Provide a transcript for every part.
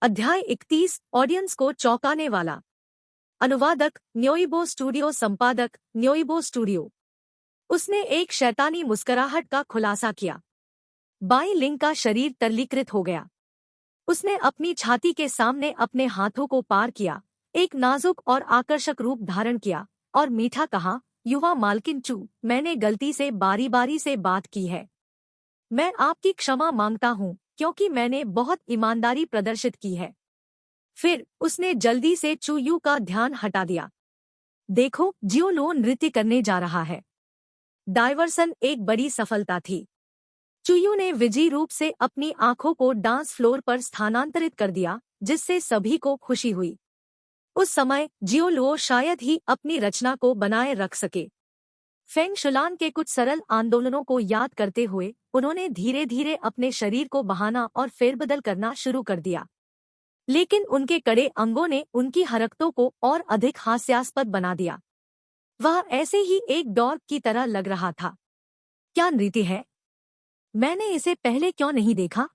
अध्याय 31 ऑडियंस को चौंकाने वाला। अनुवादक न्योइबो स्टूडियो, संपादक न्योइबो स्टूडियो। उसने एक शैतानी मुस्कुराहट का खुलासा किया। बाई लिंग का शरीर तरलीकृत हो गया। उसने अपनी छाती के सामने अपने हाथों को पार किया, एक नाजुक और आकर्षक रूप धारण किया और मीठा कहा, युवा मालकिन चू, मैंने गलती से बारी बारी से बात की है। मैं आपकी क्षमा मांगता हूँ क्योंकि मैंने बहुत ईमानदारी प्रदर्शित की है। फिर उसने जल्दी से चू यू का ध्यान हटा दिया। देखो, जियो लो नृत्य करने जा रहा है। डायवर्सन एक बड़ी सफलता थी। चुयू ने विजयी रूप से अपनी आंखों को डांस फ्लोर पर स्थानांतरित कर दिया, जिससे सभी को खुशी हुई। उस समय जियो लो शायद ही अपनी रचना को बनाए रख सके। फेंग शुलान के कुछ सरल आंदोलनों को याद करते हुए उन्होंने धीरे धीरे अपने शरीर को बहाना और फेरबदल करना शुरू कर दिया, लेकिन उनके कड़े अंगों ने उनकी हरकतों को और अधिक हास्यास्पद बना दिया। वह ऐसे ही एक डॉग की तरह लग रहा था। क्या नृत्य है? मैंने इसे पहले क्यों नहीं देखा?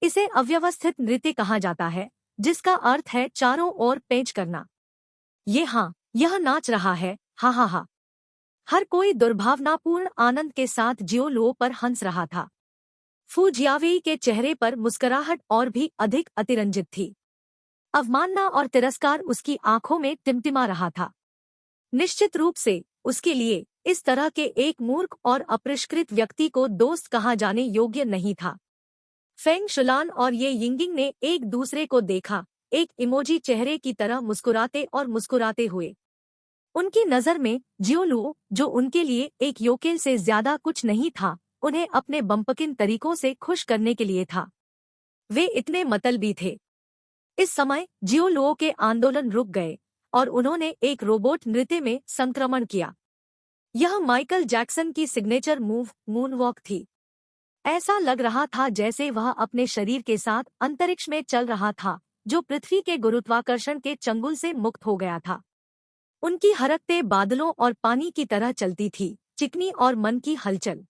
इसे अव्यवस्थित नृत्य कहा जाता है, जिसका अर्थ है चारों ओर पेंच करना। यह नाच रहा है, हा हा हा। हर कोई दुर्भावनापूर्ण आनंद के साथ जियो लो पर हंस रहा था। फू जियावेई के चेहरे पर मुस्कुराहट और भी अधिक अतिरंजित थी। अवमानना और तिरस्कार उसकी आंखों में टिमटिमा रहा था। निश्चित रूप से उसके लिए इस तरह के एक मूर्ख और अपरिष्कृत व्यक्ति को दोस्त कहा जाने योग्य नहीं था। फेंग शुलान और ये यिंगिंग ने एक दूसरे को देखा, एक इमोजी चेहरे की तरह मुस्कुराते और मुस्कुराते हुए। उनकी नजर में जियो लो, जो उनके लिए एक योकेल से ज्यादा कुछ नहीं था, उन्हें अपने बम्पकिन तरीकों से खुश करने के लिए था। वे इतने मतलबी थे। इस समय जियो लो के आंदोलन रुक गए और उन्होंने एक रोबोट नृत्य में संक्रमण किया। यह माइकल जैक्सन की सिग्नेचर मूव मूनवॉक थी। ऐसा लग रहा था जैसे वह अपने शरीर के साथ अंतरिक्ष में चल रहा था, जो पृथ्वी के गुरुत्वाकर्षण के चंगुल से मुक्त हो गया था। उनकी हरकतें बादलों और पानी की तरह चलती थी, चिकनी और मन की हलचल।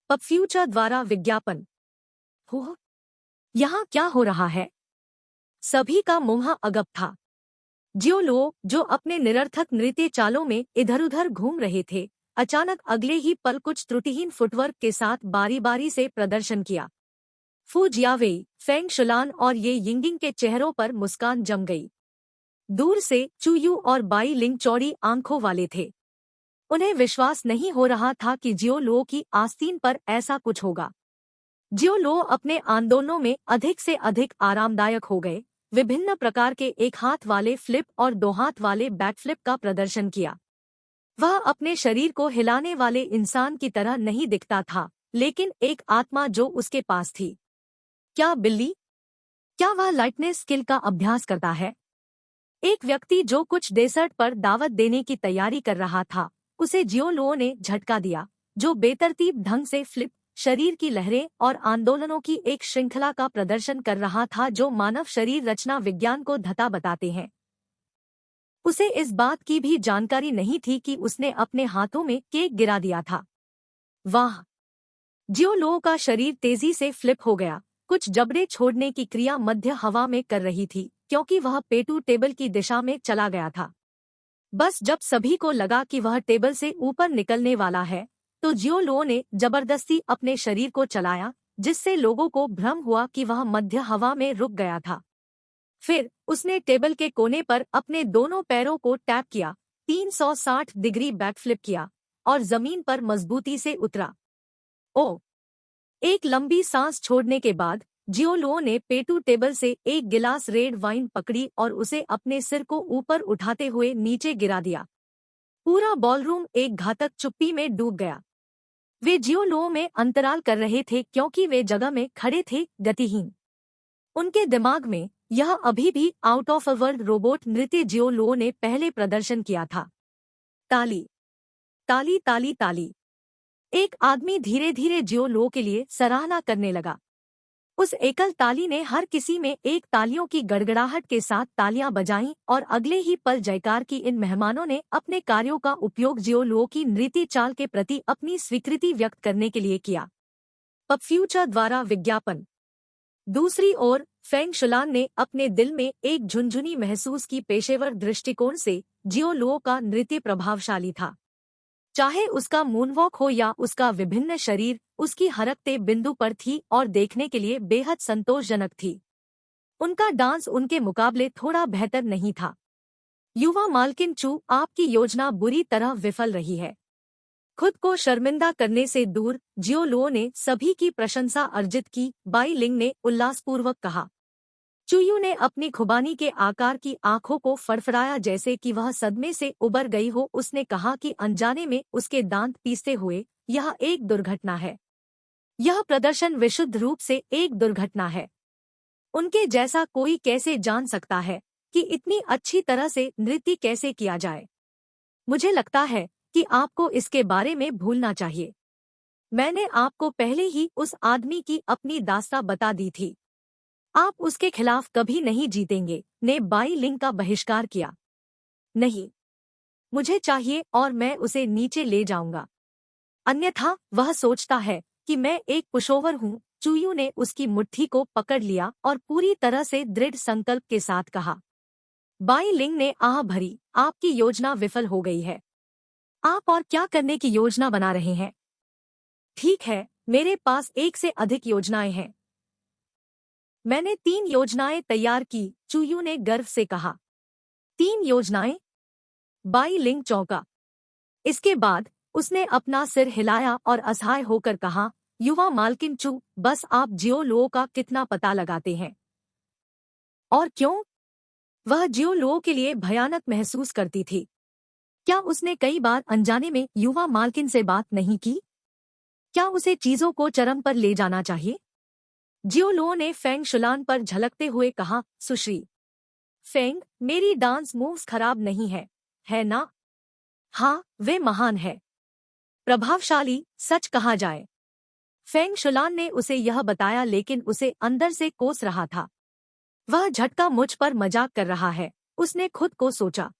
पब फ्यूचर द्वारा विज्ञापन। हो, यहाँ क्या हो रहा है? सभी का मुंह अगप था। जियो लो, जो अपने निरर्थक नृत्य चालों में इधर-उधर घूम रहे थे, अचानक अगले ही पल कुछ त्रुटिहीन फुटवर्क के साथ बारी-बारी से प्रदर्शन किया। फू जियावेई, फेंग शुलान और ये यिंगिंग के चेहरों पर मुस्कान जम गई। दूर से चू यू और बाई लिंग चौड़ी आंखों वाले थे। उन्हें विश्वास नहीं हो रहा था कि जियो लो की आस्तीन पर ऐसा कुछ होगा। जियो लो अपने आंदोलनों में अधिक से अधिक आरामदायक हो गए। विभिन्न प्रकार के एक हाथ वाले फ्लिप और दो हाथ वाले बैकफ्लिप का प्रदर्शन किया। वह अपने शरीर को हिलाने वाले इंसान की तरह नहीं दिखता था, लेकिन एक आत्मा जो उसके पास थी। क्या बिल्ली? क्या वह लाइटनेस स्किल का अभ्यास करता है? एक व्यक्ति जो कुछ डेसर्ट पर दावत देने की तैयारी कर रहा था, उसे जियो लो ने झटका दिया, जो बेतरतीब ढंग से फ्लिप, शरीर की लहरें और आंदोलनों की एक श्रृंखला का प्रदर्शन कर रहा था जो मानव शरीर रचना विज्ञान को धता बताते हैं। उसे इस बात की भी जानकारी नहीं थी कि उसने अपने हाथों में केक गिरा दिया था। वाह! जियो लो का शरीर तेजी से फ्लिप हो गया, कुछ जबड़े छोड़ने की क्रिया मध्य हवा में कर रही थी, क्योंकि वह पेटू टेबल की दिशा में चला गया था। बस जब सभी को लगा कि वह टेबल से ऊपर निकलने वाला है, तो जियो लो ने जबरदस्ती अपने शरीर को चलाया, जिससे लोगों को भ्रम हुआ कि वह मध्य हवा में रुक गया था। फिर उसने टेबल के कोने पर अपने दोनों पैरों को टैप किया, 360 डिग्री बैकफ्लिप किया और जमीन पर मजबूती से उतरा। ओ! एक लंबी सांस छोड़ने के बाद जियो लो ने पेटू टेबल से एक गिलास रेड वाइन पकड़ी और उसे अपने सिर को ऊपर उठाते हुए नीचे गिरा दिया। पूरा बॉलरूम एक घातक चुप्पी में डूब गया। वे जियो लो में अंतराल कर रहे थे क्योंकि वे जगह में खड़े थे, गतिहीन। उनके दिमाग में यह अभी भी out of a world robot नृत्य जियो लो ने पहले प्रदर्शन किया था। ताली, ताली, ताली, ताली। एक आदमी धीरे धीरे जियो लो के लिए सराहना करने लगा। उस एकल ताली ने हर किसी में एक तालियों की गड़गड़ाहट के साथ तालियां बजाईं और अगले ही पल जयकार की इन मेहमानों ने अपने कार्यों का उपयोग जियो लो की नृत्य चाल के प्रति अपनी स्वीकृति व्यक्त करने के लिए किया। पब फ्यूचर द्वारा विज्ञापन। दूसरी ओर फेंग शुलान ने अपने दिल में एक झुनझुनी महसूस की पेशेवर दृष्टिकोण से जियो लुओ का नृत्य प्रभावशाली था। चाहे उसका मूनवॉक हो या उसका विभिन्न शरीर, उसकी हरकतें बिंदु पर थी और देखने के लिए बेहद संतोषजनक थी। उनका डांस उनके मुकाबले थोड़ा बेहतर नहीं था। युवा मालकिन चू, आपकी योजना बुरी तरह विफल रही है। खुद को शर्मिंदा करने से दूर जियो लुओ ने सभी की प्रशंसा अर्जित की। बाई लिंग ने उल्लासपूर्वक कहा। चुयू ने अपनी खुबानी के आकार की आंखों को फड़फड़ाया जैसे कि वह सदमे से उबर गई हो। उसने कहा कि अनजाने में उसके दांत पीसते हुए, यह एक दुर्घटना है। यह प्रदर्शन विशुद्ध रूप से एक दुर्घटना है। उनके जैसा कोई कैसे जान सकता है कि इतनी अच्छी तरह से नृत्य कैसे किया जाए। मुझे लगता है कि आपको इसके बारे में भूलना चाहिए। मैंने आपको पहले ही उस आदमी की अपनी दास्तां बता दी थी। आप उसके खिलाफ कभी नहीं जीतेंगे। ने बाई लिंग का बहिष्कार किया। नहीं, मुझे चाहिए और मैं उसे नीचे ले जाऊंगा, अन्यथा वह सोचता है कि मैं एक पुशोवर हूँ। चुयू ने उसकी मुट्ठी को पकड़ लिया और पूरी तरह से दृढ़ संकल्प के साथ कहा। बाई लिंग ने आह भरी, आपकी योजना विफल हो गई है। आप और क्या करने की योजना बना रहे हैं? ठीक है, मेरे पास एक से अधिक योजनाएं हैं। मैंने 3 योजनाएं तैयार की, चुयू ने गर्व से कहा। 3 योजनाएं? बाई लिंग चौंका। इसके बाद उसने अपना सिर हिलाया और असहाय होकर कहा, युवा मालकिन चू, बस आप जियो लुओ का कितना पता लगाते हैं? और क्यों? वह जियो लुओ के लिए भयानक महसूस करती थी। क्या उसने कई बार अनजाने में युवा मालकिन से बात नहीं की? क्या उसे चीजों को चरम पर ले जाना चाहिए? जियो लुओ ने फेंग शुलान पर झलकते हुए कहा, सुश्री फेंग, मेरी डांस मूव्स खराब नहीं है ना? हाँ, वे महान है। प्रभावशाली, सच कहा जाए। फेंग शुलान ने उसे यह बताया लेकिन उसे अंदर से कोस रहा था। वह झटका मुझ पर मजाक कर रहा है, उसने खुद को सोचा।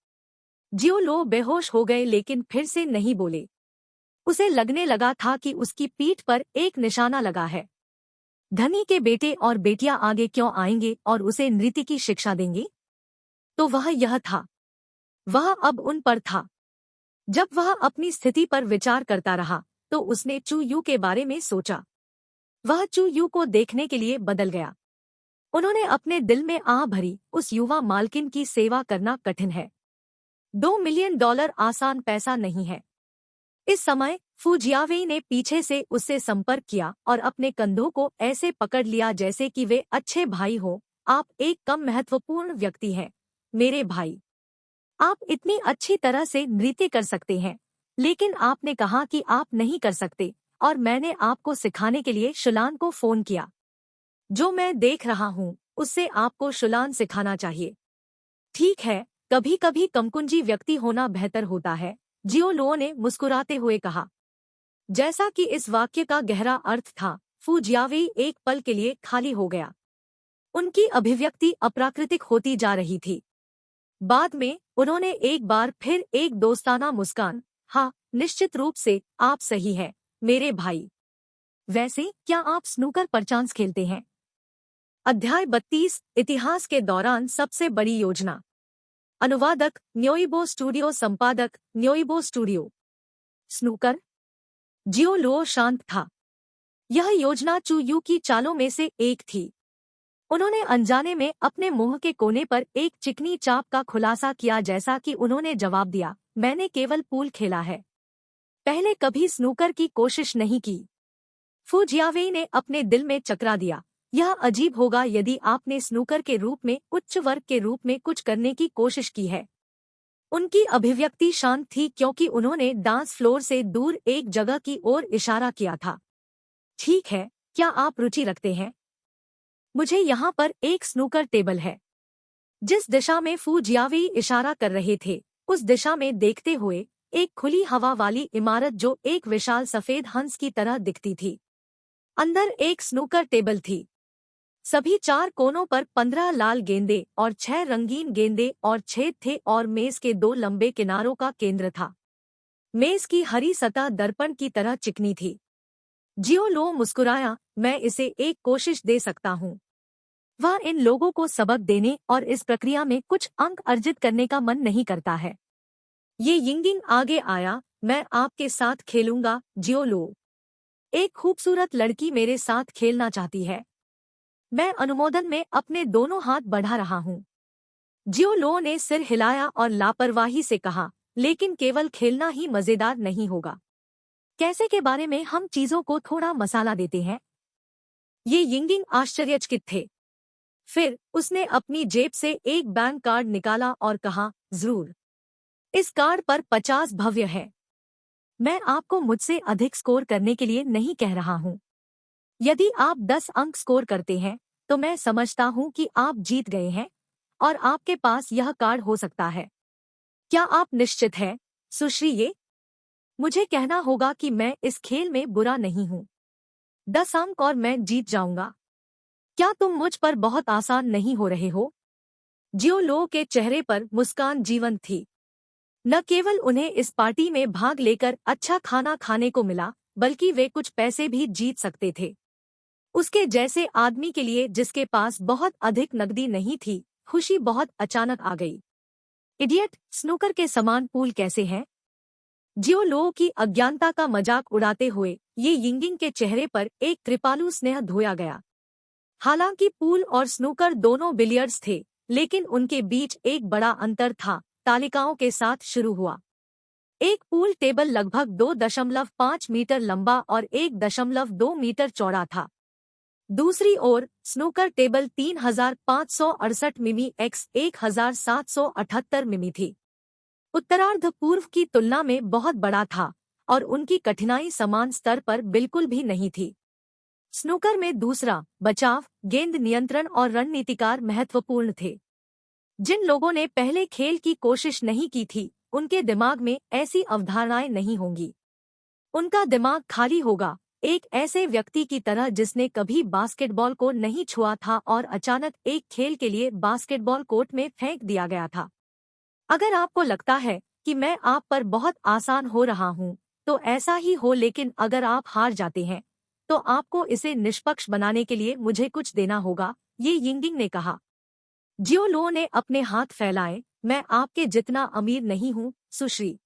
जियो लुओ बेहोश हो गए लेकिन फिर से नहीं बोले। उसे लगने लगा था कि उसकी पीठ पर एक निशाना लगा है। धनी के बेटे और बेटियां आगे क्यों आएंगे और उसे नृत्य की शिक्षा देंगे? तो वह यह था। वह अब उन पर था। जब वह अपनी स्थिति पर विचार करता रहा तो उसने चू यू के बारे में सोचा। वह चू यू को देखने के लिए बदल गया। उन्होंने अपने दिल में आह भरी, उस युवा मालकिन की सेवा करना कठिन है। $2 मिलियन आसान पैसा नहीं है। इस समय फू जियावेई ने पीछे से उससे संपर्क किया और अपने कंधों को ऐसे पकड़ लिया जैसे कि वे अच्छे भाई हो। आप एक कम महत्वपूर्ण व्यक्ति हैं, मेरे भाई। आप इतनी अच्छी तरह से नृत्य कर सकते हैं, लेकिन आपने कहा कि आप नहीं कर सकते और मैंने आपको सिखाने के लिए शुलान को फोन किया। जो मैं देख रहा हूँ उससे आपको शुलान सिखाना चाहिए। ठीक है, कभी कभी कमकुंजी व्यक्ति होना बेहतर होता है, जियो लुओ ने मुस्कुराते हुए कहा। जैसा कि इस वाक्य का गहरा अर्थ था, फू जियावेई एक पल के लिए खाली हो गया। उनकी अभिव्यक्ति अप्राकृतिक होती जा रही थी। बाद में उन्होंने एक बार फिर एक दोस्ताना मुस्कान, हाँ, निश्चित रूप से आप सही हैं, मेरे भाई। वैसे क्या आप स्नूकर परचांस खेलते हैं? अध्याय 32, इतिहास के दौरान सबसे बड़ी योजना। अनुवादक न्योइबो स्टूडियो, संपादक न्योइबो स्टूडियो। स्नूकर? जियो लुओ शांत था। यह योजना चू यू की चालों में से एक थी। उन्होंने अनजाने में अपने मुंह के कोने पर एक चिकनी चाप का खुलासा किया जैसा कि उन्होंने जवाब दिया, मैंने केवल पूल खेला है, पहले कभी स्नूकर की कोशिश नहीं की। फू जियावेई ने अपने दिल में चकरा दिया, यह अजीब होगा यदि आपने स्नूकर के रूप में उच्च वर्ग के रूप में कुछ करने की कोशिश की है। उनकी अभिव्यक्ति शांत थी क्योंकि उन्होंने डांस फ्लोर से दूर एक जगह की ओर इशारा किया था। ठीक है, क्या आप रुचि रखते हैं? मुझे यहाँ पर एक स्नूकर टेबल है। जिस दिशा में फू जियावेई इशारा कर रहे थे, उस दिशा में देखते हुए एक खुली हवा वाली इमारत जो एक विशाल सफेद हंस की तरह दिखती थी। अंदर एक स्नूकर टेबल थी। सभी 4 कोनों पर 15 लाल गेंदे और 6 रंगीन गेंदे और छेद थे और मेज के 2 लंबे किनारों का केंद्र था। मेज की हरी सतह दर्पण की तरह चिकनी थी। जियो लुओ मुस्कुराया, मैं इसे एक कोशिश दे सकता हूँ। वह इन लोगों को सबक देने और इस प्रक्रिया में कुछ अंक अर्जित करने का मन नहीं करता है। ये यिंगिंग आगे आया, मैं आपके साथ खेलूंगा जियो लो। एक खूबसूरत लड़की मेरे साथ खेलना चाहती है। मैं अनुमोदन में अपने दोनों हाथ बढ़ा रहा हूँ। जियो लो ने सिर हिलाया और लापरवाही से कहा, लेकिन केवल खेलना ही मजेदार नहीं होगा। कैसे के बारे में हम चीजों को थोड़ा मसाला देते हैं। ये यिंगिंग आश्चर्यचकित थे। फिर उसने अपनी जेब से एक बैंक कार्ड निकाला और कहा, जरूर। इस कार्ड पर 50 भव्य है। मैं आपको मुझसे अधिक स्कोर करने के लिए नहीं कह रहा हूँ। यदि आप 10 अंक स्कोर करते हैं तो मैं समझता हूँ कि आप जीत गए हैं और आपके पास यह कार्ड हो सकता है। क्या आप निश्चित हैं, सुश्री? ये मुझे कहना होगा कि मैं इस खेल में बुरा नहीं हूँ। 10 अंक और मैं जीत जाऊंगा। क्या तुम मुझ पर बहुत आसान नहीं हो रहे हो? जियो लो के चेहरे पर मुस्कान जीवंत थी। न केवल उन्हें इस पार्टी में भाग लेकर अच्छा खाना खाने को मिला, बल्कि वे कुछ पैसे भी जीत सकते थे। उसके जैसे आदमी के लिए जिसके पास बहुत अधिक नकदी नहीं थी, खुशी बहुत अचानक आ गई। इडियट, स्नूकर के समान पूल कैसे हैं? जियो लो की अज्ञानता का मजाक उड़ाते हुए ये यिंगिंग के चेहरे पर एक कृपालु स्नेह धोया गया। हालांकि पूल और स्नूकर दोनों बिलियर्ड्स थे, लेकिन उनके बीच एक बड़ा अंतर था। तालिकाओं के साथ शुरू हुआ। एक पूल टेबल लगभग 2.5 मीटर लंबा और 1.2 मीटर चौड़ा था। दूसरी ओर स्नूकर टेबल 3568 मिमी x 1778 मिमी थी। उत्तरार्ध पूर्व की तुलना में बहुत बड़ा था और उनकी कठिनाई समान स्तर पर बिल्कुल भी नहीं थी। स्नूकर में दूसरा, बचाव, गेंद नियंत्रण और रणनीतिकार महत्वपूर्ण थे। जिन लोगों ने पहले खेल की कोशिश नहीं की थी, उनके दिमाग में ऐसी अवधारणाएं नहीं होंगी। उनका दिमाग खाली होगा, एक ऐसे व्यक्ति की तरह जिसने कभी बास्केटबॉल को नहीं छुआ था और अचानक एक खेल के लिए बास्केटबॉल कोर्ट में फेंक दिया गया था। अगर आपको लगता है कि मैं आप पर बहुत आसान हो रहा हूं, तो ऐसा ही हो, लेकिन अगर आप हार जाते हैं तो आपको इसे निष्पक्ष बनाने के लिए मुझे कुछ देना होगा, ये यिंगिंग ने कहा। जियो लो ने अपने हाथ फैलाए, मैं आपके जितना अमीर नहीं हूँ, सुश्री।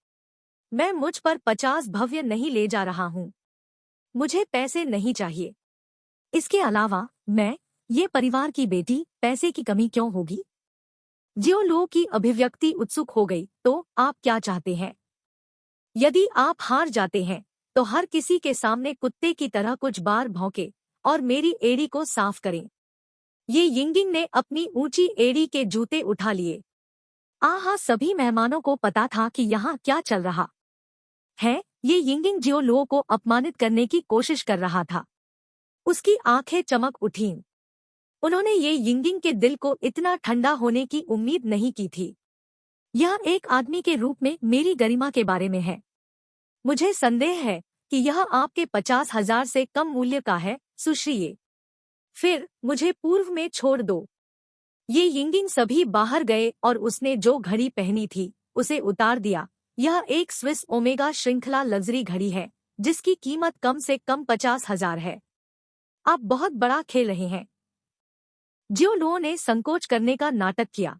मैं मुझ पर 50 भव्य नहीं ले जा रहा हूँ। मुझे पैसे नहीं चाहिए। इसके अलावा ये परिवार की बेटी, पैसे की कमी क्यों होगी? जियो लो की अभिव्यक्ति उत्सुक हो गई। तो आप क्या चाहते हैं? यदि आप हार जाते हैं तो हर किसी के सामने कुत्ते की तरह कुछ बार भौंके और मेरी एड़ी को साफ करें। ये यिंगिंग ने अपनी ऊंची एड़ी के जूते उठा लिए। आहा, सभी मेहमानों को पता था कि यहाँ क्या चल रहा है। ये यिंगिंग जियो लो को अपमानित करने की कोशिश कर रहा था। उसकी आंखें चमक उठीं। उन्होंने ये यिंगिंग के दिल को इतना ठंडा होने की उम्मीद नहीं की थी। यह एक आदमी के रूप में मेरी गरिमा के बारे में है। मुझे संदेह है कि यह आपके 50,000 से कम मूल्य का है, सुश्री। फिर मुझे पूर्व में छोड़ दो। ये यिंगिंग सभी बाहर गए और उसने जो घड़ी पहनी थी उसे उतार दिया। यह एक स्विस ओमेगा श्रृंखला लग्जरी घड़ी है जिसकी कीमत कम से कम 50,000 है। आप बहुत बड़ा खेल रहे हैं। जियो लो ने संकोच करने का नाटक किया।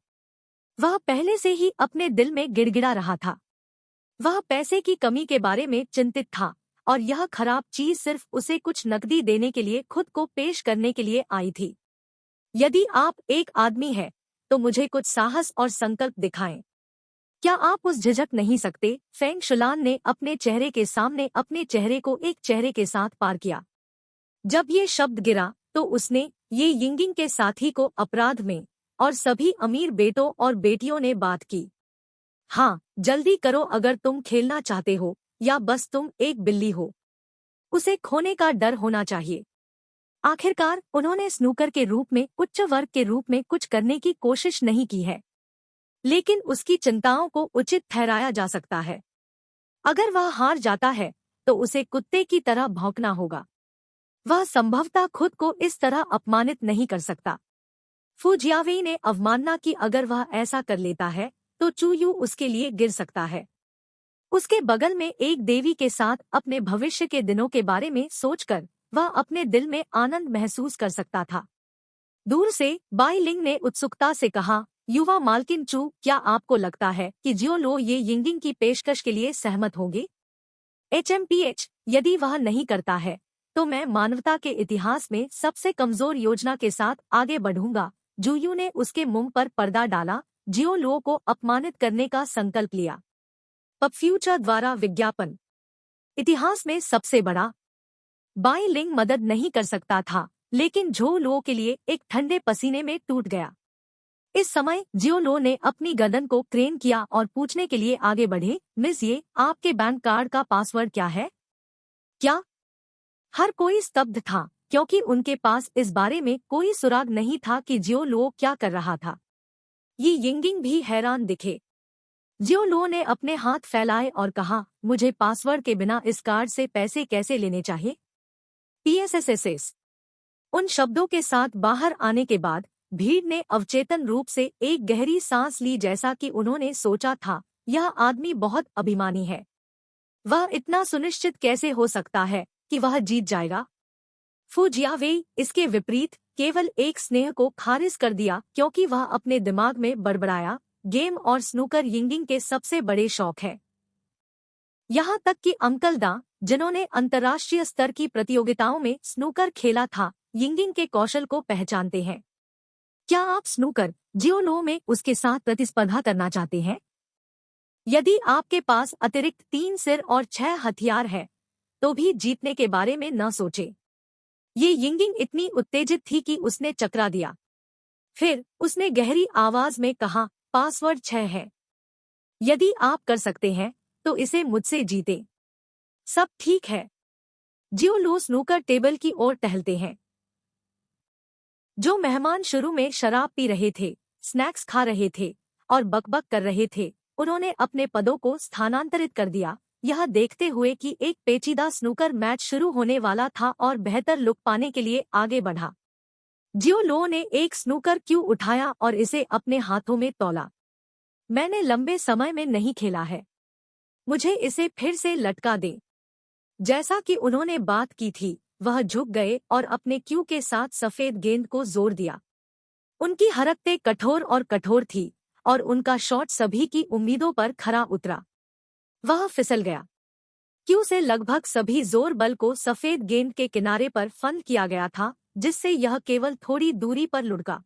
वह पहले से ही अपने दिल में गिड़गिड़ा रहा था। वह पैसे की कमी के बारे में चिंतित था और यह खराब चीज सिर्फ उसे कुछ नकदी देने के लिए खुद को पेश करने के लिए आई थी। यदि आप एक आदमी हैं, तो मुझे कुछ साहस और संकल्प दिखाएं। क्या आप उस झिझक नहीं सकते? फेंग शुलान ने अपने चेहरे के सामने अपने चेहरे को एक चेहरे के साथ पार किया। जब ये शब्द गिरा तो उसने ये यिंगिंग के साथी को अपराध में और सभी अमीर बेटों और बेटियों ने बात की। हाँ, जल्दी करो अगर तुम खेलना चाहते हो, या बस तुम एक बिल्ली हो। उसे खोने का डर होना चाहिए। आखिरकार उन्होंने स्नूकर के रूप में, उच्च वर्ग के रूप में कुछ करने की कोशिश नहीं की है, लेकिन उसकी चिंताओं को उचित ठहराया जा सकता है। अगर वह हार जाता है तो उसे कुत्ते की तरह भौंकना होगा। वह संभवतः खुद को इस तरह अपमानित नहीं कर सकता। फू जियावेई ने अवमानना की। अगर वह ऐसा कर लेता है तो चूयू उसके लिए गिर सकता है। उसके बगल में एक देवी के साथ अपने भविष्य के दिनों के बारे में सोचकर वह अपने दिल में आनंद महसूस कर सकता था। दूर से बाई लिंग ने उत्सुकता से कहा, युवा मालकिन चू, क्या आपको लगता है कि जियो लो ये यिंगिंग की पेशकश के लिए सहमत होंगे? HMPH, यदि वह नहीं करता है तो मैं मानवता के इतिहास में सबसे कमजोर योजना के साथ आगे बढ़ूंगा। जूयू ने उसके मुंह पर पर्दा डाला, जियो लो को अपमानित करने का संकल्प लिया। पब फ्यूचर द्वारा विज्ञापन। इतिहास में सबसे बड़ा। बाई लिंग मदद नहीं कर सकता था, लेकिन जो लो के लिए एक ठंडे पसीने में टूट गया। इस समय जियो लो ने अपनी गर्दन को क्रेन किया और पूछने के लिए आगे बढ़े, मिस ये आपके बैंक कार्ड का पासवर्ड क्या है? क्या? हर कोई स्तब्ध था, क्योंकि उनके पास इस बारे में कोई सुराग नहीं था कि जियो लो क्या कर रहा था। ये यिंगिंग भी हैरान दिखे। जियो लो ने अपने हाथ फैलाए और कहा, मुझे पासवर्ड के बिना इस कार्ड से पैसे कैसे लेने चाहिए? PSSSS। उन शब्दों के साथ बाहर आने के बाद भीड़ ने अवचेतन रूप से एक गहरी सांस ली, जैसा कि उन्होंने सोचा था, यह आदमी बहुत अभिमानी है। वह इतना सुनिश्चित कैसे हो सकता है कि वह जीत जाएगा? फू जियावेई, इसके विपरीत, केवल एक स्नेह को खारिज कर दिया, क्योंकि वह अपने दिमाग में बड़बड़ाया, गेम और स्नूकर यिंगिंग के सबसे बड़े शौक है। यहाँ तक कि अंकल दा, जिन्होंने अंतर्राष्ट्रीय स्तर की प्रतियोगिताओं में स्नूकर खेला था, यिंगिंग के कौशल को पहचानते हैं। क्या आप स्नूकर जियो लो में उसके साथ प्रतिस्पर्धा करना चाहते हैं? यदि आपके पास अतिरिक्त 3 सिर और 6 हथियार है, तो भी जीतने के बारे में न सोचे। ये यिंगिंग इतनी उत्तेजित थी कि उसने चकरा दिया। फिर उसने गहरी आवाज में कहा, पासवर्ड 6 है। यदि आप कर सकते हैं तो इसे मुझसे जीते। सब ठीक है। जियो लो स्नूकर टेबल की ओर टहलते हैं। जो मेहमान शुरू में शराब पी रहे थे, स्नैक्स खा रहे थे और बकबक कर रहे थे, उन्होंने अपने पदों को स्थानांतरित कर दिया, यह देखते हुए कि एक पेचीदा स्नूकर मैच शुरू होने वाला था और बेहतर लुक पाने के लिए आगे बढ़ा। जियो लो ने एक स्नूकर क्यू उठाया और इसे अपने हाथों में तौला। मैंने लंबे समय में नहीं खेला है, मुझे इसे फिर से लटका दे। जैसा कि उन्होंने बात की थी, वह झुक गए और अपने क्यू के साथ सफेद गेंद को जोर दिया। उनकी हरकतें कठोर और कठोर थी और उनका शॉट सभी की उम्मीदों पर खरा उतरा। वह फिसल गया। क्यू से लगभग सभी जोर बल को सफेद गेंद के किनारे पर फंद किया गया था, जिससे यह केवल थोड़ी दूरी पर लुढ़का।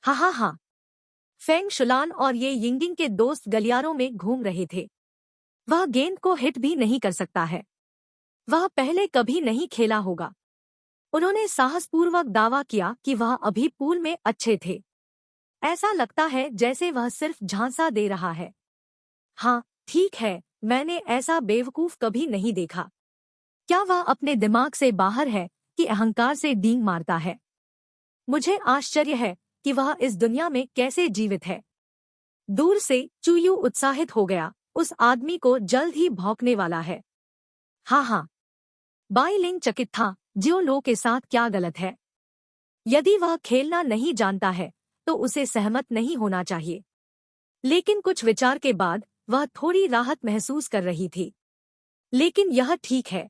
हा हा हा। फेंग शुलान और ये यिंगिंग के दोस्त गलियारों में घूम रहे थे। वह गेंद को हिट भी नहीं कर सकता है। वह पहले कभी नहीं खेला होगा। उन्होंने साहसपूर्वक दावा किया कि वह अभी पूल में अच्छे थे। ऐसा लगता है जैसे वह सिर्फ झांसा दे रहा है। हाँ, ठीक है, मैंने ऐसा बेवकूफ कभी नहीं देखा। क्या वह अपने दिमाग से बाहर है कि अहंकार से डींग मारता है? मुझे आश्चर्य है कि वह इस दुनिया में कैसे जीवित है। दूर से चूयू उत्साहित हो गया, उस आदमी को जल्द ही भौंकने वाला है। हाँ हाँ। बाई लिंग चकित था, जियो लो के साथ क्या गलत है? यदि वह खेलना नहीं जानता है तो उसे सहमत नहीं होना चाहिए। लेकिन कुछ विचार के बाद वह थोड़ी राहत महसूस कर रही थी। लेकिन यह ठीक है।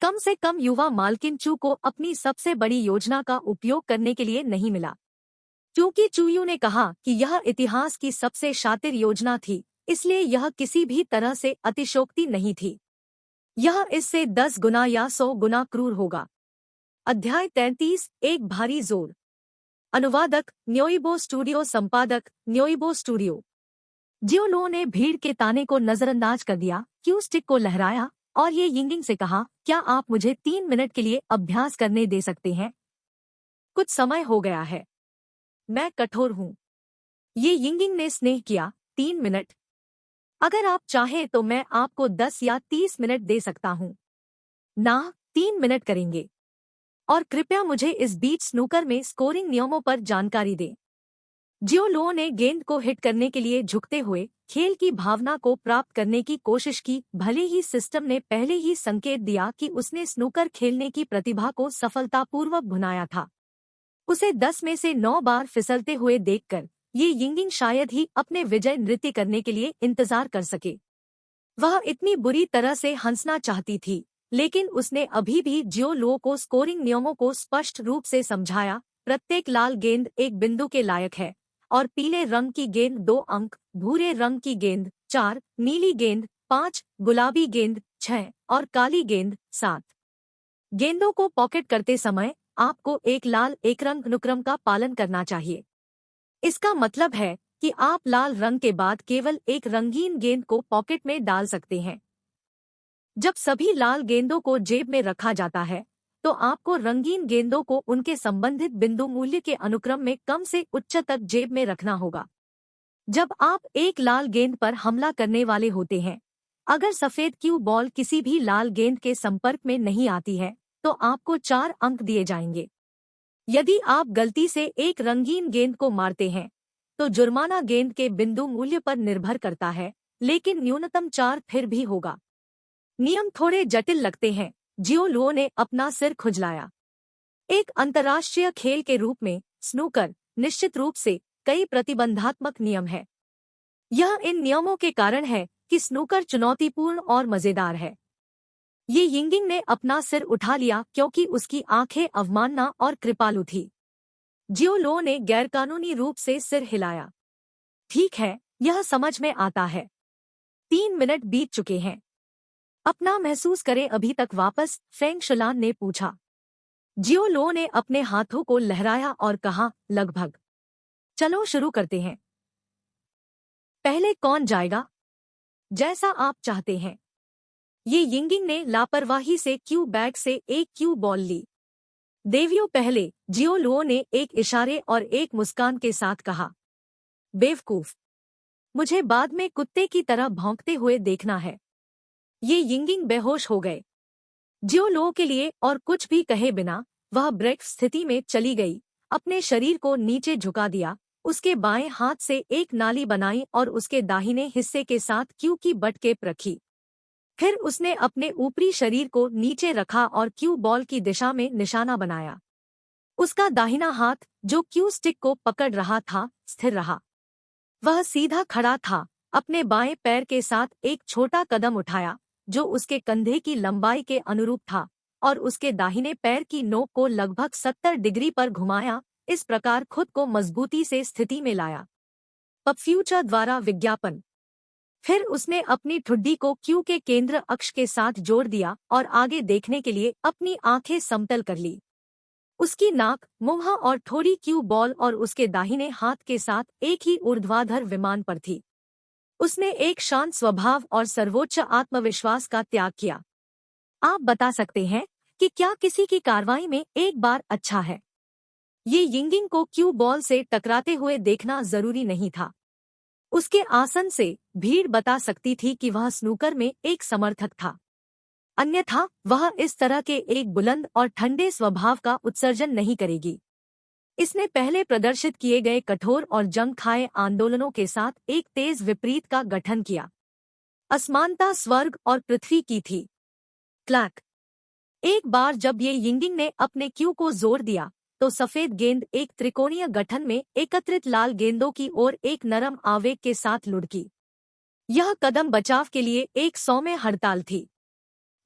कम से कम युवा मालकिन चू को अपनी सबसे बड़ी योजना का उपयोग करने के लिए नहीं मिला। क्योंकि चूयू ने कहा कि यह इतिहास की सबसे शातिर योजना थी, इसलिए यह किसी भी तरह से अतिशयोक्ति नहीं थी। यह इससे 10 गुना या 100 गुना क्रूर होगा। अध्याय 33, एक भारी जोर। अनुवादक न्योइबो स्टूडियो, संपादक न्योइबो स्टूडियो। जियो लो ने भीड़ के ताने को नजरअंदाज कर दिया, क्यू स्टिक को लहराया और ये यिंगिंग से कहा, क्या आप मुझे 3 मिनट के लिए अभ्यास करने दे सकते हैं? कुछ समय हो गया है। मैं कठोर हूँ। ये यिंगिंग ने स्नेह किया। 3 मिनट? अगर आप चाहें तो मैं आपको 10 या 30 मिनट दे सकता हूँ। ना, 3 मिनट करेंगे। और कृपया मुझे इस बीच स्नूकर में स्कोरिंग नियमों पर जानकारी दें। जियो लो ने गेंद को हिट करने के लिए झुकते हुए खेल की भावना को प्राप्त करने की कोशिश की, भले ही सिस्टम ने पहले ही संकेत दिया कि उसने स्नूकर खेलने की प्रतिभा को सफलतापूर्वक भुनाया था। उसे 10 में से 9 बार फिसलते हुए देखकर ये यिंगिंग शायद ही अपने विजय नृत्य करने के लिए इंतजार कर सके। वह इतनी बुरी तरह से हंसना चाहती थी, लेकिन उसने अभी भी जियो लो को स्कोरिंग नियमों को स्पष्ट रूप से समझाया, प्रत्येक लाल गेंद एक बिंदु के लायक है और पीले रंग की गेंद 2 अंक, भूरे रंग की गेंद 4, नीली गेंद 5, गुलाबी गेंद 6 और काली गेंद 7। गेंदों को पॉकेट करते समय आपको एक लाल एकरंग अनुक्रम का पालन करना चाहिए। इसका मतलब है कि आप लाल रंग के बाद केवल एक रंगीन गेंद को पॉकेट में डाल सकते हैं। जब सभी लाल गेंदों को जेब में रखा जाता है तो आपको रंगीन गेंदों को उनके संबंधित बिंदु मूल्य के अनुक्रम में कम से उच्च तक जेब में रखना होगा। जब आप एक लाल गेंद पर हमला करने वाले होते हैं, अगर सफेद क्यू बॉल किसी भी लाल गेंद के संपर्क में नहीं आती है तो आपको 4 अंक दिए जाएंगे। यदि आप गलती से एक रंगीन गेंद को मारते हैं तो जुर्माना गेंद के बिंदु मूल्य पर निर्भर करता है, लेकिन न्यूनतम 4 फिर भी होगा। नियम थोड़े जटिल लगते हैं, जियो लुओ ने अपना सिर खुजलाया। एक अंतर्राष्ट्रीय खेल के रूप में स्नूकर निश्चित रूप से कई प्रतिबंधात्मक नियम है। यह इन नियमों के कारण है कि स्नूकर चुनौतीपूर्ण और मजेदार है। ये यिंगिंग ने अपना सिर उठा लिया क्योंकि उसकी आंखें अवमानना और कृपालु थी। जियो लुओ ने गैरकानूनी रूप से सिर हिलाया। ठीक है, यह समझ में आता है। 3 मिनट बीत चुके हैं। अपना महसूस करें अभी तक वापस, फेंग शुलान ने पूछा। जियो लुओ ने अपने हाथों को लहराया और कहा, लगभग। चलो शुरू करते हैं। पहले कौन जाएगा? जैसा आप चाहते हैं। ये यिंगिंग ने लापरवाही से क्यू बैग से एक क्यू बॉल ली। देवियों पहले, जियो लुओ ने एक इशारे और एक मुस्कान के साथ कहा। बेवकूफ, मुझे बाद में कुत्ते की तरह भौंकते हुए देखना है। ये यिंगिंग बेहोश हो गए। जियो लुओ के लिए और कुछ भी कहे बिना वह ब्रेक स्थिति में चली गई, अपने शरीर को नीचे झुका दिया, उसके बाएं हाथ से एक नाली बनाई और उसके दाहिने हिस्से के साथ क्यू की बटकेप रखी। फिर उसने अपने ऊपरी शरीर को नीचे रखा और क्यू बॉल की दिशा में निशाना बनाया। उसका दाहिना हाथ, जो क्यू स्टिक को पकड़ रहा था, स्थिर रहा। वह सीधा खड़ा था, अपने बाएं पैर के साथ एक छोटा कदम उठाया जो उसके कंधे की लंबाई के अनुरूप था और उसके दाहिने पैर की नोक को लगभग 70 डिग्री पर घुमाया, इस प्रकार खुद को मजबूती से स्थिति में लाया। पपफ्यूचर द्वारा विज्ञापन। फिर उसने अपनी ठुड्डी को क्यू के केंद्र अक्ष के साथ जोड़ दिया और आगे देखने के लिए अपनी आंखें समतल कर ली। उसकी नाक, मुंह और ठोड़ी क्यू बॉल और उसके दाहिने हाथ के साथ एक ही ऊर्ध्वाधर विमान पर थी। उसने एक शांत स्वभाव और सर्वोच्च आत्मविश्वास का त्याग किया। आप बता सकते हैं कि क्या किसी की कार्रवाई में एक बार अच्छा है? ये यिंगिंग को क्यू बॉल से टकराते हुए देखना जरूरी नहीं था। उसके आसन से भीड़ बता सकती थी कि वह स्नूकर में एक समर्थक था। अन्यथा वह इस तरह के एक बुलंद और ठंडे स्वभाव का उत्सर्जन नहीं करेगी। इसने पहले प्रदर्शित किए गए कठोर और जंग खाए आंदोलनों के साथ एक तेज विपरीत का गठन किया। असमानता स्वर्ग और पृथ्वी की थी। क्लैक। एक बार जब ये यिंगिंग ने अपने क्यू को जोर दिया तो सफेद गेंद एक त्रिकोणीय गठन में एकत्रित लाल गेंदों की ओर एक नरम आवेग के साथ लुढ़की। यह कदम बचाव के लिए एक सौम्य हड़ताल थी।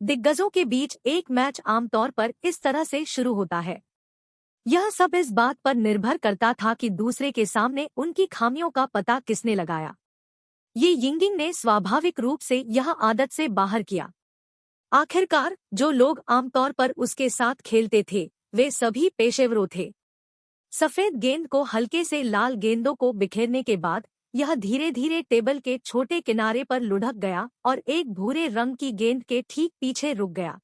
दिग्गजों के बीच एक मैच आमतौर पर इस तरह से शुरू होता है। यह सब इस बात पर निर्भर करता था कि दूसरे के सामने उनकी खामियों का पता किसने लगाया। ये यिंगिंग ने स्वाभाविक रूप से यह आदत से बाहर किया। आखिरकार जो लोग आमतौर पर उसके साथ खेलते थे वे सभी पेशेवरों थे। सफेद गेंद को हल्के से लाल गेंदों को बिखेरने के बाद यह धीरे धीरे टेबल के छोटे किनारे पर लुढ़क गया और एक भूरे रंग की गेंद के ठीक पीछे रुक गया।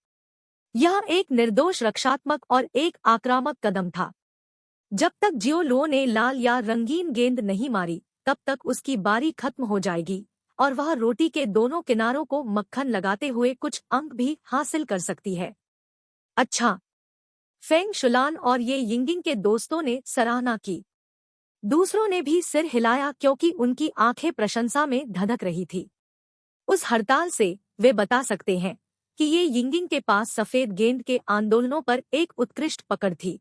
यह एक निर्दोष रक्षात्मक और एक आक्रामक कदम था। जब तक जियो लुओ ने लाल या रंगीन गेंद नहीं मारी तब तक उसकी बारी खत्म हो जाएगी और वह रोटी के दोनों किनारों को मक्खन लगाते हुए कुछ अंक भी हासिल कर सकती है। अच्छा, फेंग शुलान और ये यिंगिंग के दोस्तों ने सराहना की। दूसरों ने भी सिर हिलाया क्योंकि उनकी आंखें प्रशंसा में धधक रही थी। उस हड़ताल से वे बता सकते हैं कि ये यिंगिंग के पास सफेद गेंद के आंदोलनों पर एक उत्कृष्ट पकड़ थी।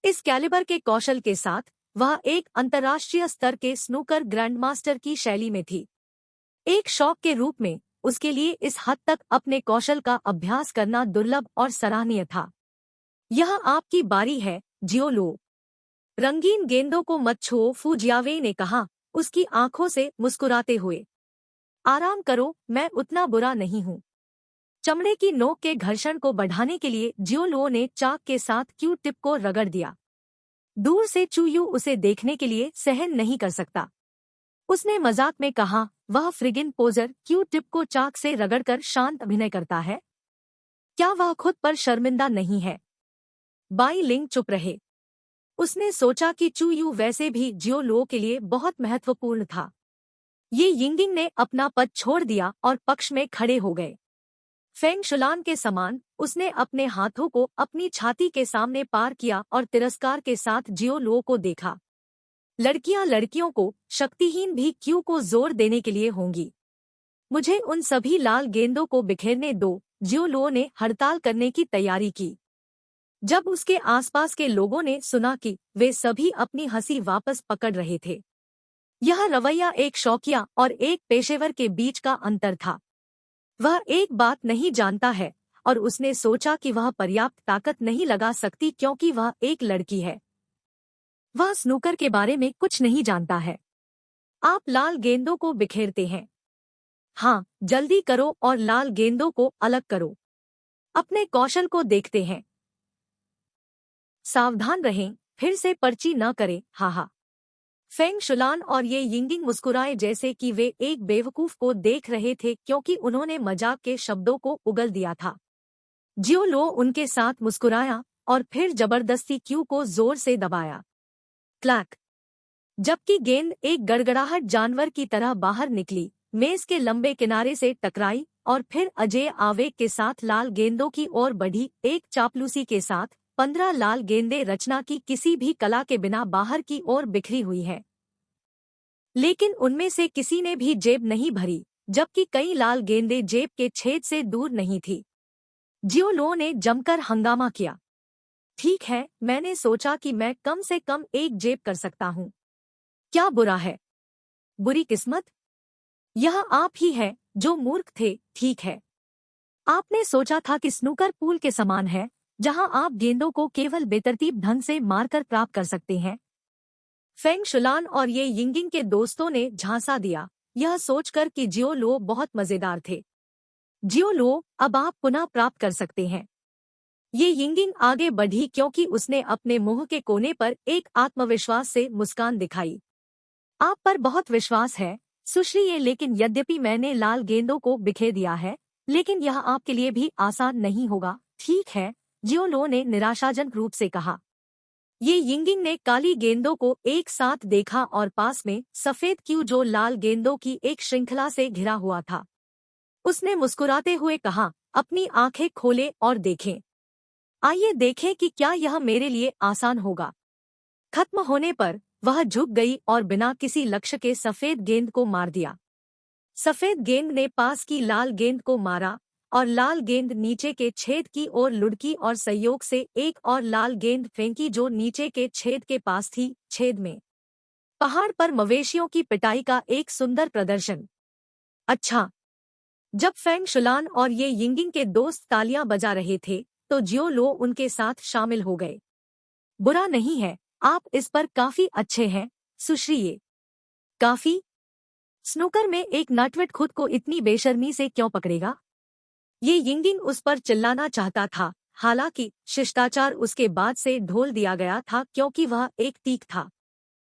इस कैलिबर के कौशल के साथ वह एक अंतर्राष्ट्रीय स्तर के स्नूकर ग्रैंडमास्टर की शैली में थी। एक शौक के रूप में उसके लिए इस हद तक अपने कौशल का अभ्यास करना दुर्लभ और सराहनीय था। यह आपकी बारी है, जियो लुओ। रंगीन गेंदों को मत छुओ, फू जियावे ने कहा, उसकी आंखों से मुस्कुराते हुए। आराम करो, मैं उतना बुरा नहीं हूँ। चमड़े की नोक के घर्षण को बढ़ाने के लिए जियो लो ने चाक के साथ क्यू टिप को रगड़ दिया। दूर से चूयू उसे देखने के लिए सहन नहीं कर सकता। उसने मजाक में कहा, वह फ्रिगिन पोजर क्यू टिप को चाक से रगड़कर शांत अभिनय करता है। क्या वह खुद पर शर्मिंदा नहीं है? बाई लिंग चुप रहे। उसने सोचा कि चूयू वैसे भी जियो लो के लिए बहुत महत्वपूर्ण था। ये यिंगिंग ने अपना पद छोड़ दिया और पक्ष में खड़े हो गए। फेंग शुलान के समान उसने अपने हाथों को अपनी छाती के सामने पार किया और तिरस्कार के साथ जियो लो को देखा। लड़कियां लड़कियों को, शक्तिहीन भी क्यू को जोर देने के लिए होंगी। मुझे उन सभी लाल गेंदों को बिखेरने दो, जियो लो ने हड़ताल करने की तैयारी की। जब उसके आसपास के लोगों ने सुना कि वे सभी अपनी हंसी वापस पकड़ रहे थे। यह रवैया एक शौकिया और एक पेशेवर के बीच का अंतर था। वह एक बात नहीं जानता है और उसने सोचा कि वह पर्याप्त ताकत नहीं लगा सकती क्योंकि वह एक लड़की है। वह स्नूकर के बारे में कुछ नहीं जानता है। आप लाल गेंदों को बिखेरते हैं। हाँ, जल्दी करो और लाल गेंदों को अलग करो। अपने कौशल को देखते हैं। सावधान रहें, फिर से पर्ची न करें, हाहा। फेंग शुलान और ये यिंगिंग मुस्कुराए जैसे कि वे एक बेवकूफ को देख रहे थे क्योंकि उन्होंने मजाक के शब्दों को उगल दिया था। जियो लो उनके साथ मुस्कुराया और फिर जबरदस्ती क्यू को जोर से दबाया। क्लैक। जबकि गेंद एक गड़गड़ाहट जानवर की तरह बाहर निकली, मेज के लंबे किनारे से टकराई और फिर अजय आवेग के साथ लाल गेंदों की ओर बढ़ी। एक चापलूसी के साथ 15 लाल गेंदें रचना की किसी भी कला के बिना बाहर की ओर बिखरी हुई है। लेकिन उनमें से किसी ने भी जेब नहीं भरी, जबकि कई लाल गेंदें जेब के छेद से दूर नहीं थी। जियो लो ने जमकर हंगामा किया। ठीक है, मैंने सोचा कि मैं कम से कम एक जेब कर सकता हूँ। क्या बुरा है? बुरी किस्मत? यह आप ही है जो मूर्ख थे, ठीक है। आपने सोचा था कि स्नूकर पूल के समान है, जहां आप गेंदों को केवल बेतरतीब ढंग से मारकर प्राप्त कर सकते हैं। फेंग शुलान और ये यिंगिंग के दोस्तों ने झांसा दिया, यह सोचकर कि जियो लो बहुत मजेदार थे। जियो लो, अब आप पुनः प्राप्त कर सकते हैं। ये यिंगिंग आगे बढ़ी क्योंकि उसने अपने मुंह के कोने पर एक आत्मविश्वास से मुस्कान दिखाई। आप पर बहुत विश्वास है, सुश्री, लेकिन यद्यपि मैंने लाल गेंदों को बिखेर दिया है, लेकिन यह आपके लिए भी आसान नहीं होगा, ठीक है, जियो लो ने निराशाजनक रूप से कहा। ये यिंगिंग ने काली गेंदों को एक साथ देखा और पास में सफेद क्यू जो लाल गेंदों की एक श्रृंखला से घिरा हुआ था। उसने मुस्कुराते हुए कहा, अपनी आंखें खोलें और देखें। आइए देखें कि क्या यह मेरे लिए आसान होगा। खत्म होने पर वह झुक गई और बिना किसी लक्ष्य के सफेद गेंद को मार दिया। सफेद गेंद ने पास की लाल गेंद को मारा और लाल गेंद नीचे के छेद की ओर लुढ़की और संयोग से एक और लाल गेंद फेंकी जो नीचे के छेद के पास थी। छेद में पहाड़ पर मवेशियों की पिटाई का एक सुंदर प्रदर्शन। अच्छा। जब फेंग शुलान और ये यिंगिंग के दोस्त तालियां बजा रहे थे तो जियो लो उनके साथ शामिल हो गए। बुरा नहीं है, आप इस पर काफी अच्छे हैं, सुश्री। काफी? स्नूकर में एक नटवट खुद को इतनी बेशर्मी से क्यों पकड़ेगा? ये यिंगिंग उस पर चिल्लाना चाहता था, हालांकि शिष्टाचार उसके बाद से ढोल दिया गया था क्योंकि वह एक तीख था।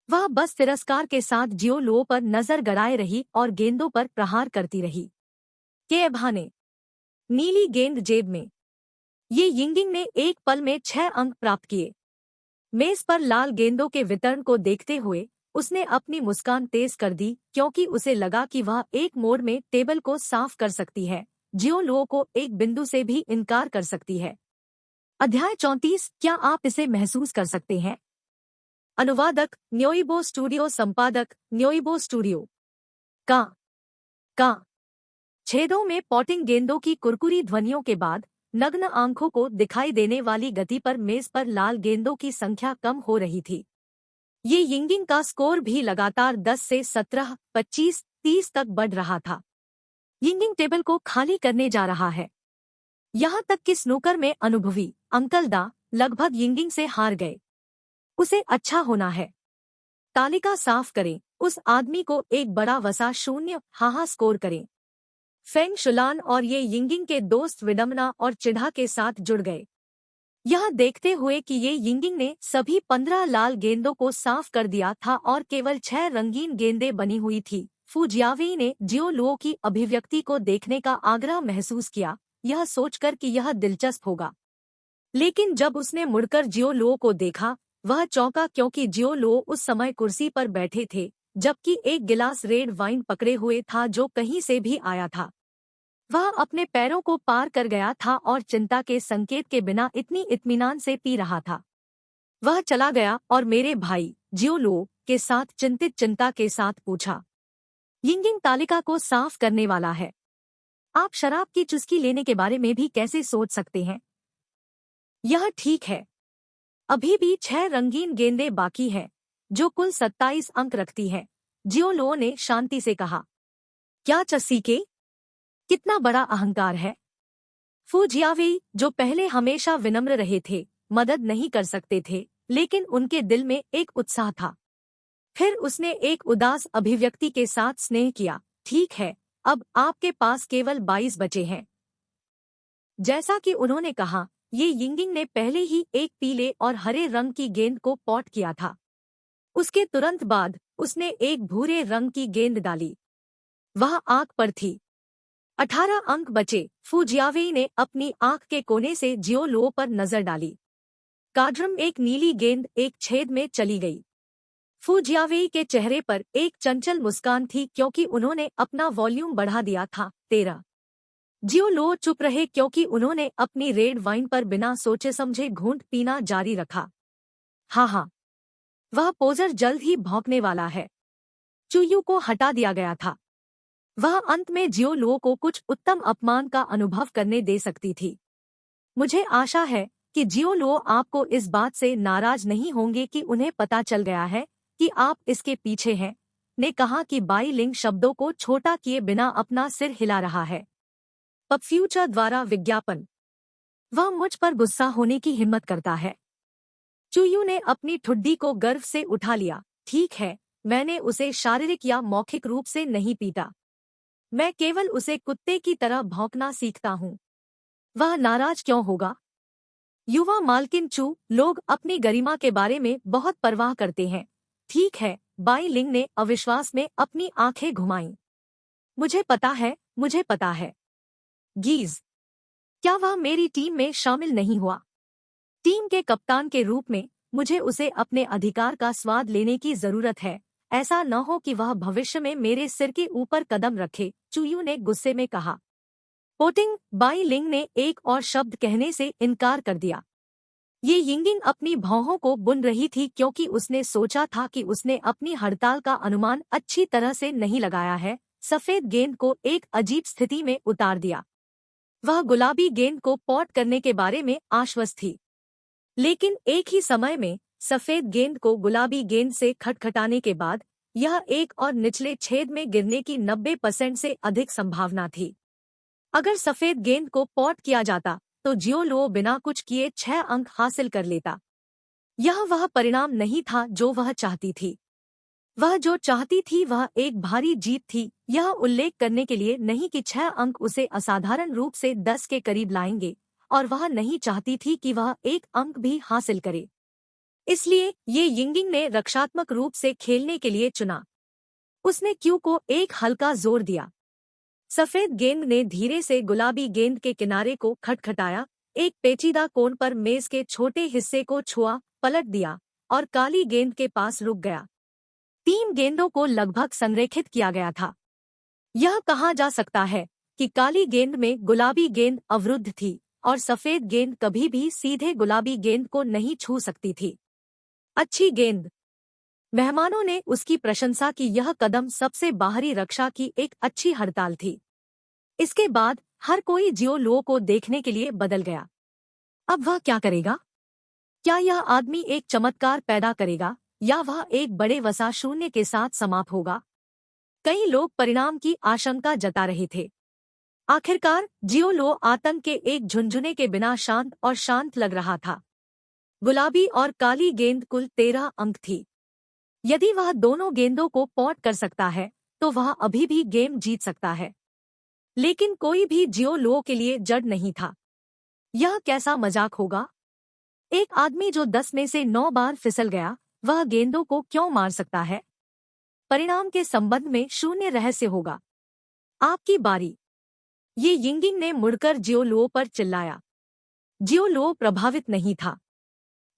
वह बस तिरस्कार के साथ जियो लो पर नजर गड़ाए रही और गेंदों पर प्रहार करती रही। के बहाने नीली गेंद जेब में। ये यिंगिंग ने एक पल में 6 अंक प्राप्त किए। मेज पर लाल गेंदों के वितरण को देखते हुए उसने अपनी मुस्कान तेज कर दी क्योंकि उसे लगा कि वह एक मोड़ में टेबल को साफ कर सकती है, जियो लो को एक बिंदु से भी इनकार कर सकती है। अध्याय 34। क्या आप इसे महसूस कर सकते हैं? अनुवादक न्योइबो स्टूडियो, संपादक न्योइबो स्टूडियो। का छेदों में पॉटिंग गेंदों की कुरकुरी ध्वनियों के बाद नग्न आंखों को दिखाई देने वाली गति पर मेज पर लाल गेंदों की संख्या कम हो रही थी। ये यिंगिंग का स्कोर भी लगातार 10 से 17, 25, 30 तक बढ़ रहा था। यिंगिंग टेबल को खाली करने जा रहा है। यहाँ तक कि स्नूकर में अनुभवी अंकल दा लगभग यिंगिंग से हार गए। उसे अच्छा होना है। तालिका साफ करें, उस आदमी को एक बड़ा वसा शून्य हाहा स्कोर करें। फेंग शुलान और ये यिंगिंग के दोस्त विडम्बना और चिढ़ा के साथ जुड़ गए। यह देखते हुए कि ये यिंगिंग ने सभी 15 लाल गेंदों को साफ कर दिया था और केवल 6 रंगीन गेंदें बनी हुई थी, फू जियावेई ने जियो लुओ की अभिव्यक्ति को देखने का आग्रह महसूस किया, यह सोचकर कि यह दिलचस्प होगा। लेकिन जब उसने मुड़कर जियो लुओ को देखा, वह चौंका क्योंकि जियो लुओ उस समय कुर्सी पर बैठे थे, जबकि एक गिलास रेड वाइन पकड़े हुए था जो कहीं से भी आया था। वह अपने पैरों को पार कर गया था और चिंता के संकेत के बिना इतनी इत्मीनान से पी रहा था। वह चला गया और मेरे भाई जियो लुओ के साथ चिंतित चिंता के साथ पूछा, यिंगिंग तालिका को साफ करने वाला है। आप शराब की चुस्की लेने के बारे में भी कैसे सोच सकते हैं? यह ठीक है। अभी भी 6 रंगीन गेंदें बाकी हैं, जो कुल 27 अंक रखती है, जियो लुओ ने शांति से कहा। क्या चस्सी के? कितना बड़ा अहंकार है। फू जियावेई, जो पहले हमेशा विनम्र रहे थे, मदद नहीं कर सकते थे, लेकिन उनके दिल में एक उत्साह था। फिर उसने एक उदास अभिव्यक्ति के साथ स्नेह किया, ठीक है, अब आपके पास केवल 22 बचे हैं। जैसा कि उन्होंने कहा, ये यिंगिंग ने पहले ही एक पीले और हरे रंग की गेंद को पॉट किया था। उसके तुरंत बाद उसने एक भूरे रंग की गेंद डाली। वह आंख पर थी। 18 अंक बचे। फू जियावेई ने अपनी आंख के कोने से जियो लुओ पर नजर डाली। काड्रम एक नीली गेंद एक छेद में चली गई। फू जियावेई के चेहरे पर एक चंचल मुस्कान थी क्योंकि उन्होंने अपना वॉल्यूम बढ़ा दिया था। 13। जियो लुओ चुप रहे क्योंकि उन्होंने अपनी रेड वाइन पर बिना सोचे समझे घूंट पीना जारी रखा। हाँ, वह पोजर जल्द ही भौंकने वाला है। चुयू को हटा दिया गया था। वह अंत में जियो लुओ को कुछ उत्तम अपमान का अनुभव करने दे सकती थी। मुझे आशा है कि जियो लुओ आपको इस बात से नाराज नहीं होंगे कि उन्हें पता चल गया है कि आप इसके पीछे हैं, ने कहा कि बाई लिंग शब्दों को छोटा किए बिना अपना सिर हिला रहा है। पब फ्यूचर द्वारा विज्ञापन। वह मुझ पर गुस्सा होने की हिम्मत करता है। चुयू ने अपनी ठुड्डी को गर्व से उठा लिया। ठीक है, मैंने उसे शारीरिक या मौखिक रूप से नहीं पीटा। मैं केवल उसे कुत्ते की तरह भौंकना सीखता हूँ। वह नाराज क्यों होगा? युवा मालकिन चू, लोग अपनी गरिमा के बारे में बहुत परवाह करते हैं। ठीक है, बाई लिंग ने अविश्वास में अपनी आंखें घुमाईं। मुझे पता है। गीज, क्या वह मेरी टीम में शामिल नहीं हुआ? टीम के कप्तान के रूप में मुझे उसे अपने अधिकार का स्वाद लेने की जरूरत है। ऐसा न हो कि वह भविष्य में मेरे सिर के ऊपर कदम रखे, चुयू ने गुस्से में कहा। पोटिंग, बाई लिंग ने एक और शब्द कहने से इनकार कर दिया। ये यिंगिंग अपनी भौहों को बुन रही थी क्योंकि उसने सोचा था कि उसने अपनी हड़ताल का अनुमान अच्छी तरह से नहीं लगाया है। सफेद गेंद को एक अजीब स्थिति में उतार दिया। वह गुलाबी गेंद को पॉट करने के बारे में आश्वस्त थी, लेकिन एक ही समय में सफेद गेंद को गुलाबी गेंद से खटखटाने के बाद यह एक और निचले छेद में गिरने की 90% से अधिक संभावना थी। अगर सफेद गेंद को पॉट किया जाता तो जियो लुओ बिना कुछ किए 6 अंक हासिल कर लेता। यह वह परिणाम नहीं था जो वह चाहती थी। वह जो चाहती थी वह एक भारी जीत थी, यह उल्लेख करने के लिए नहीं कि 6 अंक उसे असाधारण रूप से 10 के करीब लाएंगे, और वह नहीं चाहती थी कि वह 1 अंक भी हासिल करे। इसलिए ये यिंगिंग ने रक्षात्मक रूप से खेलने के लिए चुना। उसने क्यू को एक हल्का जोर दिया। सफेद गेंद ने धीरे से गुलाबी गेंद के किनारे को खटखटाया, एक पेचीदा कोण पर मेज के छोटे हिस्से को छुआ, पलट दिया और काली गेंद के पास रुक गया। 3 गेंदों को लगभग संरेखित किया गया था। यह कहा जा सकता है कि काली गेंद में गुलाबी गेंद अवरुद्ध थी और सफेद गेंद कभी भी सीधे गुलाबी गेंद को नहीं छू सकती थी। अच्छी गेंद। मेहमानों ने उसकी प्रशंसा की। यह कदम सबसे बाहरी रक्षा की एक अच्छी हड़ताल थी। इसके बाद हर कोई जियो लुओ को देखने के लिए बदल गया। अब वह क्या करेगा? क्या यह आदमी एक चमत्कार पैदा करेगा या वह एक बड़े वसा शून्य के साथ समाप्त होगा? कई लोग परिणाम की आशंका जता रहे थे। आखिरकार जियो लुओ आतंक के एक झुंझुने के बिना शांत और शांत लग रहा था। गुलाबी और काली गेंद कुल 13 अंक थी। यदि वह दोनों गेंदों को पॉट कर सकता है तो वह अभी भी गेम जीत सकता है। लेकिन कोई भी जियो लुओ के लिए जड़ नहीं था। यह कैसा मजाक होगा? एक आदमी जो 10 में से 9 बार फिसल गया, वह गेंदों को क्यों मार सकता है? परिणाम के संबंध में शून्य रहस्य होगा। आपकी बारी। ये यिंगिंग ने मुड़कर जियो लुओ पर चिल्लाया। जियो लुओ प्रभावित नहीं था।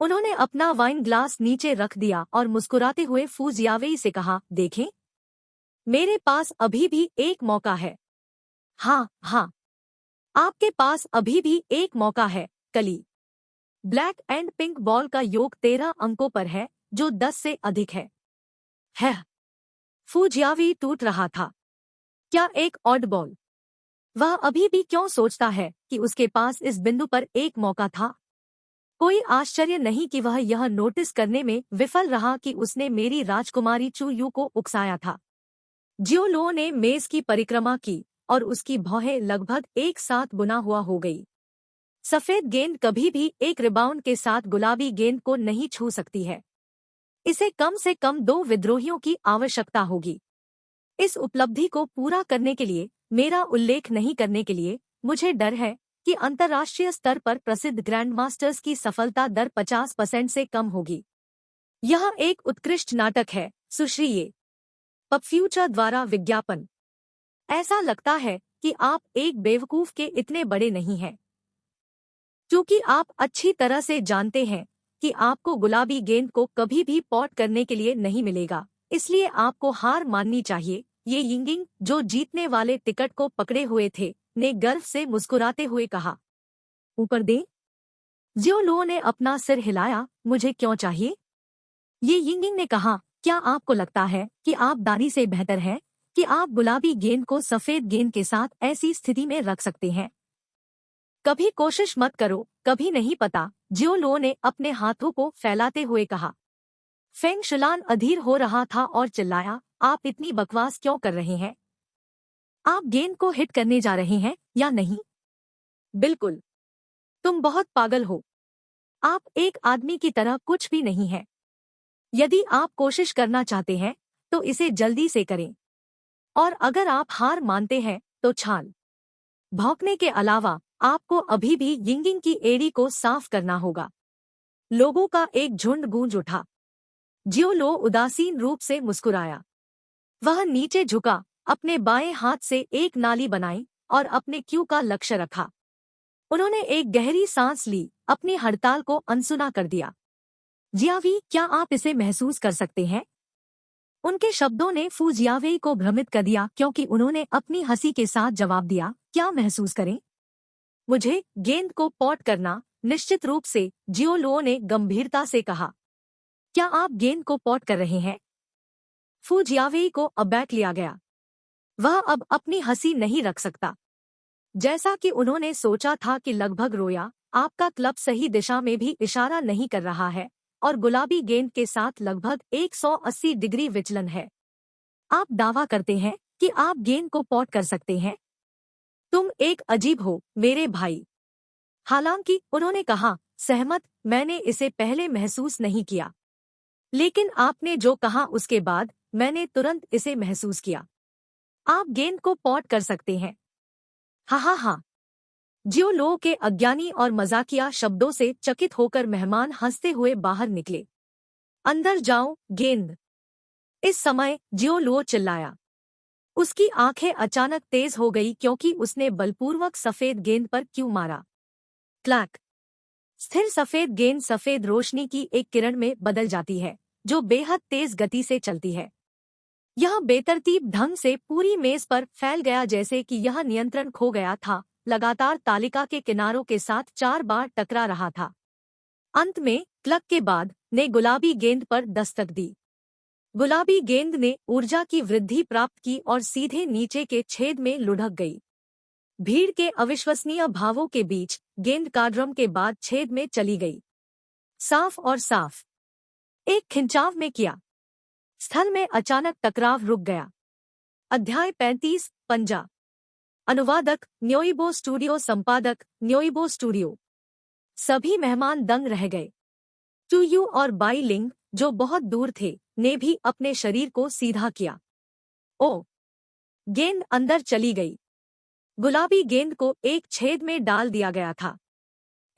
उन्होंने अपना वाइन ग्लास नीचे रख दिया और मुस्कुराते हुए फू जियावेई से कहा, देखें, मेरे पास अभी भी एक मौका है। हाँ हाँ, आपके पास अभी भी एक मौका है, कली। ब्लैक एंड पिंक बॉल का योग 13 अंकों पर है, जो 10 से अधिक है। फू जियावेई टूट रहा था। क्या एक ऑड बॉल? वह अभी भी क्यों सोचता है कि उसके पास इस बिंदु पर एक मौका था? कोई आश्चर्य नहीं कि वह यह नोटिस करने में विफल रहा कि उसने मेरी राजकुमारी चू यू को उकसाया था। जियो लुओ ने मेज की परिक्रमा की और उसकी भौहें लगभग एक साथ बुना हुआ हो गई। सफेद गेंद कभी भी एक रिबाउंड के साथ गुलाबी गेंद को नहीं छू सकती है। इसे कम से कम 2 विद्रोहियों की आवश्यकता होगी। इस उपलब्धि को पूरा करने के लिए, मेरा उल्लेख नहीं करने के लिए, मुझे डर है कि अंतर्राष्ट्रीय स्तर पर प्रसिद्ध ग्रैंड मास्टर्स की सफलता दर 50% से कम होगी। यह एक उत्कृष्ट नाटक है, सुश्री ये। पब फ्यूचर द्वारा विज्ञापन। ऐसा लगता है कि आप एक बेवकूफ के इतने बड़े नहीं हैं। क्योंकि आप अच्छी तरह से जानते हैं कि आपको गुलाबी गेंद को कभी भी पॉट करने के लिए नहीं मिलेगा, इसलिए आपको हार माननी चाहिए। ये यिंगिंग, जो जीतने वाले टिकट को पकड़े हुए थे, ने गर्व से मुस्कुराते हुए कहा। ऊपर दे। जियो लुओ ने अपना सिर हिलाया। मुझे क्यों चाहिए? ये यिंगिंग ने कहा, क्या आपको लगता है कि आप दानी से बेहतर है कि आप गुलाबी गेंद को सफेद गेंद के साथ ऐसी स्थिति में रख सकते हैं? कभी कोशिश मत करो, कभी नहीं पता, जियो लुओ ने अपने हाथों को फैलाते हुए कहा। फेंग शुलान अधीर हो रहा था और चिल्लाया, आप इतनी बकवास क्यों कर रहे हैं? आप गेंद को हिट करने जा रहे हैं या नहीं? बिल्कुल। तुम बहुत पागल हो। आप एक आदमी की तरह कुछ भी नहीं है। यदि आप कोशिश करना चाहते हैं तो इसे जल्दी से करें। और अगर आप हार मानते हैं तो छाल भौंकने के अलावा आपको अभी भी यिंगिंग की एड़ी को साफ करना होगा। लोगों का एक झुंड गूंज उठा। जियो लुओ उदासीन रूप से मुस्कुराया। वह नीचे झुका, अपने बाएं हाथ से एक नाली बनाई और अपने क्यू का लक्ष्य रखा। उन्होंने एक गहरी सांस ली, अपनी हड़ताल को अनसुना कर दिया। जियावी, क्या आप इसे महसूस कर सकते हैं? उनके शब्दों ने फू जियावेई को भ्रमित कर दिया, क्योंकि उन्होंने अपनी हंसी के साथ जवाब दिया, क्या महसूस करें? मुझे गेंद को पॉट करना, निश्चित रूप से, जियो लुओ ने गंभीरता से कहा। क्या आप गेंद को पॉट कर रहे हैं? फू जियावेई को अबैक लिया गया। वह अब अपनी हंसी नहीं रख सकता। जैसा कि उन्होंने सोचा था कि लगभग रोया, आपका क्लब सही दिशा में भी इशारा नहीं कर रहा है और गुलाबी गेंद के साथ लगभग 180 डिग्री विचलन है। आप दावा करते हैं कि आप गेंद को पॉट कर सकते हैं? तुम एक अजीब हो, मेरे भाई। हालांकि, उन्होंने कहा, सहमत, मैंने इसे पहले महसूस नहीं किया। लेकिन आपने जो कहा उसके बाद, मैंने तुरंत इसे महसूस किया। आप गेंद को पॉट कर सकते हैं। हाँ। जियो लुओ के अज्ञानी और मजाकिया शब्दों से चकित होकर मेहमान हंसते हुए बाहर निकले। अंदर जाओ, गेंद। इस समय जियो लुओ चिल्लाया। उसकी आंखें अचानक तेज हो गई क्योंकि उसने बलपूर्वक सफेद गेंद पर क्यू मारा। क्लैक। स्थिर सफेद गेंद सफेद रोशनी की एक किरण में बदल जाती है, जो बेहद तेज गति से चलती है। यह बेतरतीब ढंग से पूरी मेज पर फैल गया, जैसे कि यह नियंत्रण खो गया था। लगातार तालिका के किनारों के साथ 4 बार टकरा रहा था। अंत में क्लक के बाद ने गुलाबी गेंद पर दस्तक दी। गुलाबी गेंद ने ऊर्जा की वृद्धि प्राप्त की और सीधे नीचे के छेद में लुढ़क गई। भीड़ के अविश्वसनीय भावों के बीच गेंद काड्रम के बाद छेद में चली गई। साफ और साफ। एक खिंचाव में किया। स्थल में अचानक टकराव रुक गया। अध्याय 35, पंजा। अनुवादक न्योइबो स्टूडियो, संपादक न्योइबो स्टूडियो। सभी मेहमान दंग रह गए। चुयू और बाई लिंग, जो बहुत दूर थे, ने भी अपने शरीर को सीधा किया। ओ! गेंद अंदर चली गई। गुलाबी गेंद को एक छेद में डाल दिया गया था।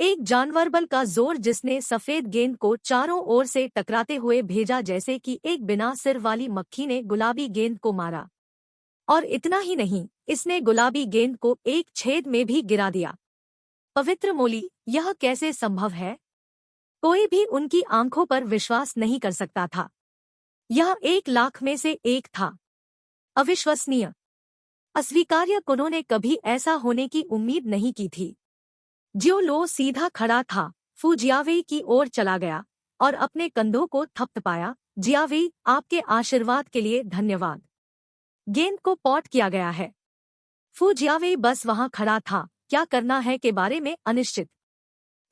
एक जानवर बल का जोर जिसने सफेद गेंद को चारों ओर से टकराते हुए भेजा, जैसे कि एक बिना सिर वाली मक्खी ने गुलाबी गेंद को मारा। और इतना ही नहीं, इसने गुलाबी गेंद को एक छेद में भी गिरा दिया। पवित्र मोली, यह कैसे संभव है? कोई भी उनकी आंखों पर विश्वास नहीं कर सकता था। यह 1,00,000 में से एक था। अविश्वसनीय, अस्वीकार्य। उन्होंने कभी ऐसा होने की उम्मीद नहीं की थी। जियो लो सीधा खड़ा था, फू जियावेई की ओर चला गया और अपने कंधों को थपथपाया। जियावेई, आपके आशीर्वाद के लिए धन्यवाद। गेंद को पॉट किया गया है। फू जियावेई बस वहां खड़ा था, क्या करना है के बारे में अनिश्चित।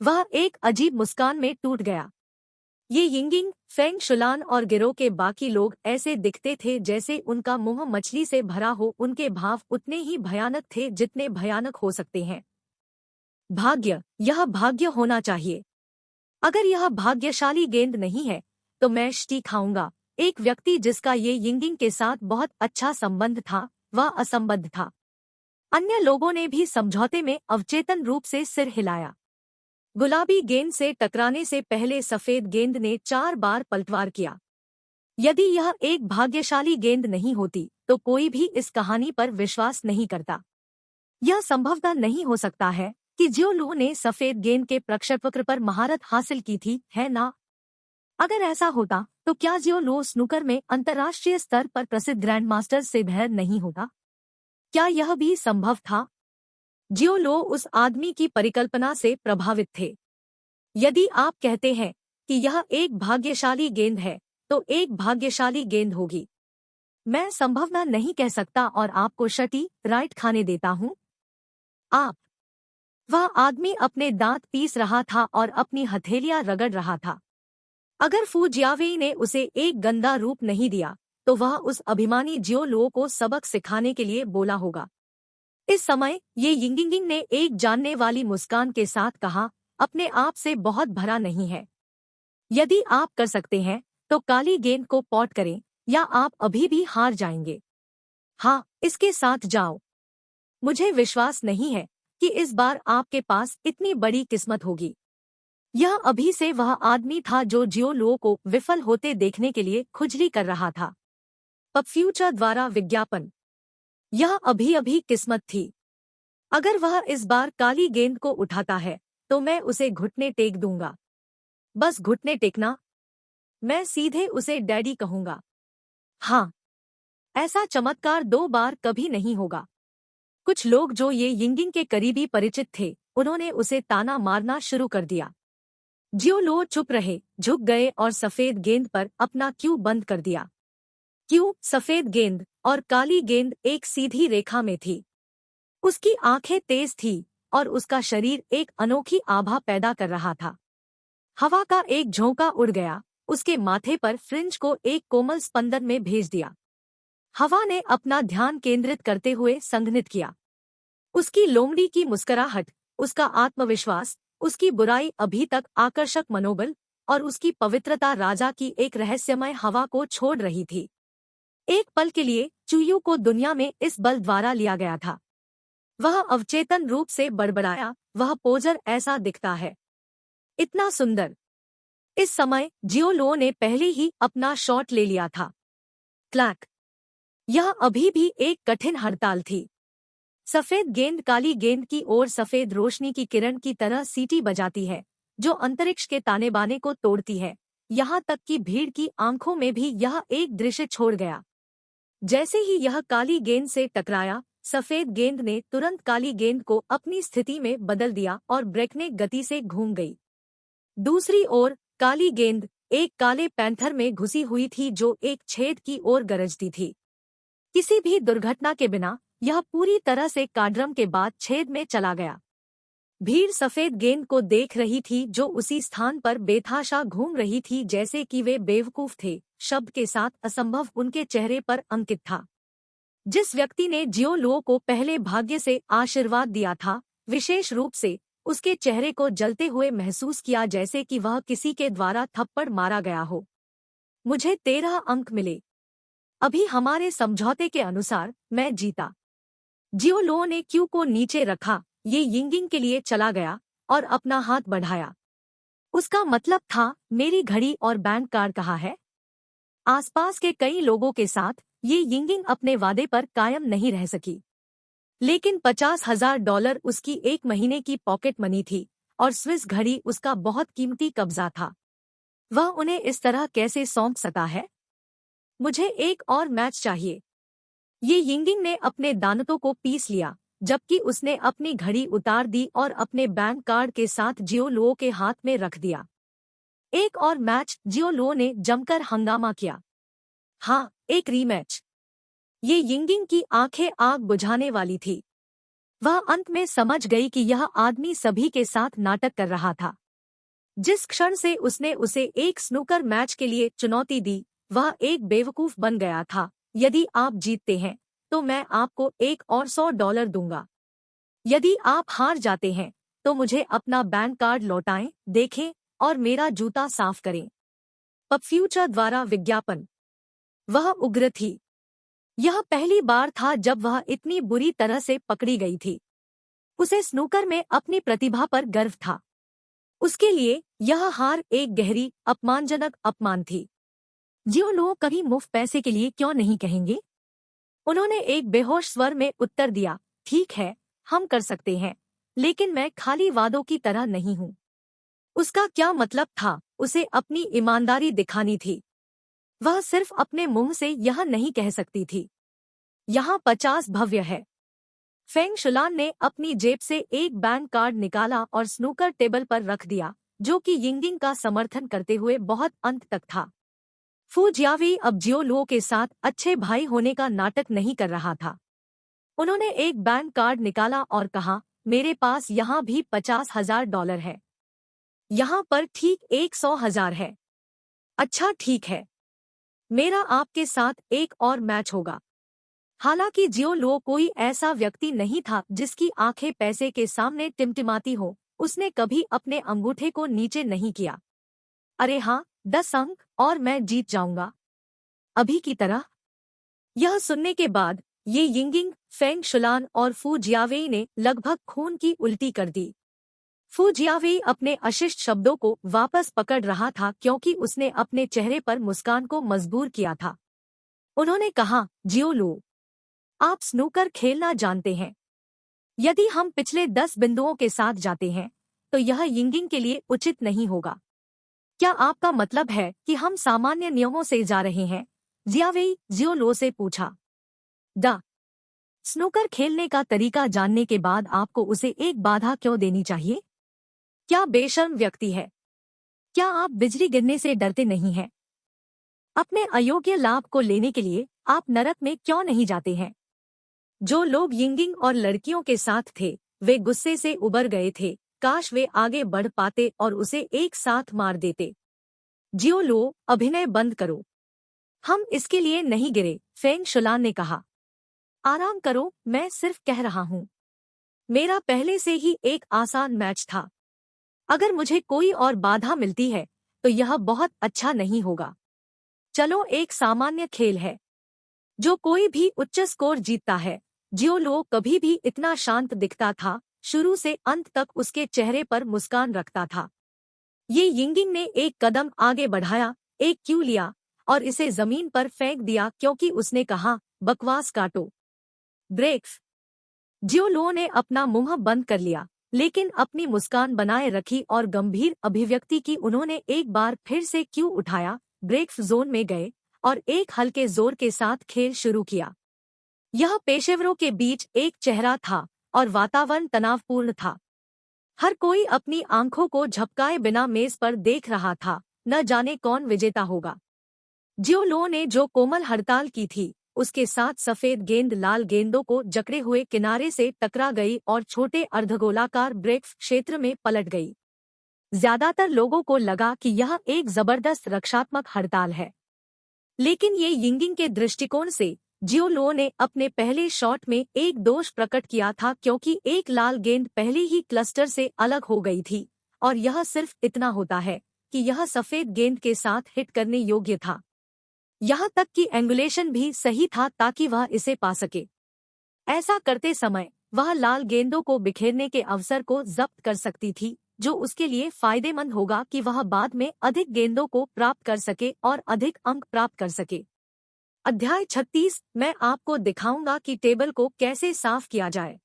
वह एक अजीब मुस्कान में टूट गया। ये यिंगिंग, फेंग शुलान और गिरोह के बाकी लोग ऐसे दिखते थे जैसे उनका मुंह मछली से भरा हो। उनके भाव उतने ही भयानक थे जितने भयानक हो सकते हैं। भाग्य, यह भाग्य होना चाहिए। अगर यह भाग्यशाली गेंद नहीं है तो मैं ष्टी खाऊंगा। एक व्यक्ति जिसका ये यिंगिंग के साथ बहुत अच्छा संबंध था, वह असंबद्ध था। अन्य लोगों ने भी समझौते में अवचेतन रूप से सिर हिलाया। गुलाबी गेंद से टकराने से पहले सफेद गेंद ने 4 बार पलटवार किया। यदि यह एक भाग्यशाली गेंद नहीं होती तो कोई भी इस कहानी पर विश्वास नहीं करता। यह संभवतः नहीं हो सकता है कि जियो लू ने सफेद गेंद के प्रक्षेपवक्र पर महारत हासिल की थी, है ना? अगर ऐसा होता तो क्या जियो लू स्नूकर में अंतर्राष्ट्रीय स्तर पर प्रसिद्ध ग्रैंड मास्टर से बाहर नहीं होता? क्या यह भी संभव था? जियो लो उस आदमी की परिकल्पना से प्रभावित थे। यदि आप कहते हैं कि यह एक भाग्यशाली गेंद है, तो एक भाग्यशाली गेंद होगी। मैं संभवतः नहीं कह सकता और आपको शटी राइट खाने देता हूं। आप। वह आदमी अपने दांत पीस रहा था और अपनी हथेलियां रगड़ रहा था। अगर फू जियावेई ने उसे एक गंदा रूप नहीं दिया तो वह उस अभिमानी जियो लो को सबक सिखाने के लिए बोला होगा। इस समय ये यिंगिंगिंग ने एक जानने वाली मुस्कान के साथ कहा, अपने आप से बहुत भरा नहीं है। यदि आप कर सकते हैं तो काली गेंद को पॉट करें या आप अभी भी हार जाएंगे। हाँ, इसके साथ जाओ। मुझे विश्वास नहीं है कि इस बार आपके पास इतनी बड़ी किस्मत होगी। यह अभी से वह आदमी था जो जियो लो को विफल होते देखने के लिए खुजली कर रहा था। पब फ्यूचर द्वारा विज्ञापन। यह अभी अभी किस्मत थी। अगर वह इस बार काली गेंद को उठाता है तो मैं उसे घुटने टेक दूंगा। बस घुटने टेकना। मैं सीधे उसे डैडी कहूंगा। हाँ, ऐसा चमत्कार 2 बार कभी नहीं होगा। कुछ लोग जो ये यिंगिंग के करीबी परिचित थे, उन्होंने उसे ताना मारना शुरू कर दिया। जियो लो चुप रहे, झुक गए और सफेद गेंद पर अपना क्यू बंद कर दिया। क्यों? सफेद गेंद और काली गेंद एक सीधी रेखा में थी। उसकी आंखें तेज थी और उसका शरीर एक अनोखी आभा पैदा कर रहा था। हवा का एक झोंका उड़ गया, उसके माथे पर फ्रिंज को एक कोमल स्पंदन में भेज दिया। हवा ने अपना ध्यान केंद्रित करते हुए संघनित किया। उसकी लोमड़ी की मुस्कुराहट, उसका आत्मविश्वास, उसकी बुराई अभी तक आकर्षक मनोबल और उसकी पवित्रता राजा की एक रहस्यमय हवा को छोड़ रही थी। एक पल के लिए चुयू को दुनिया में इस बल द्वारा लिया गया था। वह अवचेतन रूप से बड़बड़ाया, वह पोजर ऐसा दिखता है। इतना सुंदर। इस समय जियो लो ने पहले ही अपना शॉट ले लिया था। क्लैक। यह अभी भी एक कठिन हड़ताल थी। सफेद गेंद काली गेंद की ओर सफेद रोशनी की किरण की तरह सीटी बजाती है, जो अंतरिक्ष के ताने बाने को तोड़ती है। यहाँ तक कि भीड़ की आंखों में भी यह एक दृश्य छोड़ गया। जैसे ही यह काली गेंद से टकराया, सफेद गेंद ने तुरंत काली गेंद को अपनी स्थिति में बदल दिया और ब्रेकनेक गति से घूम गई। दूसरी ओर काली गेंद एक काले पैंथर में घुसी हुई थी जो एक छेद की ओर गरजती थी। किसी भी दुर्घटना के बिना यह पूरी तरह से कार्ड्रम के बाद छेद में चला गया। भीड़ सफेद गेंद को देख रही थी जो उसी स्थान पर बेतहाशा घूम रही थी जैसे कि वे बेवकूफ थे। शब्द के साथ असंभव उनके चेहरे पर अंकित था। जिस व्यक्ति ने जियो लो को पहले भाग्य से आशीर्वाद दिया था, विशेष रूप से उसके चेहरे को जलते हुए महसूस किया, जैसे कि वह किसी के द्वारा थप्पड़ मारा गया हो। मुझे 13 अंक मिले। अभी हमारे समझौते के अनुसार मैं जीता। जियो लो ने क्यू को नीचे रखा, ये यिंगिंग के लिए चला गया और अपना हाथ बढ़ाया। उसका मतलब था, मेरी घड़ी और बैंक कार्ड कहाँ है? आसपास के कई लोगों के साथ ये यिंगिंग अपने वादे पर कायम नहीं रह सकी। लेकिन $50,000 उसकी एक महीने की पॉकेट मनी थी और स्विस घड़ी उसका बहुत कीमती कब्जा था। वह उन्हें इस तरह कैसे सौंप सकता है? मुझे एक और मैच चाहिए। ये यिंगिंग ने अपने दांतों को पीस लिया, जबकि उसने अपनी घड़ी उतार दी और अपने बैंक कार्ड के साथ जियो लो के हाथ में रख दिया। एक और मैच, जियो लो ने जमकर हंगामा किया। हाँ, एक रीमैच। ये यिंगिंग की आंखें आग बुझाने वाली थी। वह अंत में समझ गई कि यह आदमी सभी के साथ नाटक कर रहा था। जिस क्षण से उसने उसे एक स्नूकर मैच के लिए चुनौती दी, वह एक बेवकूफ बन गया था। यदि आप जीतते हैं तो मैं आपको एक और $100 दूंगा। यदि आप हार जाते हैं तो मुझे अपना बैंक कार्ड लौटाएं, देखें और मेरा जूता साफ करें। पब फ्यूचर द्वारा विज्ञापन। वह उग्र थी। यह पहली बार था जब वह इतनी बुरी तरह से पकड़ी गई थी। उसे स्नूकर में अपनी प्रतिभा पर गर्व था। उसके लिए यह हार एक गहरी, अपमानजनक अपमान थी। जियो लो कभी मुफ्त पैसे के लिए क्यों नहीं कहेंगे? उन्होंने एक बेहोश स्वर में उत्तर दिया, ठीक है, हम कर सकते हैं, लेकिन मैं खाली वादों की तरह नहीं हूँ। उसका क्या मतलब था? उसे अपनी ईमानदारी दिखानी थी। वह सिर्फ अपने मुंह से यह नहीं कह सकती थी। यहाँ 50 भव्य है। फेंग शुलान ने अपनी जेब से एक बैंक कार्ड निकाला और स्नूकर टेबल पर रख दिया, जो कि यिंगिंग का समर्थन करते हुए बहुत अंत तक था। फू जियावी अब जियो लो के साथ अच्छे भाई होने का नाटक नहीं कर रहा था। उन्होंने एक बैंक कार्ड निकाला और कहा, मेरे पास यहाँ भी $50,000 है। यहाँ पर ठीक 100,000 है। अच्छा ठीक है। मेरा आपके साथ एक और मैच होगा। हालांकि जियो लो कोई ऐसा व्यक्ति नहीं था जिसकी आंखें पैसे के सामने टिमटिमाती हो। उसने कभी अपने अंगूठे को नीचे नहीं किया। अरे हाँ, 10 अंक और मैं जीत जाऊंगा। अभी की तरह। यह सुनने के बाद ये यिंगिंग, फेंग शुलान और फू जियावेई ने लगभग खून की उल्टी कर दी। फू जियावेई अपने अशिष्ट शब्दों को वापस पकड़ रहा था क्योंकि उसने अपने चेहरे पर मुस्कान को मजबूर किया था। उन्होंने कहा, जियो लो, आप स्नूकर खेलना जानते हैं। यदि हम पिछले 10 बिंदुओं के साथ जाते हैं तो यह यिंगिंग के लिए उचित नहीं होगा। क्या आपका मतलब है कि हम सामान्य नियमों से जा रहे हैं? जियावेई जियो लो से पूछा। स्नूकर खेलने का तरीका जानने के बाद आपको उसे एक बाधा क्यों देनी चाहिए? क्या बेशर्म व्यक्ति है? क्या आप बिजली गिरने से डरते नहीं हैं? अपने अयोग्य लाभ को लेने के लिए आप नरक में क्यों नहीं जाते हैं? जो लोग यिंगिंग और लड़कियों के साथ थे, वे गुस्से से उबर गए थे। काश वे आगे बढ़ पाते और उसे एक साथ मार देते। जियो लो, अभिनय बंद करो। हम इसके लिए नहीं गिरे, फेंग शुलान ने कहा। आराम करो, मैं सिर्फ कह रहा हूँ। मेरा पहले से ही एक आसान मैच था। अगर मुझे कोई और बाधा मिलती है तो यह बहुत अच्छा नहीं होगा। चलो, एक सामान्य खेल है। जो कोई भी उच्च स्कोर जीतता है। जियो लो कभी भी इतना शांत दिखता था। शुरू से अंत तक उसके चेहरे पर मुस्कान रखता था। ये यिंगिंग ने एक कदम आगे बढ़ाया, एक क्यू लिया और इसे जमीन पर फेंक दिया क्योंकि उसने कहा, बकवास काटो। ब्रेक्स। जियो लो ने अपना मुंह बंद कर लिया, लेकिन अपनी मुस्कान बनाए रखी और गंभीर अभिव्यक्ति की। उन्होंने एक बार फिर से क्यू उठाया, ब्रेक जोन में गए और एक हल्के जोर के साथ खेल शुरू किया। यह पेशेवरों के बीच एक चेहरा था और वातावरण तनावपूर्ण था। हर कोई अपनी आंखों को झपकाए बिना मेज पर देख रहा था, न जाने कौन विजेता होगा। जियो लो ने जो कोमल हड़ताल की थी, उसके साथ सफेद गेंद लाल गेंदों को जकड़े हुए किनारे से टकरा गई और छोटे अर्धगोलाकार ब्रेक क्षेत्र में पलट गई। ज्यादातर लोगों को लगा कि यह एक जबरदस्त रक्षात्मक हड़ताल है, लेकिन ये यिंगिंग के दृष्टिकोण से जियो लो ने अपने पहले शॉट में एक दोष प्रकट किया था क्योंकि एक लाल गेंद पहले ही क्लस्टर से अलग हो गई थी और यह सिर्फ इतना होता है कि यह सफेद गेंद के साथ हिट करने योग्य था। यहाँ तक कि एंगुलेशन भी सही था ताकि वह इसे पा सके। ऐसा करते समय वह लाल गेंदों को बिखेरने के अवसर को जब्त कर सकती थी, जो उसके लिए फायदेमंद होगा कि वह बाद में अधिक गेंदों को प्राप्त कर सके और अधिक अंक प्राप्त कर सके। अध्याय 36 मैं आपको दिखाऊंगा कि टेबल को कैसे साफ किया जाए।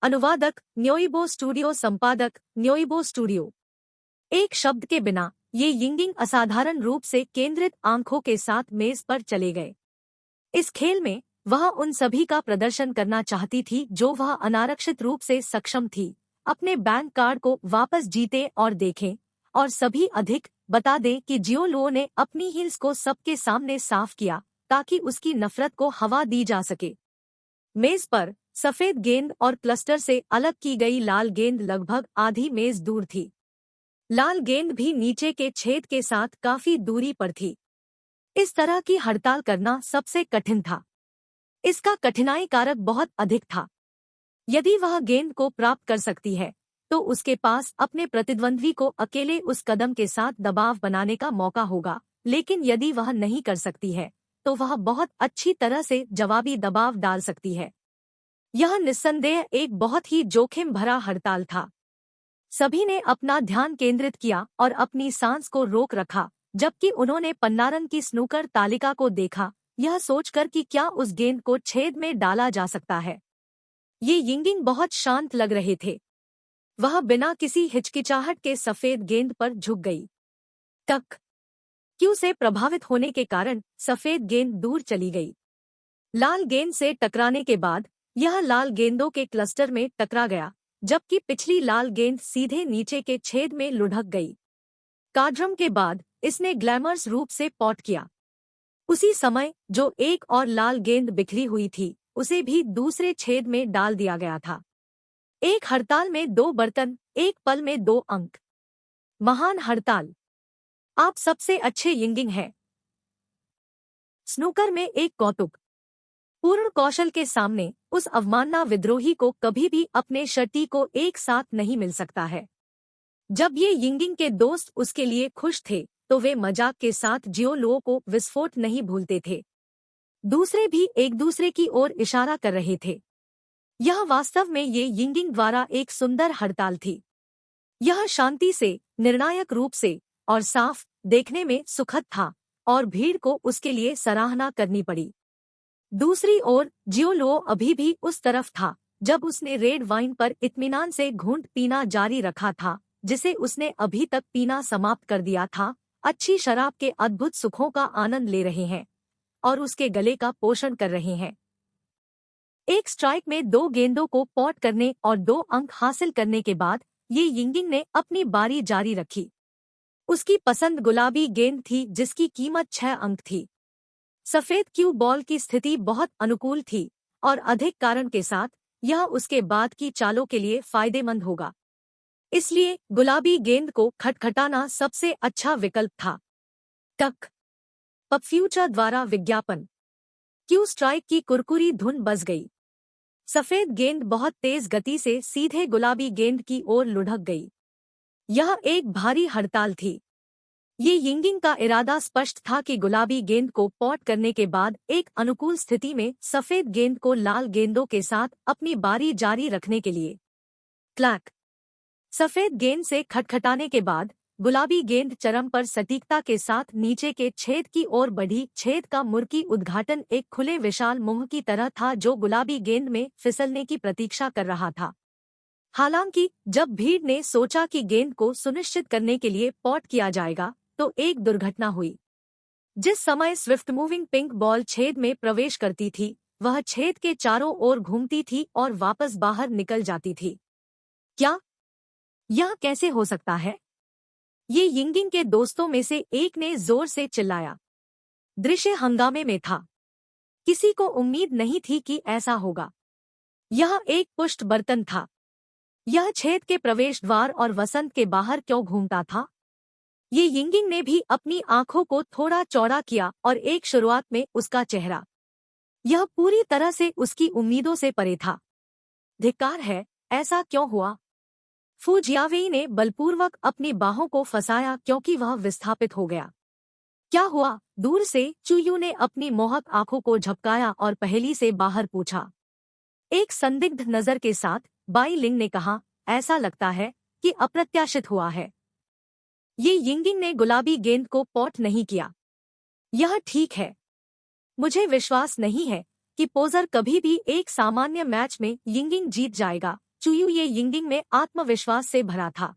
अनुवादक न्योइबो स्टूडियो, संपादक न्योइबो स्टूडियो। एक शब्द के बिना ये यिंगिंग असाधारण रूप से केंद्रित आंखों के साथ मेज पर चले गए। इस खेल में वह उन सभी का प्रदर्शन करना चाहती थी जो वह अनारक्षित रूप से सक्षम थी, अपने बैंक कार्ड को वापस जीते और देखें, और सभी अधिक बता दें कि जियो लो ने अपनी हील्स को सबके सामने साफ किया ताकि उसकी नफरत को हवा दी जा सके। मेज पर सफेद गेंद और क्लस्टर से अलग की गई लाल गेंद लगभग आधी मेज दूर थी। लाल गेंद भी नीचे के छेद के साथ काफी दूरी पर थी। इस तरह की हड़ताल करना सबसे कठिन था। इसका कठिनाई कारक बहुत अधिक था। यदि वह गेंद को प्राप्त कर सकती है तो उसके पास अपने प्रतिद्वंद्वी को अकेले उस कदम के साथ दबाव बनाने का मौका होगा, लेकिन यदि वह नहीं कर सकती है तो वह बहुत अच्छी तरह से जवाबी दबाव डाल सकती है। यह निस्संदेह एक बहुत ही जोखिम भरा हड़ताल था। सभी ने अपना ध्यान केंद्रित किया और अपनी सांस को रोक रखा जबकि उन्होंने पन्नारन की स्नूकर तालिका को देखा, यह सोचकर कि क्या उस गेंद को छेद में डाला जा सकता है। ये यिंगिंग बहुत शांत लग रहे थे। वह बिना किसी हिचकिचाहट के सफेद गेंद पर झुक गई। टक क्यू से प्रभावित होने के कारण सफेद गेंद दूर चली गई। लाल गेंद से टकराने के बाद यह लाल गेंदों के क्लस्टर में टकरा गया, जबकि पिछली लाल गेंद सीधे नीचे के छेद में लुढ़क गई। कार्ड्रम के बाद इसने ग्लैमरस रूप से पॉट किया। उसी समय जो एक और लाल गेंद बिखरी हुई थी उसे भी दूसरे छेद में डाल दिया गया था। एक हड़ताल में 2 बर्तन, एक पल में 2 अंक। महान हड़ताल। आप सबसे अच्छे यिंगिंग हैं। स्नूकर में एक कौतुक। पूर्ण कौशल के सामने उस अवमानना विद्रोही को कभी भी अपने शर्ती को एक साथ नहीं मिल सकता है। जब ये यिंगिंग के दोस्त उसके लिए खुश थे तो वे मजाक के साथ जियो लो को विस्फोट नहीं भूलते थे। दूसरे भी एक दूसरे की ओर इशारा कर रहे थे। यह वास्तव में ये यिंगिंग द्वारा एक सुंदर हड़ताल थी। यह शांति से, निर्णायक रूप से और साफ देखने में सुखद था और भीड़ को उसके लिए सराहना करनी पड़ी। दूसरी ओर जियो लो अभी भी उस तरफ था जब उसने रेड वाइन पर इत्मीनान से घूंट पीना जारी रखा था जिसे उसने अभी तक पीना समाप्त कर दिया था। अच्छी शराब के अद्भुत सुखों का आनंद ले रहे हैं और उसके गले का पोषण कर रहे हैं। एक स्ट्राइक में 2 गेंदों को पॉट करने और 2 अंक हासिल करने के बाद ये यिंगिंग ने अपनी बारी जारी रखी। उसकी पसंद गुलाबी गेंद थी जिसकी कीमत 6 अंक थी। सफेद क्यू बॉल की स्थिति बहुत अनुकूल थी और अधिक कारण के साथ यह उसके बाद की चालों के लिए फायदेमंद होगा। इसलिए गुलाबी गेंद को खटखटाना सबसे अच्छा विकल्प था। टक पब फ्यूचर द्वारा विज्ञापन। क्यू स्ट्राइक की कुरकुरी धुन बज गई। सफेद गेंद बहुत तेज गति से सीधे गुलाबी गेंद की ओर लुढ़क गई। यह एक भारी हड़ताल थी। ये यिंगिंग का इरादा स्पष्ट था कि गुलाबी गेंद को पॉट करने के बाद एक अनुकूल स्थिति में सफेद गेंद को लाल गेंदों के साथ अपनी बारी जारी रखने के लिए। क्लैक। सफेद गेंद से खटखटाने के बाद गुलाबी गेंद चरम पर सटीकता के साथ नीचे के छेद की ओर बढ़ी। छेद का मुर्की उद्घाटन एक खुले विशाल मुंह की तरह था जो गुलाबी गेंद में फिसलने की प्रतीक्षा कर रहा था। हालांकि जब भीड़ ने सोचा कि गेंद को सुनिश्चित करने के लिए पॉट किया जाएगा तो एक दुर्घटना हुई। जिस समय स्विफ्ट मूविंग पिंक बॉल छेद में प्रवेश करती थी वह छेद के चारों ओर घूमती थी और वापस बाहर निकल जाती थी। क्या यह कैसे हो सकता है? ये यिंगिंग के दोस्तों में से एक ने जोर से चिल्लाया। दृश्य हंगामे में था। किसी को उम्मीद नहीं थी कि ऐसा होगा। यह एक पुष्ट बर्तन था। यह छेद के प्रवेश द्वार और वसंत के बाहर क्यों घूमता था? ये यिंगिंग ने भी अपनी आंखों को थोड़ा चौड़ा किया और एक शुरुआत में उसका चेहरा यह पूरी तरह से उसकी उम्मीदों से परे था। धिक्कार है, ऐसा क्यों हुआ? फू जियावेई ने बलपूर्वक अपनी बाहों को फंसाया क्योंकि वह विस्थापित हो गया। क्या हुआ? दूर से चुयू ने अपनी मोहक आंखों को झपकाया और पहेली से बाहर पूछा। एक संदिग्ध नजर के साथ बाई लिंग ने कहा, ऐसा लगता है कि अप्रत्याशित हुआ है। ये यिंगिंग ने गुलाबी गेंद को पॉट नहीं किया। यह ठीक है। मुझे विश्वास नहीं है कि पोजर कभी भी एक सामान्य मैच में यिंगिंग जीत जाएगा। चुयू ये यिंगिंग में आत्मविश्वास से भरा था।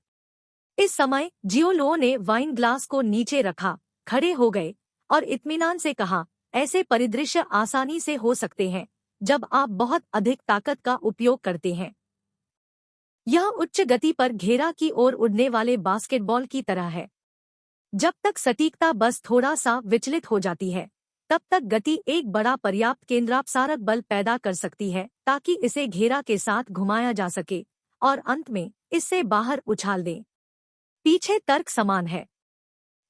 इस समय जियोलो ने वाइन ग्लास को नीचे रखा, खड़े हो गए और इत्मीनान से कहा, ऐसे परिदृश्य आसानी से हो सकते हैं जब आप बहुत अधिक ताकत का उपयोग करते हैं। यह उच्च गति पर घेरा की ओर उड़ने वाले बास्केटबॉल की तरह है। जब तक सटीकता बस थोड़ा सा विचलित हो जाती है, तब तक गति एक बड़ा पर्याप्त केंद्रापसारक बल पैदा कर सकती है ताकि इसे घेरा के साथ घुमाया जा सके और अंत में इससे बाहर उछाल दें। पीछे तर्क समान है।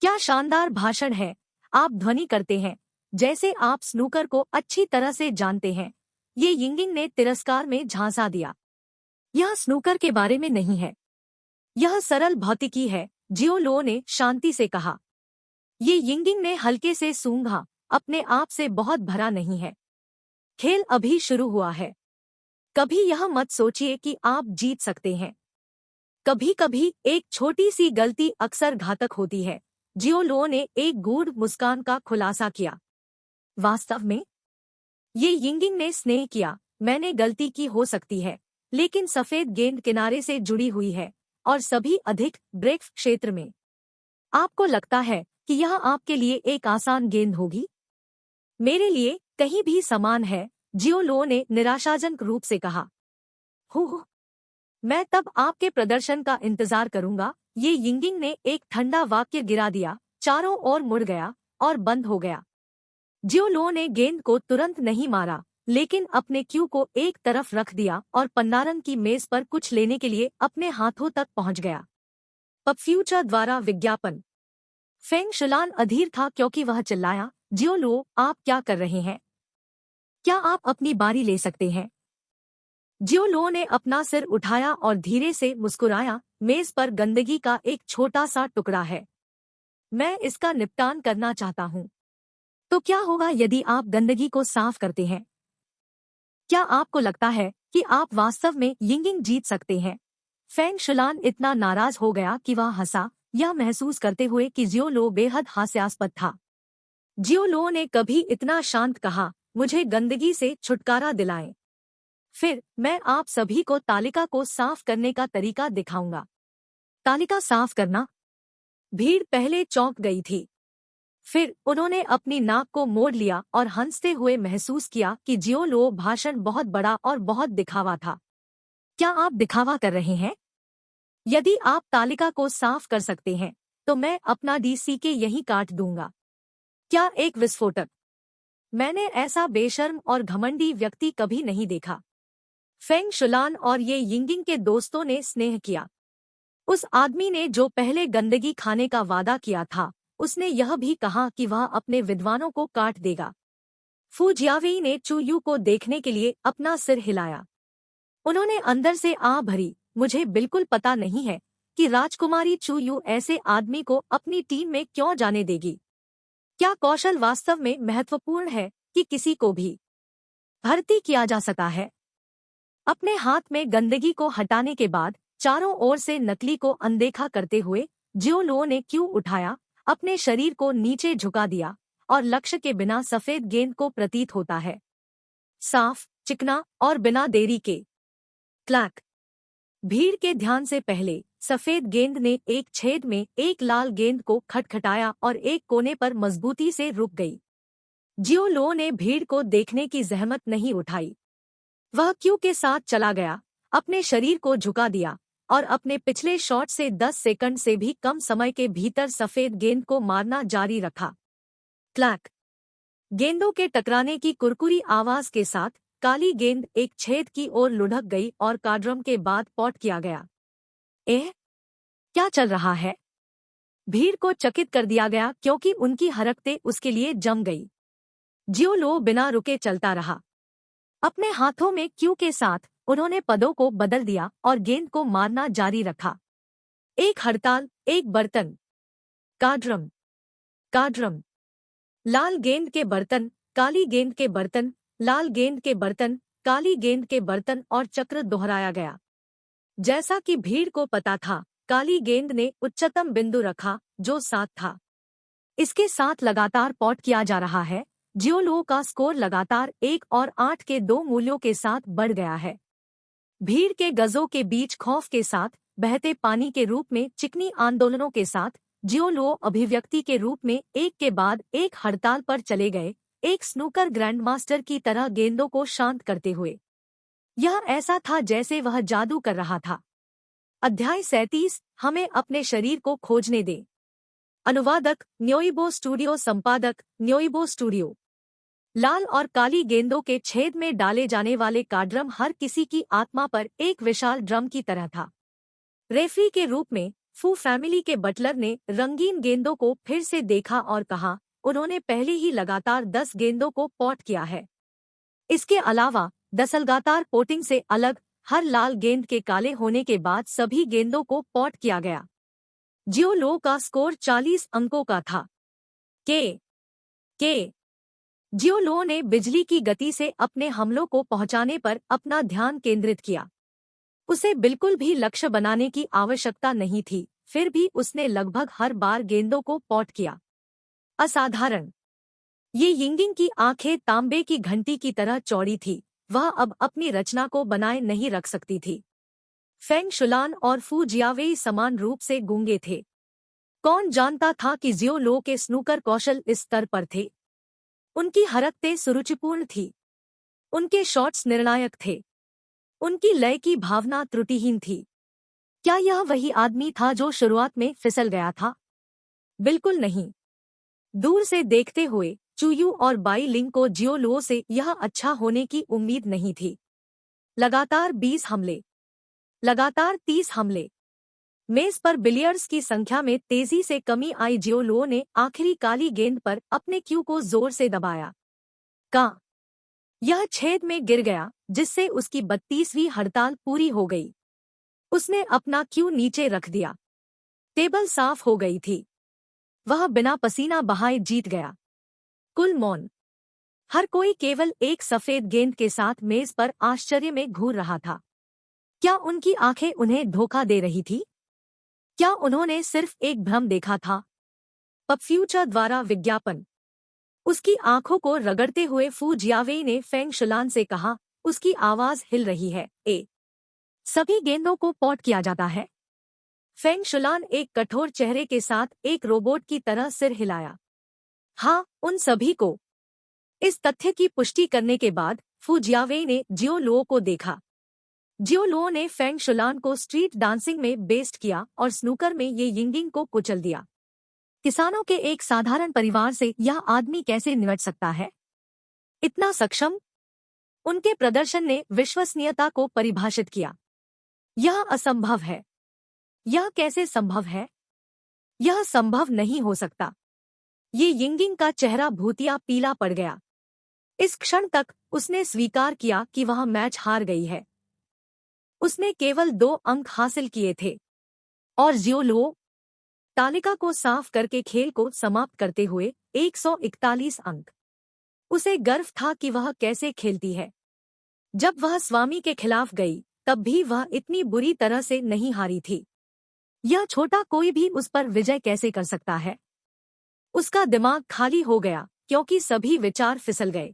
क्या शानदार भाषण है, आप ध्वनि करते हैं जैसे आप स्नूकर को अच्छी तरह से जानते हैं। ये यिंगिंग ने तिरस्कार में झांसा दिया। यह स्नूकर के बारे में नहीं है, यह सरल भौतिकी है, जियोलो ने शांति से कहा। ये यिंगिंग ने हल्के से सूंघा, अपने आप से बहुत भरा नहीं है। खेल अभी शुरू हुआ है। कभी यह मत सोचिए कि आप जीत सकते हैं। कभी कभी एक छोटी सी गलती अक्सर घातक होती है। जियोलो ने एक गूढ़ मुस्कान का खुलासा किया। वास्तव में ये यिंगिंग ने स्नेह किया। मैंने गलती की हो सकती है, लेकिन सफेद गेंद किनारे से जुड़ी हुई है और सभी अधिक ब्रेक क्षेत्र में। आपको लगता है कि यह आपके लिए एक आसान गेंद होगी? मेरे लिए कहीं भी समान है, जियोलो ने निराशाजनक रूप से कहा। हो, मैं तब आपके प्रदर्शन का इंतजार करूंगा। ये यिंगिंग ने एक ठंडा वाक्य गिरा दिया, चारों ओर मुड़ गया और बंद हो गया। जियोलो ने गेंद को तुरंत नहीं मारा, लेकिन अपने क्यू को एक तरफ रख दिया और पन्नारन की मेज पर कुछ लेने के लिए अपने हाथों तक पहुंच गया। पब फ्यूचर द्वारा विज्ञापन। फेंग शुलान अधीर था क्योंकि वह चिल्लाया, जियोलो, आप क्या कर रहे हैं? क्या आप अपनी बारी ले सकते हैं? जियोलो ने अपना सिर उठाया और धीरे से मुस्कुराया। मेज पर गंदगी का एक छोटा सा टुकड़ा है। मैं इसका निपटान करना चाहता हूँ। तो क्या होगा यदि आप गंदगी को साफ करते हैं? क्या आपको लगता है कि आप वास्तव में यिंगिंग जीत सकते हैं? फेंग शुलान इतना नाराज हो गया कि वह हंसा, यह महसूस करते हुए कि जियोलो बेहद हास्यास्पद था। जियोलो ने कभी इतना शांत कहा, मुझे गंदगी से छुटकारा दिलाएं। फिर मैं आप सभी को तालिका को साफ करने का तरीका दिखाऊंगा। तालिका साफ करना? भीड़ पहले चौंक गई थी। फिर उन्होंने अपनी नाक को मोड़ लिया और हंसते हुए महसूस किया कि जियोलो भाषण बहुत बड़ा और बहुत दिखावा था। क्या आप दिखावा कर रहे हैं? यदि आप तालिका को साफ कर सकते हैं, तो मैं अपना डीसीके यहीं काट दूंगा। क्या एक विस्फोटक? मैंने ऐसा बेशर्म और घमंडी व्यक्ति कभी नहीं देखा। फेंग शुलान और ये यिंगिंग के दोस्तों ने स्नेह किया। उस आदमी ने जो पहले गंदगी खाने का वादा किया था, उसने यह भी कहा कि वह अपने विद्वानों को काट देगा। फू जियावेई ने चुयू को देखने के लिए अपना सिर हिलाया। उन्होंने अंदर से आह भरी। मुझे बिल्कुल पता नहीं है कि राजकुमारी चुयू ऐसे आदमी को अपनी टीम में क्यों जाने देगी। क्या कौशल वास्तव में महत्वपूर्ण है कि किसी को भी भर्ती किया जा सकता है? अपने हाथ में गंदगी को हटाने के बाद चारों ओर से नकली को अनदेखा करते हुए जियोलो ने क्यू उठाया, अपने शरीर को नीचे झुका दिया और लक्ष्य के बिना सफेद गेंद को प्रतीत होता है। साफ, चिकना और बिना देरी के। क्लैक। भीड़ के ध्यान से पहले सफेद गेंद ने एक छेद में एक लाल गेंद को खटखटाया और एक कोने पर मजबूती से रुक गई। जियोलो ने भीड़ को देखने की जहमत नहीं उठाई। वह क्यू के साथ चला गया, अपने शरीर को झुका दिया और अपने पिछले शॉट से 10 सेकंड से भी कम समय के भीतर सफेद गेंद को मारना जारी रखा। क्लैक। गेंदों के टकराने की कुरकुरी आवाज के साथ काली गेंद एक छेद की ओर लुढ़क गई और कार्ड्रम के बाद पॉट किया गया। क्या चल रहा है? भीड़ को चकित कर दिया गया क्योंकि उनकी हरकतें उसके लिए जम गई। जियोलो बिना रुके चलता रहा। अपने हाथों में क्यू के साथ उन्होंने पदों को बदल दिया और गेंद को मारना जारी रखा। एक हड़ताल, एक बर्तन, काड्रम, काड्रम। लाल गेंद के बर्तन, काली गेंद के बर्तन, लाल गेंद के बर्तन, काली गेंद के बर्तन और चक्र दोहराया गया। जैसा कि भीड़ को पता था, काली गेंद ने उच्चतम बिंदु रखा, जो 7 था। इसके साथ लगातार पॉट किया जा रहा है। जियोलो का स्कोर लगातार 1 और 8 के 2 मूल्यों के साथ बढ़ गया है। भीड़ के गजों के बीच खौफ के साथ, बहते पानी के रूप में चिकनी आंदोलनों के साथ, जियोलो अभिव्यक्ति के रूप में एक के बाद एक हड़ताल पर चले गए, एक स्नूकर ग्रैंडमास्टर की तरह गेंदों को शांत करते हुए। यह ऐसा था जैसे वह जादू कर रहा था। अध्याय 37, हमें अपने शरीर को खोजने दें। अनुवादक न्योइबो स्टूडियो, संपादक न्योइबो स्टूडियो। लाल और काली गेंदों के छेद में डाले जाने वाले काड्रम हर किसी की आत्मा पर एक विशाल ड्रम की तरह था। रेफरी के रूप में फू फैमिली के बटलर ने रंगीन गेंदों को फिर से देखा और कहा, उन्होंने पहले ही लगातार 10 गेंदों को पॉट किया है। इसके अलावा 10 लगातार पोटिंग से अलग, हर लाल गेंद के काले होने के बाद सभी गेंदों को पॉट किया गया। जियोलो का स्कोर 40 अंकों का था। के जियोलो ने बिजली की गति से अपने हमलों को पहुंचाने पर अपना ध्यान केंद्रित किया। उसे बिल्कुल भी लक्ष्य बनाने की आवश्यकता नहीं थी, फिर भी उसने लगभग हर बार गेंदों को पॉट किया। असाधारण। ये यिंगिंग की आंखें तांबे की घंटी की तरह चौड़ी थी, वह अब अपनी रचना को बनाए नहीं रख सकती थी। फेंग शुलान और फू जियावेई समान रूप से गूंगे थे। कौन जानता था कि जियोलो के स्नूकर कौशल इस स्तर पर थे। उनकी हरकतें सुरुचिपूर्ण थी। उनके शॉट्स निर्णायक थे। उनकी लय की भावना त्रुटिहीन थी। क्या यह वही आदमी था जो शुरुआत में फिसल गया था? बिल्कुल नहीं। दूर से देखते हुए चुयू और बाई लिंग को जियोलो से यह अच्छा होने की उम्मीद नहीं थी। लगातार 20 हमले, लगातार 30 हमले। मेज पर बिलियर्ड्स की संख्या में तेजी से कमी आई। जियोलो ने आखिरी काली गेंद पर अपने क्यू को जोर से दबाया। यह छेद में गिर गया, जिससे उसकी 32वीं हड़ताल पूरी हो गई। उसने अपना क्यू नीचे रख दिया। टेबल साफ हो गई थी। वह बिना पसीना बहाए जीत गया। कुल मौन। हर कोई केवल एक सफेद गेंद के साथ मेज पर आश्चर्य में घूर रहा था। क्या उनकी आंखें उन्हें धोखा दे रही थी? क्या उन्होंने सिर्फ एक भ्रम देखा था? पब फ्यूचर द्वारा विज्ञापन। उसकी आंखों को रगड़ते हुए फू जियावेई ने फेंग शुलान से कहा, उसकी आवाज हिल रही है। सभी गेंदों को पॉट किया जाता है। फेंग शुलान एक कठोर चेहरे के साथ एक रोबोट की तरह सिर हिलाया। हाँ, उन सभी को। इस तथ्य की पुष्टि करने के बाद फू जियावेई ने जियोलो को देखा। जियोलो ने फेंग शुलान को स्ट्रीट डांसिंग में बेस्ट किया और स्नूकर में ये यिंगिंग को कुचल दिया। किसानों के एक साधारण परिवार से यह आदमी कैसे निपट सकता है? इतना सक्षम? उनके प्रदर्शन ने विश्वसनीयता को परिभाषित किया। यह असंभव है। यह कैसे संभव है? यह संभव नहीं हो सकता। ये यिंगिंग का चेहरा भूतिया पीला पड़ गया। इस क्षण तक उसने स्वीकार किया कि वह मैच हार गई है। उसने केवल 2 अंक हासिल किए थे। और जियोलो तालिका को साफ करके खेल को समाप्त करते हुए 141 अंक। उसे गर्व था कि वह कैसे खेलती है। जब वह स्वामी के खिलाफ गई, तब भी वह इतनी बुरी तरह से नहीं हारी थी। यह छोटा कोई भी उस पर विजय कैसे कर सकता है? उसका दिमाग खाली हो गया, क्योंकि सभी विचार फिसल गए।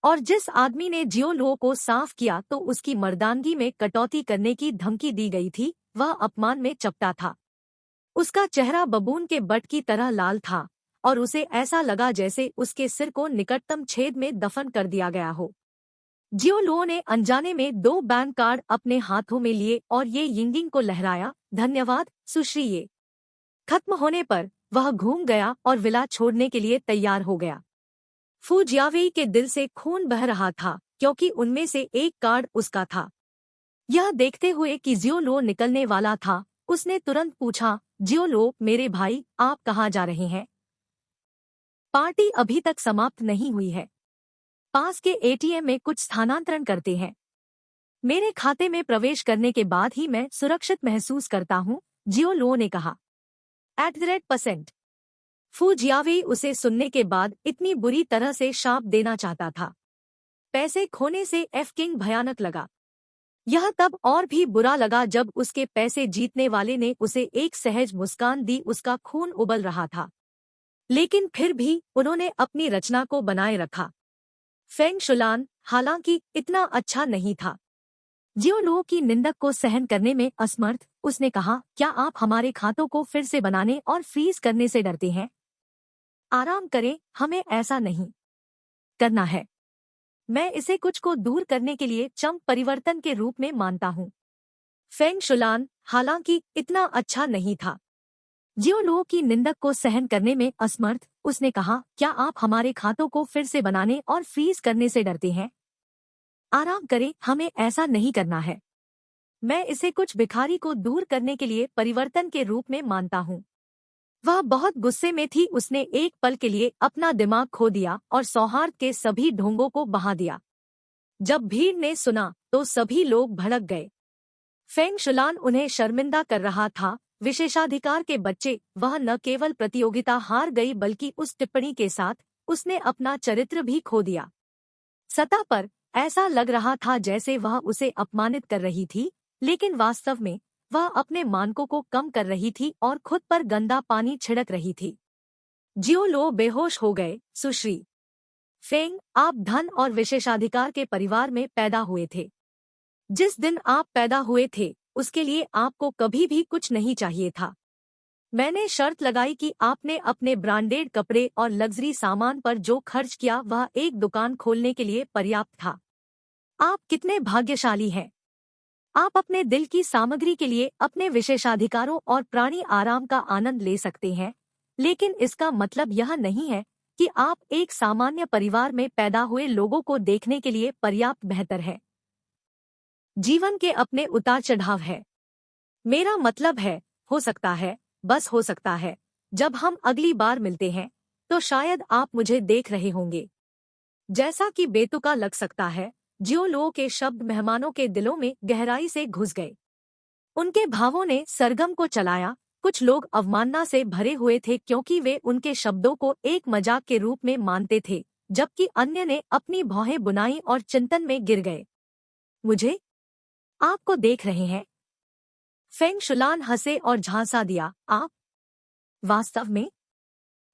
और जिस आदमी ने जियोलो को साफ किया तो उसकी मर्दानगी में कटौती करने की धमकी दी गई थी, वह अपमान में चपटा था। उसका चेहरा बबून के बट की तरह लाल था और उसे ऐसा लगा जैसे उसके सिर को निकटतम छेद में दफन कर दिया गया हो। जियोलो ने अनजाने में 2 बैंक कार्ड अपने हाथों में लिए और ये यिंगिंग को लहराया। धन्यवाद सुश्री। ये खत्म होने पर वह घूम गया और विला छोड़ने के लिए तैयार हो गया। फू जियावेई के दिल से खून बह रहा था, क्योंकि उनमें से एक कार्ड उसका था। यह देखते हुए कि जियोलो निकलने वाला था, उसने तुरंत पूछा, जियोलो मेरे भाई, आप कहाँ जा रहे हैं? पार्टी अभी तक समाप्त नहीं हुई है। पास के एटीएम में कुछ स्थानांतरण करते हैं। मेरे खाते में प्रवेश करने के बाद ही मैं सुरक्षित महसूस करता हूँ, जियो लो ने कहा। @ फू जियावेई उसे सुनने के बाद इतनी बुरी तरह से शाप देना चाहता था। पैसे खोने से एफ किंग भयानक लगा। यह तब और भी बुरा लगा जब उसके पैसे जीतने वाले ने उसे एक सहज मुस्कान दी। उसका खून उबल रहा था, लेकिन फिर भी उन्होंने अपनी रचना को बनाए रखा। फेंग शुलान हालांकि इतना अच्छा नहीं था। जियो लो की निंदक को सहन करने में असमर्थ, उसने कहा, क्या आप हमारे खातों को फिर से बनाने और फ्रीज करने से डरते हैं? आराम करें, हमें ऐसा नहीं करना है। मैं इसे कुछ को दूर करने के लिए चम परिवर्तन के रूप में मानता हूँ। फेंग शुलान हालांकि इतना अच्छा नहीं था। जियो लो की निंदक को सहन करने में असमर्थ, उसने कहा, क्या आप हमारे खातों को फिर से बनाने और फ्रीज करने से डरते हैं? आराम करें, हमें ऐसा नहीं करना है। मैं इसे कुछ भिखारी को दूर करने के लिए परिवर्तन के रूप में मानता हूँ। वह बहुत गुस्से में थी। उसने एक पल के लिए अपना दिमाग खो दिया और सौहार्द के सभी ढोंगों को बहा दिया। जब भीड़ ने सुना तो सभी लोग भड़क गए। फेंग शुलान उन्हें शर्मिंदा कर रहा था। विशेषाधिकार के बच्चे, वह न केवल प्रतियोगिता हार गई बल्कि उस टिप्पणी के साथ उसने अपना चरित्र भी खो दिया। सतह पर ऐसा लग रहा था जैसे वह उसे अपमानित कर रही थी, लेकिन वास्तव में वह अपने मानकों को कम कर रही थी और खुद पर गंदा पानी छिड़क रही थी। जियो लो बेहोश हो गए। सुश्री फेंग, आप धन और विशेषाधिकार के परिवार में पैदा हुए थे। जिस दिन आप पैदा हुए थे उसके लिए आपको कभी भी कुछ नहीं चाहिए था। मैंने शर्त लगाई कि आपने अपने ब्रांडेड कपड़े और लग्जरी सामान पर जो खर्च किया वह एक दुकान खोलने के लिए पर्याप्त था। आप कितने भाग्यशाली हैं। आप अपने दिल की सामग्री के लिए अपने विशेषाधिकारों और प्राणी आराम का आनंद ले सकते हैं, लेकिन इसका मतलब यह नहीं है कि आप एक सामान्य परिवार में पैदा हुए लोगों को देखने के लिए पर्याप्त बेहतर है। जीवन के अपने उतार चढ़ाव है। मेरा मतलब है, हो सकता है, बस हो सकता है, जब हम अगली बार मिलते हैं तो शायद आप मुझे देख रहे होंगे। जैसा कि बेतुका लग सकता है, जियो लो के शब्द मेहमानों के दिलों में गहराई से घुस गए। उनके भावों ने सरगम को चलाया। कुछ लोग अवमानना से भरे हुए थे क्योंकि वे उनके शब्दों को एक मजाक के रूप में मानते थे, जबकि अन्य ने अपनी भौहें बुनाई और चिंतन में गिर गए। मुझे आपको देख रहे हैं। फेंग शुलान हंसे और झांसा दिया। आप वास्तव में,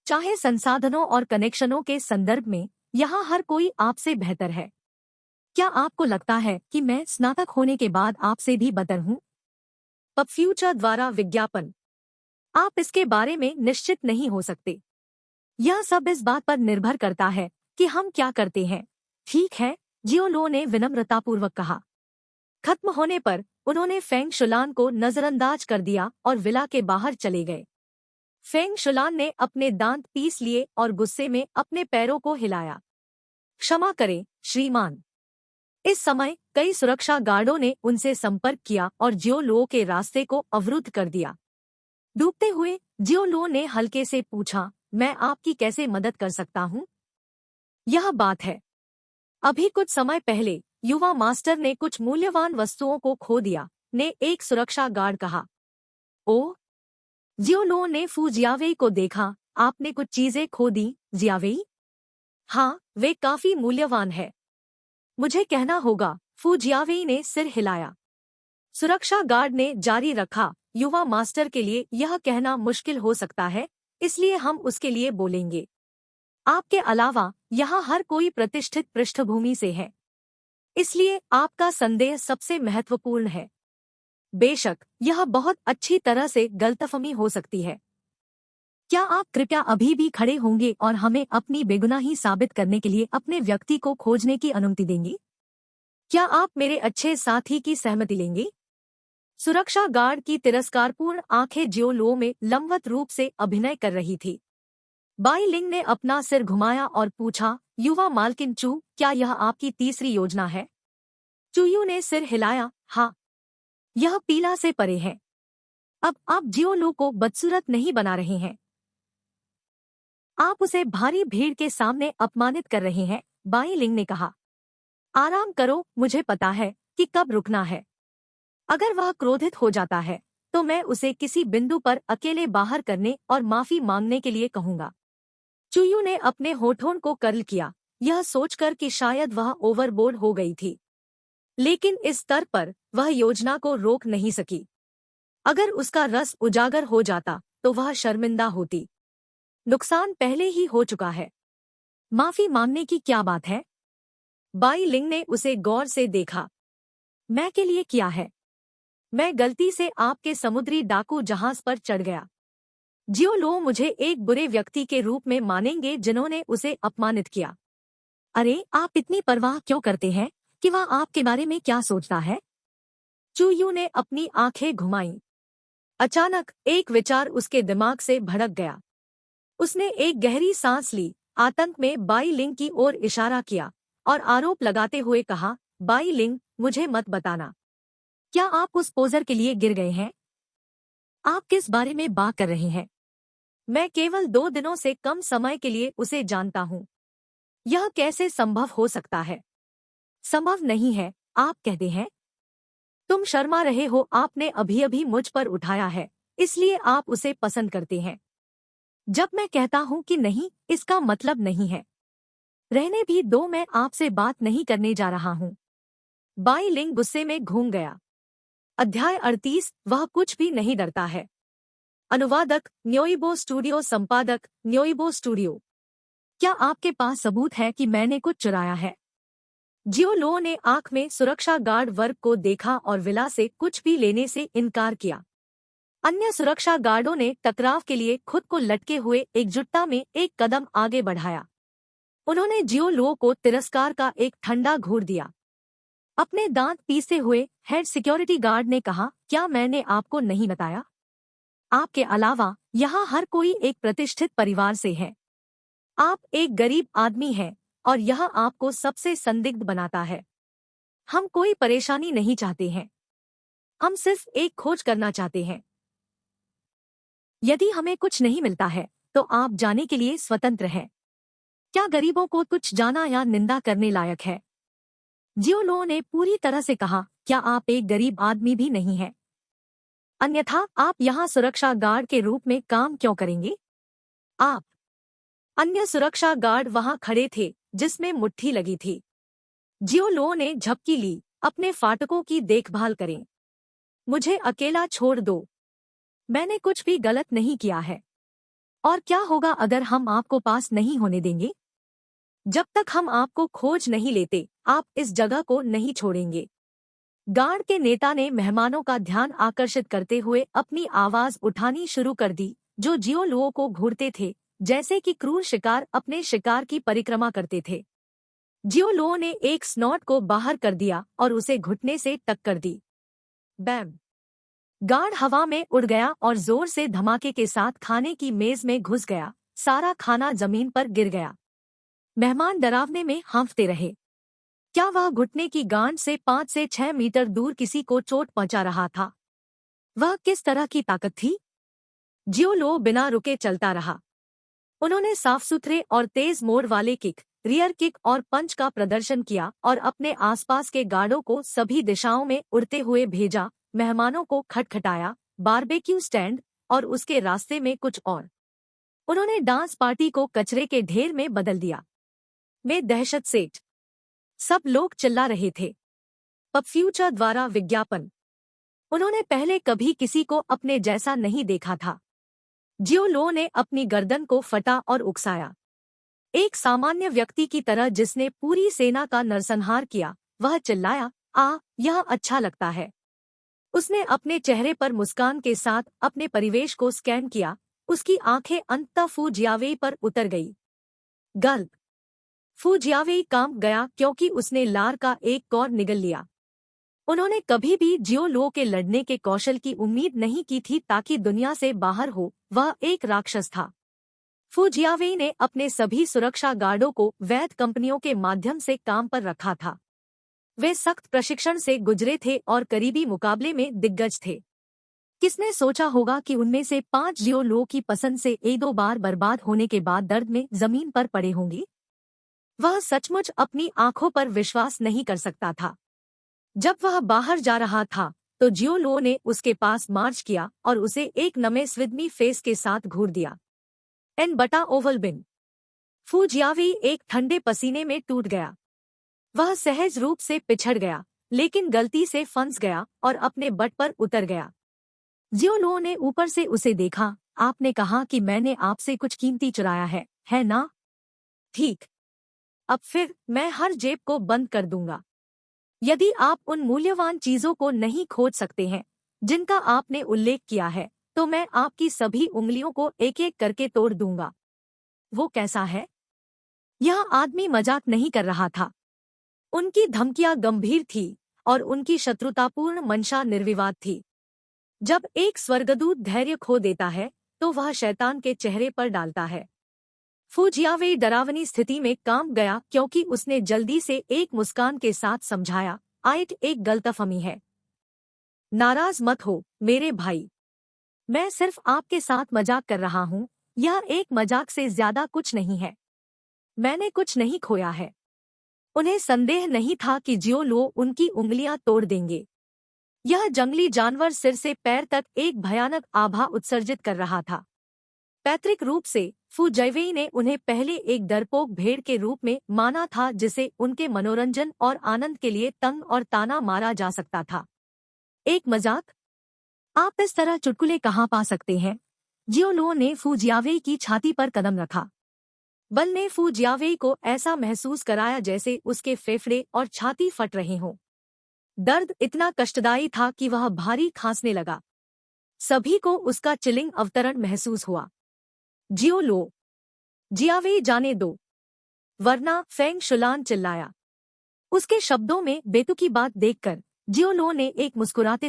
चाहे संसाधनों और कनेक्शनों के संदर्भ में, यहाँ हर कोई आपसे बेहतर है। क्या आपको लगता है कि मैं स्नातक होने के बाद आपसे भी बदतर हूँ? पब फ्यूचर द्वारा विज्ञापन। आप इसके बारे में निश्चित नहीं हो सकते। यह सब इस बात पर निर्भर करता है कि हम क्या करते हैं। ठीक है, जियो लो ने विनम्रतापूर्वक कहा। खत्म होने पर उन्होंने फेंग शुलान को नजरअंदाज कर दिया और विला के बाहर चले गए। फेंग शुलान ने अपने दांत पीस लिए और गुस्से में अपने पैरों को हिलाया। क्षमा करें, श्रीमान। इस समय कई सुरक्षा गार्डों ने उनसे संपर्क किया और जियो लो के रास्ते को अवरुद्ध कर दिया। डूबते हुए जियो लो ने हल्के से पूछा, मैं आपकी कैसे मदद कर सकता हूँ? यह बात है, अभी कुछ समय पहले युवा मास्टर ने कुछ मूल्यवान वस्तुओं को खो दिया, ने एक सुरक्षा गार्ड कहा। ओह! जियो लो ने फू जियावेई को देखा। आपने कुछ चीजें खो दी, जियावेई? हाँ, वे काफी मूल्यवान है। मुझे कहना होगा, फू जियावेई ने सिर हिलाया। सुरक्षा गार्ड ने जारी रखा, युवा मास्टर के लिए यह कहना मुश्किल हो सकता है, इसलिए हम उसके लिए बोलेंगे। आपके अलावा यहाँ हर कोई प्रतिष्ठित पृष्ठभूमि से है, इसलिए आपका संदेह सबसे महत्वपूर्ण है। बेशक यह बहुत अच्छी तरह से गलतफहमी हो सकती है। क्या आप कृपया अभी भी खड़े होंगे और हमें अपनी बेगुनाही साबित करने के लिए अपने व्यक्ति को खोजने की अनुमति देंगे? क्या आप मेरे अच्छे साथी की सहमति लेंगे? सुरक्षा गार्ड की तिरस्कारपूर्ण आंखें जियो लो में लंबवत रूप से अभिनय कर रही थी। बाई लिंग ने अपना सिर घुमाया और पूछा, युवा मालकिन चू, क्या यह आपकी तीसरी योजना है? चूयू ने सिर हिलाया, हाँ। यह पीला से परे है। अब आप जियो लो को बदसूरत नहीं बना रहे हैं। आप उसे भारी भीड़ के सामने अपमानित कर रहे हैं, बाई लिंग ने कहा। आराम करो, मुझे पता है कि कब रुकना है। अगर वह क्रोधित हो जाता है तो मैं उसे किसी बिंदु पर अकेले बाहर करने और माफी मांगने के लिए कहूंगा। चुयू ने अपने होठों को कर्ल किया, यह सोचकर कि शायद वह ओवरबोर्ड हो गई थी, लेकिन इस स्तर पर वह योजना को रोक नहीं सकी। अगर उसका रस उजागर हो जाता तो वह शर्मिंदा होती। नुकसान पहले ही हो चुका है। माफी मांगने की क्या बात है? बाई लिंग ने उसे गौर से देखा। मैं के लिए किया है? मैं गलती से आपके समुद्री डाकू जहाज पर चढ़ गया। जियो लो मुझे एक बुरे व्यक्ति के रूप में मानेंगे जिन्होंने उसे अपमानित किया। अरे आप इतनी परवाह क्यों करते हैं कि वह आपके बारे में क्या सोचता है? चूयू ने अपनी आंखें घुमाईं। अचानक एक विचार उसके दिमाग से भड़क गया। उसने एक गहरी सांस ली, आतंक में बाई लिंग की ओर इशारा किया और आरोप लगाते हुए कहा, बाई लिंग, मुझे मत बताना। क्या आप उस पोजर के लिए गिर गए हैं? आप किस बारे में बात कर रहे हैं? मैं केवल 2 दिनों से कम समय के लिए उसे जानता हूँ। यह कैसे संभव हो सकता है? संभव नहीं है, आप कहते हैं। तुम शर्मा रहे हो, आपने अभी अभी मुझ पर उठाया है, इसलिए आप उसे पसंद करते हैं। जब मैं कहता हूँ कि नहीं, इसका मतलब नहीं है। रहने भी दो, मैं आपसे बात नहीं करने जा रहा हूँ। बाई लिंग गुस्से में घूम गया। अध्याय 38, वह कुछ भी नहीं डरता है। अनुवादक न्योइबो स्टूडियो, संपादक न्योइबो स्टूडियो। क्या आपके पास सबूत है कि मैंने कुछ चुराया है? जियो लो ने आंख में सुरक्षा गार्ड वर्ग को देखा और विला से कुछ भी लेने से इनकार किया। अन्य सुरक्षा गार्डों ने टकराव के लिए खुद को लटके हुए एकजुटता में एक कदम आगे बढ़ाया। उन्होंने जियो लो को तिरस्कार का एक ठंडा घूर दिया। अपने दांत पीसते हुए हेड सिक्योरिटी गार्ड ने कहा, क्या मैंने आपको नहीं बताया? आपके अलावा यहाँ हर कोई एक प्रतिष्ठित परिवार से है। आप एक गरीब आदमी हैं और यह आपको सबसे संदिग्ध बनाता है। हम कोई परेशानी नहीं चाहते हैं। हम सिर्फ एक खोज करना चाहते हैं। यदि हमें कुछ नहीं मिलता है तो आप जाने के लिए स्वतंत्र हैं। क्या गरीबों को कुछ जाना या निंदा करने लायक है? जियो लो ने पूरी तरह से कहा, क्या आप एक गरीब आदमी भी नहीं हैं? अन्यथा आप यहाँ सुरक्षा गार्ड के रूप में काम क्यों करेंगे? आप। अन्य सुरक्षा गार्ड वहां खड़े थे जिसमें मुट्ठी लगी थी। जियो लो ने झपकी ली, अपने फाटकों की देखभाल करें। मुझे अकेला छोड़ दो। मैंने कुछ भी गलत नहीं किया है। और क्या होगा अगर हम आपको पास नहीं होने देंगे? जब तक हम आपको खोज नहीं लेते, आप इस जगह को नहीं छोड़ेंगे। गार्ड के नेता ने मेहमानों का ध्यान आकर्षित करते हुए अपनी आवाज उठानी शुरू कर दी, जो जियो लुओ को घूरते थे, जैसे कि क्रूर शिकार अपने शिकार की परिक्रमा करते थे। जियो लुओ ने एक स्नॉट को बाहर कर दिया और उसे घुटने से टक्कर दी। बैम! गार्ड हवा में उड़ गया और जोर से धमाके के साथ खाने की मेज में घुस गया। सारा खाना जमीन पर गिर गया। मेहमान डरावने में हांफते रहे। क्या वह घुटने की गांठ से 5 से 6 मीटर दूर किसी को चोट पहुंचा रहा था? वह किस तरह की ताकत थी? जियो लो बिना रुके चलता रहा। उन्होंने साफ सुथरे और तेज मोड़ वाले किक, रियर किक और पंच का प्रदर्शन किया और अपने आसपास के गार्डों को सभी दिशाओं में उड़ते हुए भेजा, मेहमानों को खटखटाया, बारबेक्यू स्टैंड और उसके रास्ते में कुछ और। उन्होंने डांस पार्टी को कचरे के ढेर में बदल दिया। में दहशत सेठ। सब लोग चिल्ला रहे थे। पब फ्यूचर द्वारा विज्ञापन। उन्होंने पहले कभी किसी को अपने जैसा नहीं देखा था। जियो लो ने अपनी गर्दन को फटा और उकसाया। एक सामान्य व्यक्ति की तरह जिसने पूरी सेना का नरसंहार किया, वह चिल्लाया, यह अच्छा लगता है। उसने अपने चेहरे पर मुस्कान के साथ अपने परिवेश को स्कैन किया। उसकी आंखें अंततः फू जियावेई पर उतर गई। गल्प! फू जियावेई कांप गया क्योंकि उसने लार का एक कौर निगल लिया। उन्होंने कभी भी जियो लो के लड़ने के कौशल की उम्मीद नहीं की थी ताकि दुनिया से बाहर हो। वह एक राक्षस था। फू जियावेई ने अपने सभी सुरक्षा गार्डों को वैध कंपनियों के माध्यम से काम पर रखा था। वे सख्त प्रशिक्षण से गुजरे थे और करीबी मुकाबले में दिग्गज थे। किसने सोचा होगा कि उनमें से 5 जियो लो की पसंद से एक दो बार बर्बाद होने के बाद दर्द में जमीन पर पड़े होंगे। वह सचमुच अपनी आंखों पर विश्वास नहीं कर सकता था। जब वह बाहर जा रहा था तो जियो लो ने उसके पास मार्च किया और उसे एक नमे स्विदमी फेस के साथ घूर दिया। एन बटा ओवल बिन। फू जियावी एक ठंडे पसीने में टूट गया। वह सहज रूप से पिछड़ गया, लेकिन गलती से फंस गया और अपने बट पर उतर गया। जियो लो ने ऊपर से उसे देखा। आपने कहा कि मैंने आपसे कुछ कीमती चुराया है ना? ठीक। अब फिर मैं हर जेब को बंद कर दूंगा। यदि आप उन मूल्यवान चीजों को नहीं खोज सकते हैं जिनका आपने उल्लेख किया है, तो मैं आपकी सभी उंगलियों को एक एक करके तोड़ दूंगा। वो कैसा है? यह आदमी मजाक नहीं कर रहा था। उनकी धमकियां गंभीर थी और उनकी शत्रुतापूर्ण मंशा निर्विवाद थी। जब एक स्वर्गदूत धैर्य खो देता है तो वह शैतान के चेहरे पर डालता है। फू जियावे डरावनी स्थिति में काम गया क्योंकि उसने जल्दी से एक मुस्कान के साथ समझाया, आइट एक गलतफहमी है। नाराज मत हो मेरे भाई। मैं सिर्फ आपके साथ मजाक कर रहा हूँ। यह एक मजाक से ज्यादा कुछ नहीं है। मैंने कुछ नहीं खोया है। उन्हें संदेह नहीं था कि जियो लो उनकी उंगलियां तोड़ देंगे। यह जंगली जानवर सिर से पैर तक एक भयानक आभा उत्सर्जित कर रहा था। पैतृक रूप से फू जैवेई ने उन्हें पहले एक डरपोक भेड़ के रूप में माना था जिसे उनके मनोरंजन और आनंद के लिए तंग और ताना मारा जा सकता था। एक मजाक? आप इस तरह चुटकुले कहाँ पा सकते हैं? जियो लो ने फू जियावेई की छाती पर कदम रखा। बल ने फू जियावेई को ऐसा महसूस कराया जैसे उसके फेफड़े और छाती फट रहे हों। दर्द इतना कष्टदायी था कि वह भारी खांसने लगा। सभी को उसका चिलिंग अवतरण महसूस हुआ। जियो लो, जियावेई जाने दो, वरना फेंग शुलान चिल्लाया। उसके शब्दों में बेतुकी बात देखकर जियो लो ने एक मुस्कुराते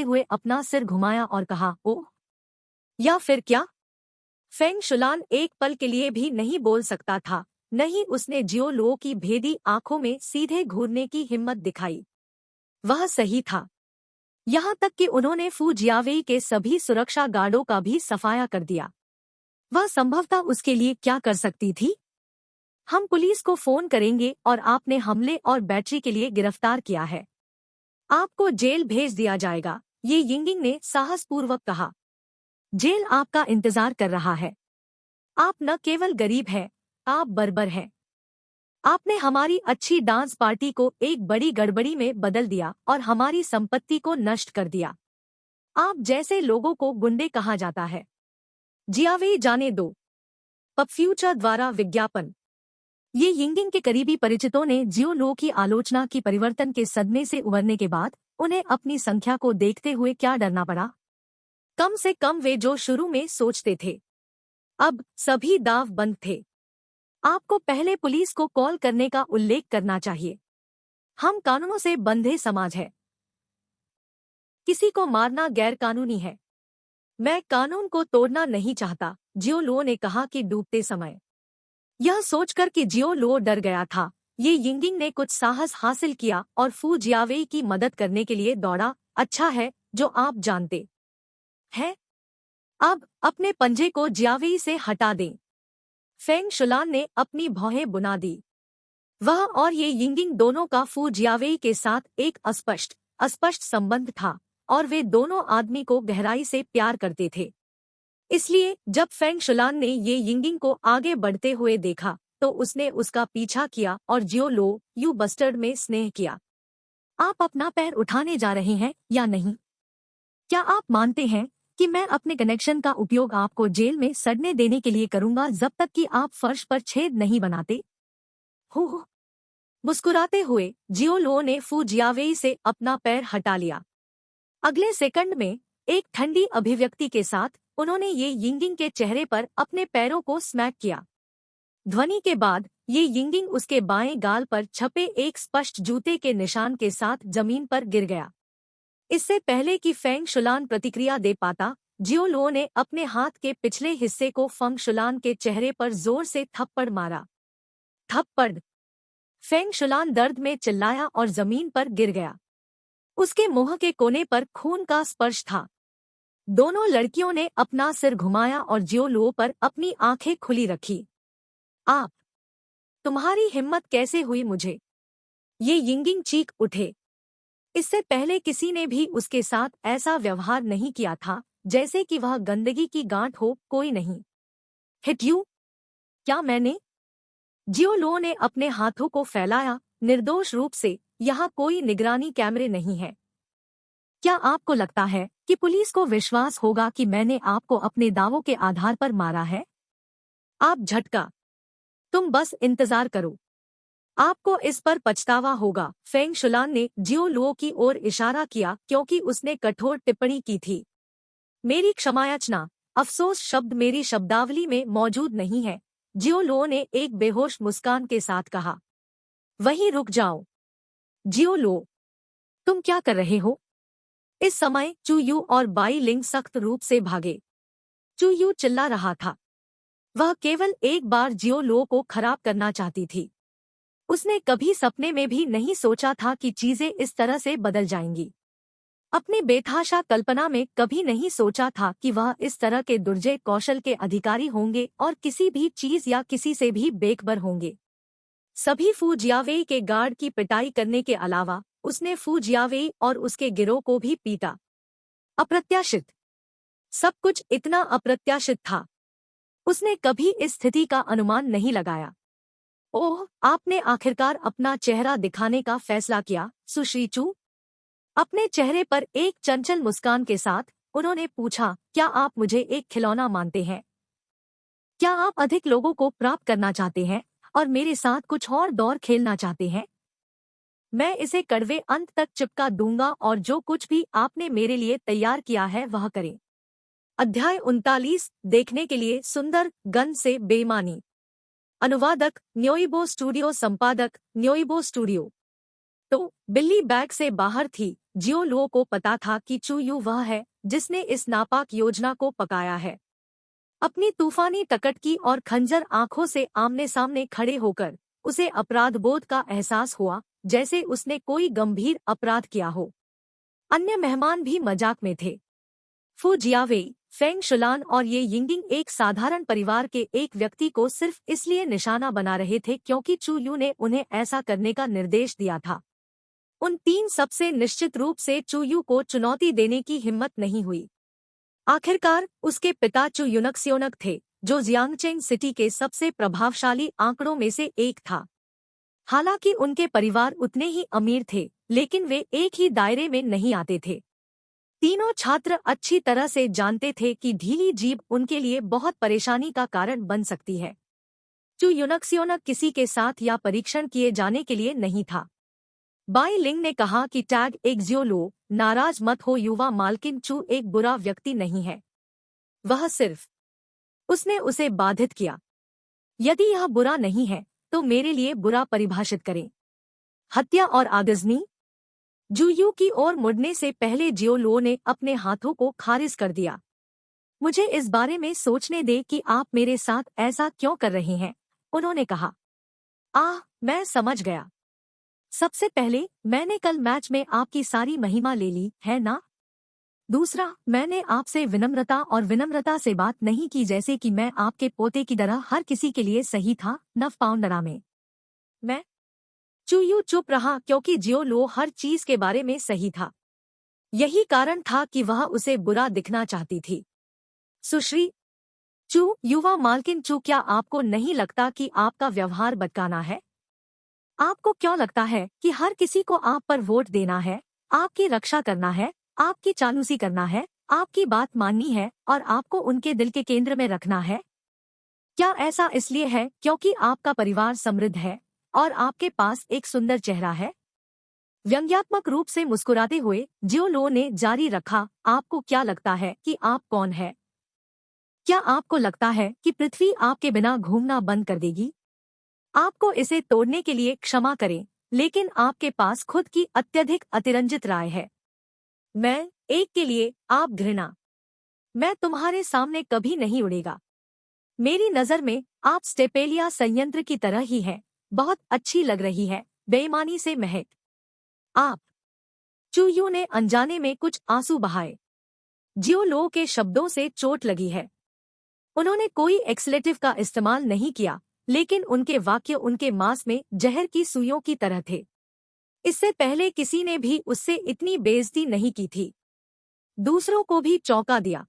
हुए अपना सिर घुमाया और कहा, ओह, या फिर क्या? फेंग शुलान एक पल के लिए भी नहीं बोल सकता था, नहीं उसने जियो लो की भेदी आंखों में सीधे घूरने की हिम्मत दिखाई। वह सही था। यहाँ तक कि उन्होंने फू जियावेई के सभी सुरक्षा गार्डों का भी सफाया कर दिया। वह संभवतः उसके लिए क्या कर सकती थी? हम पुलिस को फोन करेंगे और आपने हमले और बैटरी के लिए गिरफ्तार किया है। आपको जेल भेज दिया जाएगा, ये यिंगिंग ने साहसपूर्वक कहा। जेल आपका इंतजार कर रहा है। आप न केवल गरीब हैं, आप बर्बर हैं। आपने हमारी अच्छी डांस पार्टी को एक बड़ी गड़बड़ी में बदल दिया और हमारी संपत्ति को नष्ट कर दिया। आप जैसे लोगों को गुंडे कहा जाता है। जियावेई जाने दो। पब फ्यूचर द्वारा विज्ञापन। ये यिंगिंग के करीबी परिचितों ने जियो लो की आलोचना की परिवर्तन के सदमे से उबरने के बाद उन्हें अपनी संख्या को देखते हुए क्या डरना पड़ा? कम से कम वे जो शुरू में सोचते थे। अब सभी दाव बंद थे। आपको पहले पुलिस को कॉल करने का उल्लेख करना चाहिए। हम कानूनों से बंधे समाज है। किसी को मारना गैरकानूनी है। मैं कानून को तोड़ना नहीं चाहता, जियो लो ने कहा कि डूबते समय। यह सोचकर कि जियो लो डर गया था, ये यिंगिंग ने कुछ साहस हासिल किया और फू जियावेई की मदद करने के लिए दौड़ा। अच्छा है, जो आप जानते हैं। अब अपने पंजे को जियावेई से हटा दें। फेंग शुलान ने अपनी भौहें बुना दी। वह और ये यिंगिंग दोनों का फू जियावेई के साथ एक अस्पष्ट संबंध था और वे दोनों आदमी को गहराई से प्यार करते थे। इसलिए जब फेंग शुलान ने ये यिंगिंग को आगे बढ़ते हुए देखा तो उसने उसका पीछा किया और जियो लो, यू बस्टर्ड में स्नेह किया। आप अपना पैर उठाने जा रहे हैं या नहीं? क्या आप मानते हैं कि मैं अपने कनेक्शन का उपयोग आपको जेल में सड़ने देने के लिए करूंगा जब तक कि आप फर्श पर छेद नहीं बनाते? हो। मुस्कुराते हुए जियो लो ने फू जियावेई से अपना पैर हटा लिया। अगले सेकंड में एक ठंडी अभिव्यक्ति के साथ उन्होंने ये यिंगिंग के चेहरे पर अपने पैरों को स्मैक किया। ध्वनि के बाद ये यिंगिंग उसके बाएं गाल पर छपे एक स्पष्ट जूते के निशान के साथ जमीन पर गिर गया। इससे पहले कि फेंग शुलान प्रतिक्रिया दे पाता, जियो लो ने अपने हाथ के पिछले हिस्से को फेंग शुलान के चेहरे पर जोर से थप्पड़ मारा। थप्पड़! फेंग शुलान दर्द में चिल्लाया और जमीन पर गिर गया। उसके मुंह के कोने पर खून का स्पर्श था। दोनों लड़कियों ने अपना सिर घुमाया और जियो लो पर अपनी आंखें खुली रखी। आप, तुम्हारी हिम्मत कैसे हुई मुझे? ये यिंगिंग चीख उठे। इससे पहले किसी ने भी उसके साथ ऐसा व्यवहार नहीं किया था, जैसे कि वह गंदगी की गांठ हो। कोई नहीं। Hit you? क्या मैंने? जियो लो ने अपने हाथों को फैलाया, निर्दोष रूप से। यहाँ कोई निगरानी कैमरे नहीं है। क्या आपको लगता है कि पुलिस को विश्वास होगा कि मैंने आपको अपने दावों के आधार पर मारा है? आप झटका। तुम बस इंतजार करो, आपको इस पर पछतावा होगा। फेंग शुलान ने जियो लुओ की ओर इशारा किया क्योंकि उसने कठोर टिप्पणी की थी। मेरी क्षमायाचना, अफसोस शब्द मेरी शब्दावली में मौजूद नहीं है, जियो लुओ ने एक बेहोश मुस्कान के साथ कहा। वहीं रुक जाओ। जियो लुओ, तुम क्या कर रहे हो? इस समय चू यू और बाई लिंग सख्त रूप से भागे। चू यू चिल्ला रहा था। वह केवल एक बार जियो लुओ को खराब करना चाहती थी। उसने कभी सपने में भी नहीं सोचा था कि चीजें इस तरह से बदल जाएंगी। अपनी बेतहाशा कल्पना में कभी नहीं सोचा था कि वह इस तरह के दुर्जय कौशल के अधिकारी होंगे और किसी भी चीज या किसी से भी बेखबर होंगे। सभी फू जियावेई के गार्ड की पिटाई करने के अलावा उसने फू जियावेई और उसके गिरोह को भी पीटा। अप्रत्याशित। सब कुछ इतना अप्रत्याशित था। उसने कभी इस स्थिति का अनुमान नहीं लगाया। ओह, आपने आखिरकार अपना चेहरा दिखाने का फैसला किया, सुश्री चू। अपने चेहरे पर एक चंचल मुस्कान के साथ उन्होंने पूछा, क्या आप मुझे एक खिलौना मानते हैं? क्या आप अधिक लोगों को प्राप्त करना चाहते हैं और मेरे साथ कुछ और दौर खेलना चाहते हैं? मैं इसे कड़वे अंत तक चिपका दूंगा और जो कुछ भी आपने मेरे लिए तैयार किया है वह करें। अध्याय 39 देखने के लिए सुंदर गन से बेईमानी। अनुवादक न्योइबो स्टूडियो, संपादक न्योइबो स्टूडियो। तो बिल्ली बैग से बाहर थी। जियो लुओ को पता था कि चू यू वह है जिसने इस नापाक योजना को पकाया है। अपनी तूफानी टकटकी और खंजर आंखों से आमने सामने खड़े होकर उसे अपराधबोध का एहसास हुआ, जैसे उसने कोई गंभीर अपराध किया हो। अन्य मेहमान भी मजाक में थे। फू जियावेई, फेंग शुलान और ये यिंगिंग एक साधारण परिवार के एक व्यक्ति को सिर्फ इसलिए निशाना बना रहे थे क्योंकि चू यू ने उन्हें ऐसा करने का निर्देश दिया था। उन तीन सबसे निश्चित रूप से चू यू को चुनौती देने की हिम्मत नहीं हुई। आखिरकार उसके पिता चू युनक्सियोनक थे, जो जियांगचेंग सिटी के सबसे प्रभावशाली आंकड़ों में से एक था। हालांकि उनके परिवार उतने ही अमीर थे, लेकिन वे एक ही दायरे में नहीं आते थे। तीनों छात्र अच्छी तरह से जानते थे कि ढीली जीभ उनके लिए बहुत परेशानी का कारण बन सकती है। चू युनक्सियोनक किसी के साथ या परीक्षण किए जाने के लिए नहीं था। बाई लिंग ने कहा कि टैग एक जियो लो, नाराज मत हो युवा मालकिन, चू एक बुरा व्यक्ति नहीं है। वह सिर्फ। उसने उसे बाधित किया। यदि यह बुरा नहीं है तो मेरे लिए बुरा परिभाषित करें। हत्या और आगजनी। जूयू की ओर मुड़ने से पहले जियो लो ने अपने हाथों को खारिज कर दिया। मुझे इस बारे में सोचने दे कि आप मेरे साथ ऐसा क्यों कर रहे हैं, उन्होंने कहा। मैं समझ गया। सबसे पहले, मैंने कल मैच में आपकी सारी महिमा ले ली है ना? दूसरा, मैंने आपसे विनम्रता से बात नहीं की, जैसे कि मैं आपके पोते की तरह हर किसी के लिए सही था। 9 पाउंडरा में मैं। चूयू चुप रहा क्योंकि जियो लो हर चीज के बारे में सही था। यही कारण था कि वह उसे बुरा दिखना चाहती थी। सुश्री चू, युवा मालकिन चू, क्या आपको नहीं लगता कि आपका व्यवहार बदकाना है? आपको क्यों लगता है कि हर किसी को आप पर वोट देना है, आपकी रक्षा करना है, आपकी चालूसी करना है, आपकी बात माननी है और आपको उनके दिल के केंद्र में रखना है? क्या ऐसा इसलिए है क्योंकि आपका परिवार समृद्ध है और आपके पास एक सुंदर चेहरा है? व्यंग्यात्मक रूप से मुस्कुराते हुए जियो लो ने जारी रखा, आपको क्या लगता है कि आप कौन है? क्या आपको लगता है कि पृथ्वी आपके बिना घूमना बंद कर देगी? आपको इसे तोड़ने के लिए क्षमा करें, लेकिन आपके पास खुद की अत्यधिक अतिरंजित राय है। मैं एक के लिए आप घृणा। मैं तुम्हारे सामने कभी नहीं उड़ेगा। मेरी नजर में आप स्टेपेलिया संयंत्र की तरह ही है। बहुत अच्छी लग रही है, बेईमानी से महक। आप। चूयू ने अनजाने में कुछ आंसू बहाए। जियो लो के शब्दों से चोट लगी है। उन्होंने कोई एक्सलेटिव का इस्तेमाल नहीं किया, लेकिन उनके वाक्य उनके मांस में जहर की सुइयों की तरह थे। इससे पहले किसी ने भी उससे इतनी बेइज्जती नहीं की थी। दूसरों को भी चौंका दिया।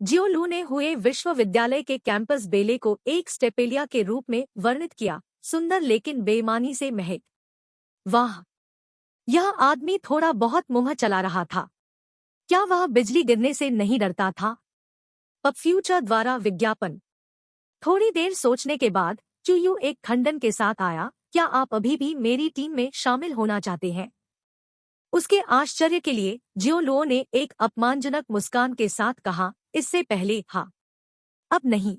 जियो लू ने हुए विश्वविद्यालय के कैंपस बेले को एक स्टेपेलिया के रूप में वर्णित किया, सुंदर लेकिन बेईमानी से महक। वाह, यह आदमी थोड़ा बहुत मुंह चला रहा था। क्या वह बिजली गिरने से नहीं डरता था? पब फ्यूचर द्वारा विज्ञापन। थोड़ी देर सोचने के बाद चूयू एक खंडन के साथ आया, क्या आप अभी भी मेरी टीम में शामिल होना चाहते हैं? उसके आश्चर्य के लिए जियो लो ने एक अपमानजनक मुस्कान के साथ कहा, इससे पहले हाँ, अब नहीं।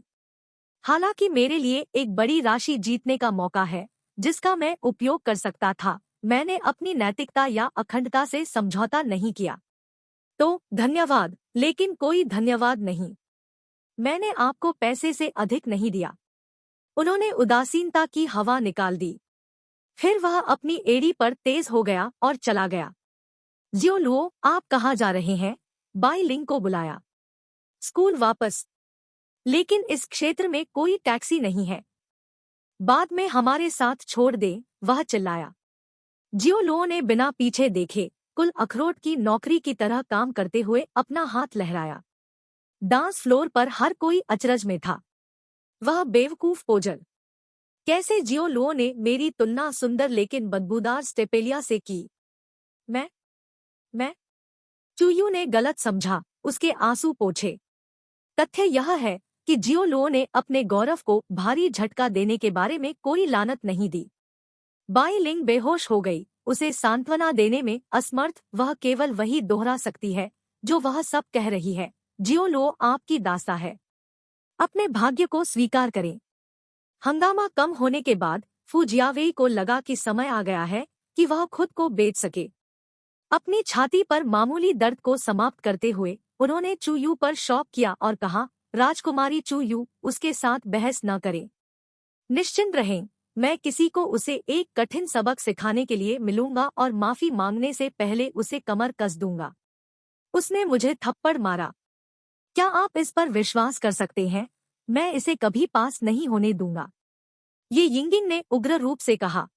हालांकि मेरे लिए एक बड़ी राशि जीतने का मौका है जिसका मैं उपयोग कर सकता था। मैंने अपनी नैतिकता या अखंडता से समझौता नहीं किया। तो धन्यवाद, लेकिन कोई धन्यवाद नहीं। मैंने आपको पैसे से अधिक नहीं दिया। उन्होंने उदासीनता की हवा निकाल दी। फिर वह अपनी एड़ी पर तेज हो गया और चला गया। जियो लुओ, आप कहाँ जा रहे हैं? बाई लिंग को बुलाया। स्कूल वापस। लेकिन इस क्षेत्र में कोई टैक्सी नहीं है। बाद में हमारे साथ छोड़ दे, वह चिल्लाया। जियो लुओ ने बिना पीछे देखे कुल अखरोट की नौकरी की तरह काम करते हुए अपना हाथ लहराया। डांस फ्लोर पर हर कोई अचरज में था। वह बेवकूफ पोजर। कैसे जियो लुओ ने मेरी तुलना सुंदर लेकिन बदबूदार स्टेपेलिया से की? मैं चूयू ने गलत समझा, उसके आंसू पोंछे। तथ्य यह है कि जियो लुओ ने अपने गौरव को भारी झटका देने के बारे में कोई लानत नहीं दी। बाई लिंग बेहोश हो गई, उसे सांत्वना देने में असमर्थ। वह केवल वही दोहरा सकती है जो वह सब कह रही है। जियो लुओ आपकी दास्ता है। अपने भाग्य को स्वीकार करें। हंगामा कम होने के बाद फू जियावेई को लगा कि समय आ गया है कि वह खुद को बेच सके। अपनी छाती पर मामूली दर्द को समाप्त करते हुए उन्होंने चूयू पर शौक किया और कहा, राजकुमारी चूयू, उसके साथ बहस न करें। निश्चिंत रहें, मैं किसी को उसे एक कठिन सबक सिखाने के लिए मिलूंगा और माफी मांगने से पहले उसे कमर कस दूंगा। उसने मुझे थप्पड़ मारा। क्या आप इस पर विश्वास कर सकते हैं? मैं इसे कभी पास नहीं होने दूंगा, ये यिंगिंग ने उग्र रूप से कहा।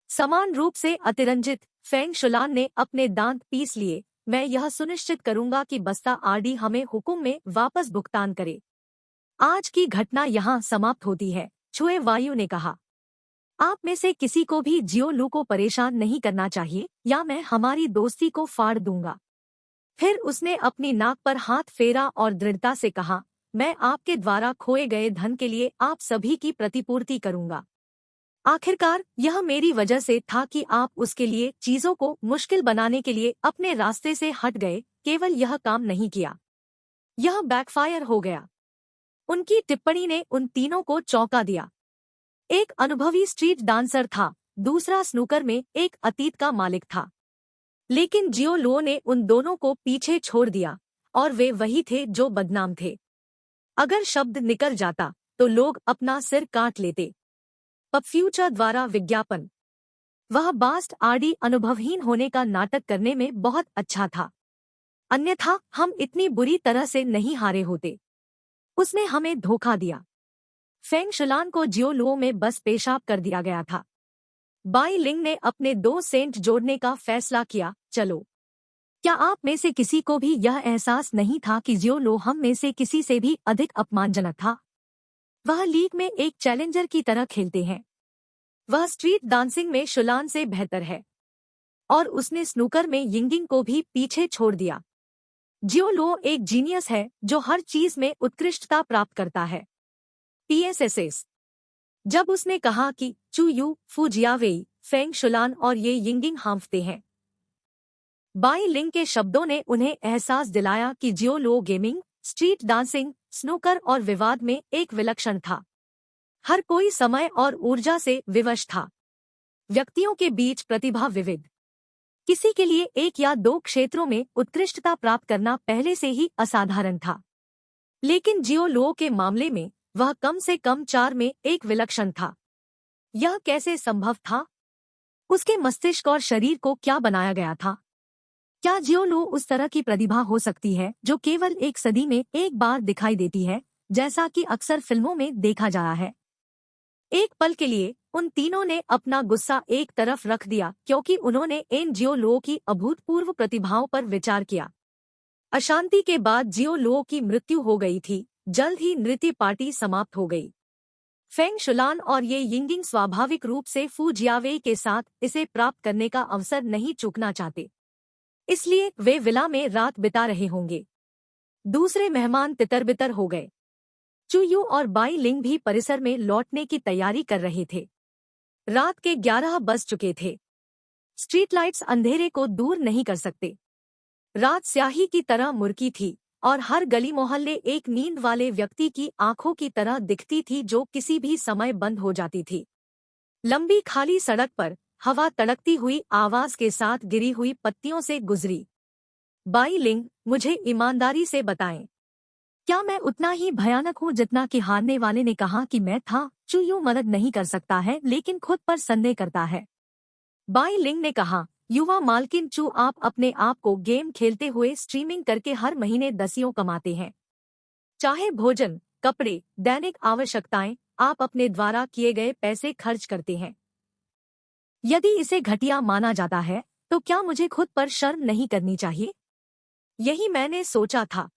समान रूप से अतिरंजित फेंग शुलान ने अपने दांत पीस लिए। मैं यह सुनिश्चित करूंगा कि बस्ता आरडी हमें हुकुम में वापस भुगतान करे। आज की घटना यहाँ समाप्त होती है, छुए वायु ने कहा। आप में से किसी को भी जियो लू को परेशान नहीं करना चाहिए या मैं हमारी दोस्ती को फाड़ दूंगा। फिर उसने अपनी नाक पर हाथ फेरा और दृढ़ता से कहा, मैं आपके द्वारा खोए गए धन के लिए आप सभी की प्रतिपूर्ति करूंगा। आखिरकार यह मेरी वजह से था कि आप उसके लिए चीजों को मुश्किल बनाने के लिए अपने रास्ते से हट गए। केवल यह काम नहीं किया, यह बैकफायर हो गया। उनकी टिप्पणी ने उन तीनों को चौंका दिया। एक अनुभवी स्ट्रीट डांसर था, दूसरा स्नूकर में एक अतीत का मालिक था। लेकिन जियो लुओ ने उन दोनों को पीछे छोड़ दिया और वे वही थे जो बदनाम थे। अगर शब्द निकल जाता तो लोग अपना सिर काट लेते। पब फ्यूचर द्वारा विज्ञापन। वह बास्ट आरडी अनुभवहीन होने का नाटक करने में बहुत अच्छा था, अन्यथा हम इतनी बुरी तरह से नहीं हारे होते। उसने हमें धोखा दिया। फेंग शुलान को जियो लुओ में बस पेशाब कर दिया गया था। बाई लिंग ने अपने 2 सेंट जोड़ने का फैसला किया। चलो, क्या आप में से किसी को भी यह एहसास नहीं था कि जियो लुओ हम में से किसी से भी अधिक अपमानजनक था? वह लीग में एक चैलेंजर की तरह खेलते हैं। वह स्ट्रीट डांसिंग में शुलान से बेहतर है और उसने स्नूकर में यिंगिंग को भी पीछे छोड़ दिया। जियो लुओ एक जीनियस है जो हर चीज में उत्कृष्टता प्राप्त करता है। पीएसएसएस। जब उसने कहा कि चूयू, फू जियावेई, फेंग शुलान और ये यिंगिंग हांफते हैं, बाई लिंग के शब्दों ने उन्हें एहसास दिलाया कि जियो लुओ गेमिंग, स्ट्रीट डांसिंग, स्नूकर और विवाद में एक विलक्षण था। हर कोई समय और ऊर्जा से विवश था। व्यक्तियों के बीच प्रतिभा विविध। किसी के लिए 1 या 2 क्षेत्रों में उत्कृष्टता प्राप्त करना पहले से ही असाधारण था, लेकिन जियो लुओ के मामले में वह कम से कम 4 में एक विलक्षण था। यह कैसे संभव था? उसके मस्तिष्क और शरीर को क्या बनाया गया था? क्या जियोलो उस तरह की प्रतिभा हो सकती है जो केवल एक सदी में एक बार दिखाई देती है, जैसा कि अक्सर फिल्मों में देखा जाता है? एक पल के लिए उन तीनों ने अपना गुस्सा एक तरफ रख दिया क्योंकि उन्होंने इन जियोलो की अभूतपूर्व प्रतिभाओं पर विचार किया। अशांति के बाद जियोलो की मृत्यु हो गई थी। जल्द ही नृत्य पार्टी समाप्त हो गई। फेंग शुलान और ये यिंगिंग स्वाभाविक रूप से फू जियावेई के साथ इसे प्राप्त करने का अवसर नहीं चूकना चाहते, इसलिए वे विला में रात बिता रहे होंगे। दूसरे मेहमान तितर-बितर हो गए। चू यू और बाई लिंग भी परिसर में लौटने की तैयारी कर रहे थे। रात के 11 बज चुके थे। स्ट्रीट लाइट्स अंधेरे को दूर नहीं कर सकते। रात स्याही की तरह मुर्की थी और हर गली मोहल्ले एक नींद वाले व्यक्ति की आंखों की तरह दिखती थी जो किसी भी समय बंद हो जाती थी। लंबी खाली सड़क पर हवा तड़कती हुई आवाज के साथ गिरी हुई पत्तियों से गुजरी। बाई लिंग, मुझे ईमानदारी से बताएं, क्या मैं उतना ही भयानक हूँ जितना कि हारने वाले ने कहा कि मैं था? चू यू मदद नहीं कर सकता है लेकिन खुद पर संदेह करता है। बाई लिंग ने कहा, युवा मालकिन चू, आप अपने आप को गेम खेलते हुए स्ट्रीमिंग करके हर महीने दसियों कमाते हैं। चाहे भोजन, कपड़े, दैनिक आवश्यकताएं, आप अपने द्वारा किए गए पैसे खर्च करते हैं। यदि इसे घटिया माना जाता है तो क्या मुझे खुद पर शर्म नहीं करनी चाहिए? यही मैंने सोचा था।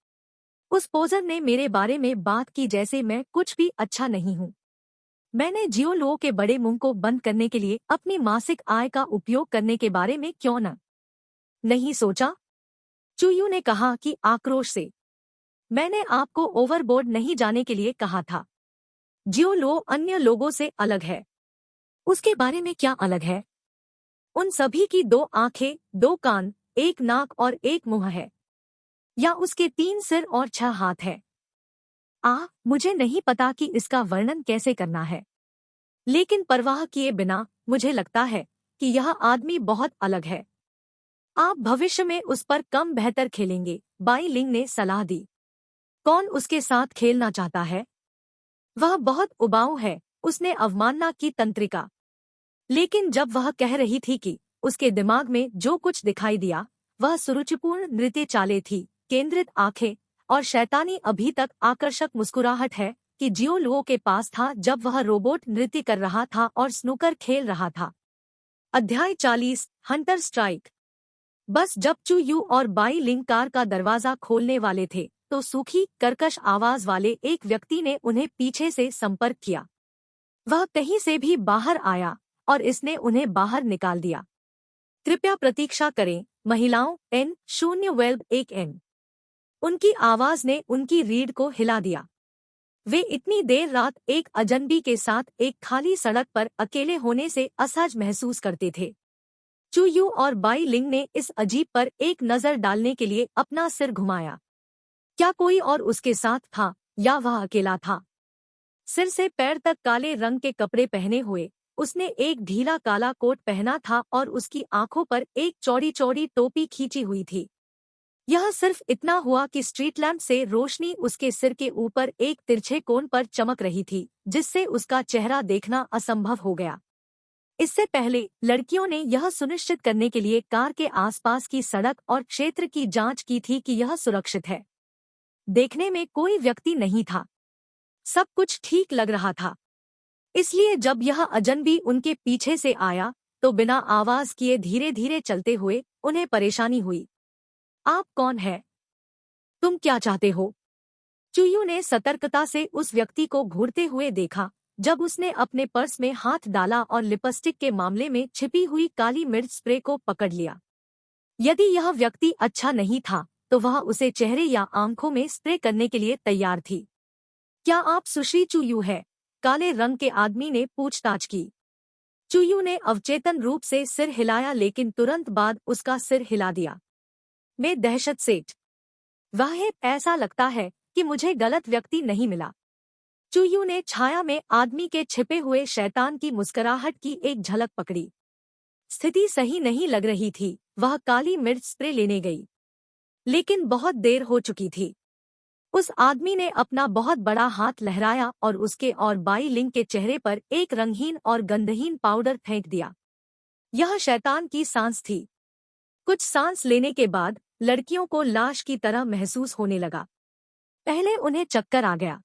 उस पोजर ने मेरे बारे में बात की जैसे मैं कुछ भी अच्छा नहीं हूँ। मैंने जियोलो के बड़े मुंह को बंद करने के लिए अपनी मासिक आय का उपयोग करने के बारे में क्यों नहीं सोचा? चूयू ने कहा कि आक्रोश से। मैंने आपको ओवरबोर्ड नहीं जाने के लिए कहा था। जियोलो अन्य लोगों से अलग है। उसके बारे में क्या अलग है? उन सभी की 2 आंखें, 2 कान, 1 नाक और 1 मुंह है, या उसके 3 सिर और 6 हाथ है। मुझे नहीं पता कि इसका वर्णन कैसे करना है, लेकिन परवाह किए बिना मुझे लगता है कि यह आदमी बहुत अलग है। आप भविष्य में उस पर कम बेहतर खेलेंगे, बाई लिंग ने सलाह दी। कौन उसके साथ खेलना चाहता है? वह बहुत उबाऊ है, उसने अवमानना की तंत्रिका। लेकिन जब वह कह रही थी कि उसके दिमाग में जो कुछ दिखाई दिया वह सुरुचिपूर्ण नृत्य चालें थी, केंद्रित आंखें और शैतानी अभी तक आकर्षक मुस्कुराहट है कि जियोलो के पास था जब वह रोबोट नृत्य कर रहा था और स्नूकर खेल रहा था। अध्याय 40, हंटर स्ट्राइक। बस जब चू यू और बाई लिंग कार का दरवाजा खोलने वाले थे तो सूखी कर्कश आवाज वाले एक व्यक्ति ने उन्हें पीछे से संपर्क किया। वह कहीं से भी बाहर आया और इसने उन्हें बाहर निकाल दिया। कृपया प्रतीक्षा करें महिलाओं, N01 उनकी आवाज ने उनकी रीढ़ को हिला दिया। वे इतनी देर रात एक अजनबी के साथ एक खाली सड़क पर अकेले होने से असहज महसूस करते थे। चू यू और बाई लिंग ने इस अजीब पर एक नजर डालने के लिए अपना सिर घुमाया। क्या कोई और उसके साथ था या वह अकेला था? सिर से पैर तक काले रंग के कपड़े पहने हुए उसने एक ढीला काला कोट पहना था और उसकी आंखों पर एक चौड़ी चौड़ी टोपी खींची हुई थी। यह सिर्फ इतना हुआ कि स्ट्रीट लैंप से रोशनी उसके सिर के ऊपर एक तिरछे कोण पर चमक रही थी जिससे उसका चेहरा देखना असंभव हो गया। इससे पहले लड़कियों ने यह सुनिश्चित करने के लिए कार के आसपास की सड़क और क्षेत्र की जांच की थी कि यह सुरक्षित है। देखने में कोई व्यक्ति नहीं था। सब कुछ ठीक लग रहा था। इसलिए जब यह अजनबी उनके पीछे से आया तो बिना आवाज किए धीरे धीरे चलते हुए उन्हें परेशानी हुई। आप कौन है? तुम क्या चाहते हो? चूयू ने सतर्कता से उस व्यक्ति को घूरते हुए देखा जब उसने अपने पर्स में हाथ डाला और लिपस्टिक के मामले में छिपी हुई काली मिर्च स्प्रे को पकड़ लिया। यदि यह व्यक्ति अच्छा नहीं था तो वह उसे चेहरे या आंखों में स्प्रे करने के लिए तैयार थी। क्या आप सुश्री चूयू है? काले रंग के आदमी ने पूछताछ की। चूयू ने अवचेतन रूप से सिर हिलाया लेकिन तुरंत बाद उसका सिर हिला दिया। मैं दहशत सेठ। वाह, ऐसा लगता है कि मुझे गलत व्यक्ति नहीं मिला। चूयू ने छाया में आदमी के छिपे हुए शैतान की मुस्कुराहट की एक झलक पकड़ी। स्थिति सही नहीं लग रही थी। वह काली मिर्च स्प्रे लेने गई, लेकिन बहुत देर हो चुकी थी। उस आदमी ने अपना बहुत बड़ा हाथ लहराया और उसके और बाई लिंग के चेहरे पर एक रंगहीन और गंधहीन पाउडर फेंक दिया। यह शैतान की सांस थी। कुछ सांस लेने के बाद लड़कियों को लाश की तरह महसूस होने लगा। पहले उन्हें चक्कर आ गया,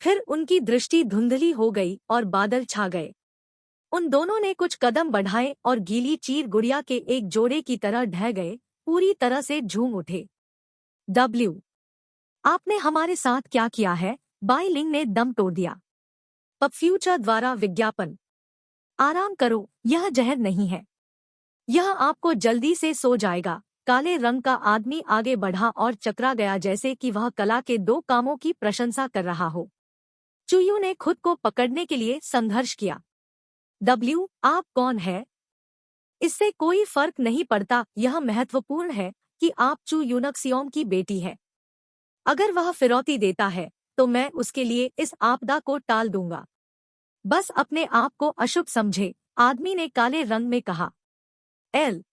फिर उनकी दृष्टि धुंधली हो गई और बादल छा गए। उन दोनों ने कुछ कदम बढ़ाए और गीली चीर गुड़िया के एक जोड़े की तरह ढह गए, पूरी तरह से झूम उठे। डब्ल्यू, आपने हमारे साथ क्या किया है? बाई लिंग ने दम तोड़ दिया। पब फ्यूचर द्वारा विज्ञापन। आराम करो, यह जहर नहीं है। यह आपको जल्दी से सो जाएगा। काले रंग का आदमी आगे बढ़ा और चकरा गया जैसे कि वह कला के दो कामों की प्रशंसा कर रहा हो। चुयू ने खुद को पकड़ने के लिए संघर्ष किया। डब्ल्यू, आप कौन है? इससे कोई फर्क नहीं पड़ता, यह महत्वपूर्ण है कि आप चू यूनक्सियोम की बेटी है। अगर वह फिरौती देता है तो मैं उसके लिए इस आपदा को टाल दूंगा। बस अपने आप को अशुभ समझे, आदमी ने काले रंग में कहा। एल,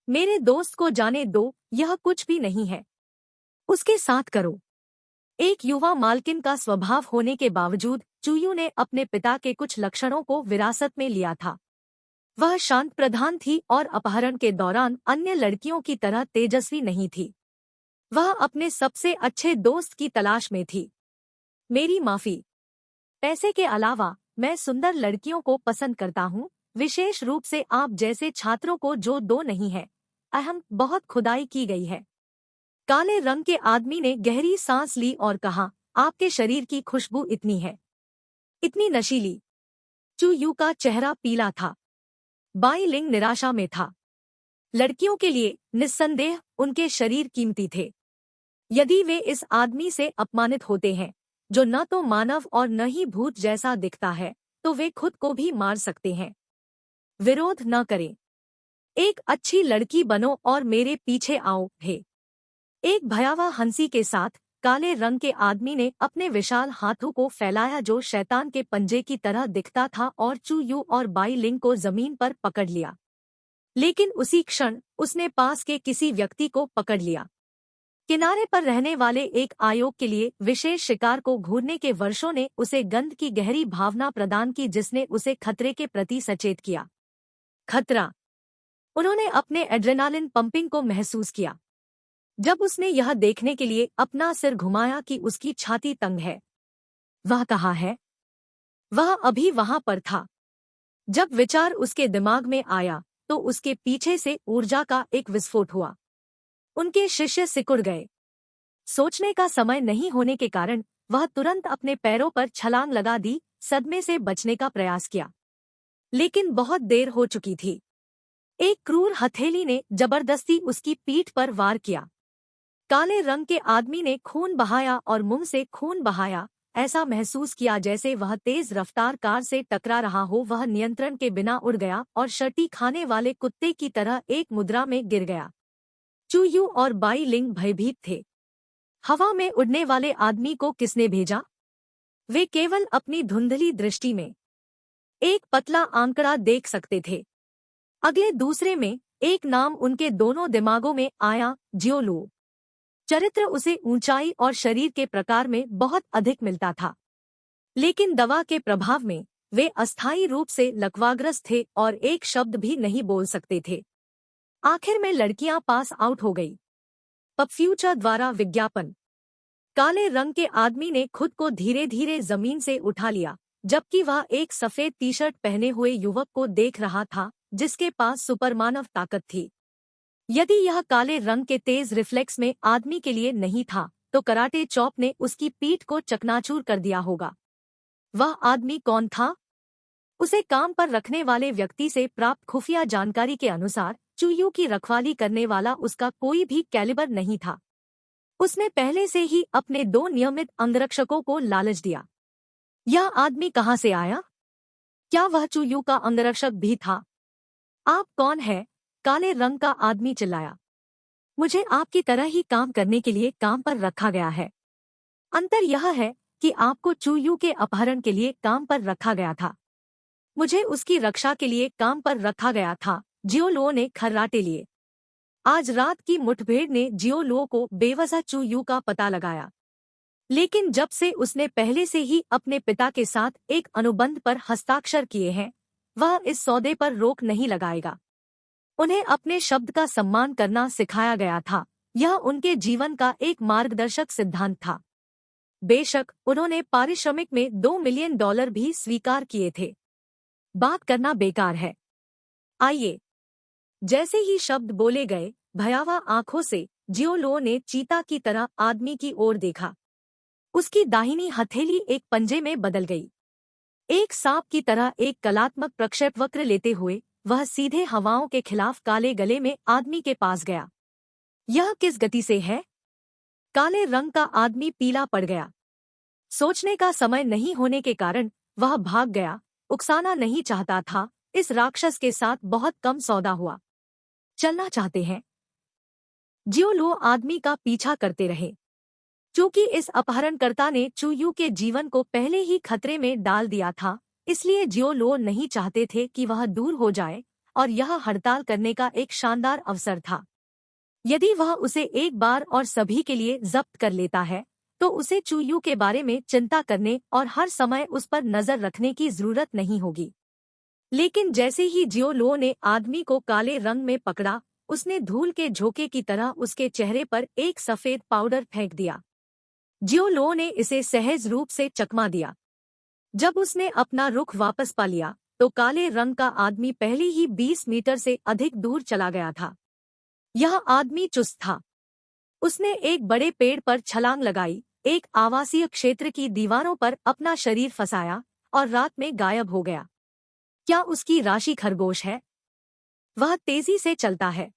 मेरे दोस्त को जाने दो, यह कुछ भी नहीं है। उसके साथ करो। एक युवा मालकिन का स्वभाव होने के बावजूद चुयू ने अपने पिता के कुछ लक्षणों को विरासत में लिया था। वह शांत प्रधान थी और अपहरण के दौरान अन्य लड़कियों की तरह तेजस्वी नहीं थी। वह अपने सबसे अच्छे दोस्त की तलाश में थी। मेरी माफी। पैसे के अलावा मैं सुंदर लड़कियों को पसंद करता हूँ, विशेष रूप से आप जैसे छात्रों को जो दो नहीं है। अहम, बहुत खुदाई की गई है। काले रंग के आदमी ने गहरी सांस ली और कहा, आपके शरीर की खुशबू इतनी है, इतनी नशीली। चू यू का चेहरा पीला था। बाई लिंग निराशा में था। लड़कियों के लिए निस्संदेह उनके शरीर कीमती थे। यदि वे इस आदमी से अपमानित होते हैं, जो न तो मानव और न ही भूत जैसा दिखता है, तो वे खुद को भी मार सकते हैं। विरोध न करें। एक अच्छी लड़की बनो और मेरे पीछे आओ। हे, एक भयावह हंसी के साथ काले रंग के आदमी ने अपने विशाल हाथों को फैलाया जो शैतान के पंजे की तरह दिखता था और चू यू और बाई लिंग को जमीन पर पकड़ लिया। लेकिन उसी क्षण उसने पास के किसी व्यक्ति को पकड़ लिया। किनारे पर रहने वाले एक आयोग के लिए विशेष शिकार को घूरने के वर्षों ने उसे गंध की गहरी भावना प्रदान की जिसने उसे खतरे के प्रति सचेत किया। खतरा। उन्होंने अपने एड्रेनालिन पंपिंग को महसूस किया जब उसने यह देखने के लिए अपना सिर घुमाया कि उसकी छाती तंग है। वह कहाँ है? वह अभी वहां पर था। जब विचार उसके दिमाग में आया तो उसके पीछे से ऊर्जा का एक विस्फोट हुआ। उनके शिष्य सिकुड़ गए। सोचने का समय नहीं होने के कारण वह तुरंत अपने पैरों पर छलांग लगा दी, सदमे से बचने का प्रयास किया। लेकिन बहुत देर हो चुकी थी। एक क्रूर हथेली ने जबरदस्ती उसकी पीठ पर वार किया। काले रंग के आदमी ने खून बहाया और मुंह से खून बहाया, ऐसा महसूस किया जैसे वह तेज रफ्तार कार से टकरा रहा हो। वह नियंत्रण के बिना उड़ गया और शर्टी खाने वाले कुत्ते की तरह एक मुद्रा में गिर गया। चू यू और बाई लिंग भयभीत थे। हवा में उड़ने वाले आदमी को किसने भेजा? वे केवल अपनी धुंधली दृष्टि में एक पतला आंकड़ा देख सकते थे। अगले दूसरे में एक नाम उनके दोनों दिमागों में आया, जियोलू। चरित्र उसे ऊंचाई और शरीर के प्रकार में बहुत अधिक मिलता था, लेकिन दवा के प्रभाव में वे अस्थायी रूप से लकवाग्रस्त थे और एक शब्द भी नहीं बोल सकते थे। आखिर में लड़कियां पास आउट हो गई। पब फ्यूचर द्वारा विज्ञापन। काले रंग के आदमी ने खुद को धीरे धीरे जमीन से उठा लिया, जबकि वह एक सफेद टी शर्ट पहने हुए युवक को देख रहा था जिसके पास सुपरमानव ताकत थी। यदि यह काले रंग के तेज रिफ्लेक्स में आदमी के लिए नहीं था तो कराटे चॉप ने उसकी पीठ को चकनाचूर कर दिया होगा। वह आदमी कौन था? उसे काम पर रखने वाले व्यक्ति से प्राप्त खुफिया जानकारी के अनुसार चू यू की रखवाली करने वाला उसका कोई भी कैलिबर नहीं था। उसने पहले से ही अपने दो नियमित अंगरक्षकों को लालच दिया। यह आदमी कहाँ से आया? क्या वह चू यू का अंगरक्षक भी था? आप कौन है? काले रंग का आदमी चिल्लाया। मुझे आपकी तरह ही काम करने के लिए काम पर रखा गया है। अंतर यह है कि आपको चू यू के अपहरण के लिए काम पर रखा गया था। मुझे उसकी रक्षा के लिए काम पर रखा गया था। जियोलो ने खर्राटे लिए। आज रात की मुठभेड़ ने जियोलो को बेवजह चू यू का पता लगाया, लेकिन जब से उसने पहले से ही अपने पिता के साथ एक अनुबंध पर हस्ताक्षर किए हैं, वह इस सौदे पर रोक नहीं लगाएगा। उन्हें अपने शब्द का सम्मान करना सिखाया गया था। यह उनके जीवन का एक मार्गदर्शक सिद्धांत था। बेशक उन्होंने पारिश्रमिक में $2 मिलियन भी स्वीकार किए थे। बात करना बेकार है। आइए। जैसे ही शब्द बोले गए, भयावह आंखों से जियोलो ने चीता की तरह आदमी की ओर देखा। उसकी दाहिनी हथेली एक पंजे में बदल गई। एक सांप की तरह एक कलात्मक प्रक्षेपवक्र लेते हुए वह सीधे हवाओं के खिलाफ काले गले में आदमी के पास गया। यह किस गति से है? काले रंग का आदमी पीला पड़ गया। सोचने का समय नहीं होने के कारण वह भाग गया। उकसाना नहीं चाहता था। इस राक्षस के साथ बहुत कम सौदा हुआ। चलना चाहते हैं? जियोलो आदमी का पीछा करते रहे। क्योंकि इस अपहरणकर्ता ने चूयू के जीवन को पहले ही खतरे में डाल दिया था, इसलिए जियोलो नहीं चाहते थे कि वह दूर हो जाए, और यह हड़ताल करने का एक शानदार अवसर था। यदि वह उसे एक बार और सभी के लिए जब्त कर लेता है, तो उसे चूयू के बारे में चिंता करने और हर समय उस पर नजर रखने की जरूरत नहीं होगी। लेकिन जैसे ही जियोलो ने आदमी को काले रंग में पकड़ा, उसने धूल के झोंके की तरह उसके चेहरे पर एक सफेद पाउडर फेंक दिया। जियोलो ने इसे सहज रूप से चकमा दिया। जब उसने अपना रुख वापस पा लिया, तो काले रंग का आदमी पहले ही 20 मीटर से अधिक दूर चला गया था। यह आदमी चुस्त था। उसने एक बड़े पेड़ पर छलांग लगाई, एक आवासीय क्षेत्र की दीवारों पर अपना शरीर फंसाया और रात में गायब हो गया। क्या उसकी राशि खरगोश है? वह तेजी से चलता है।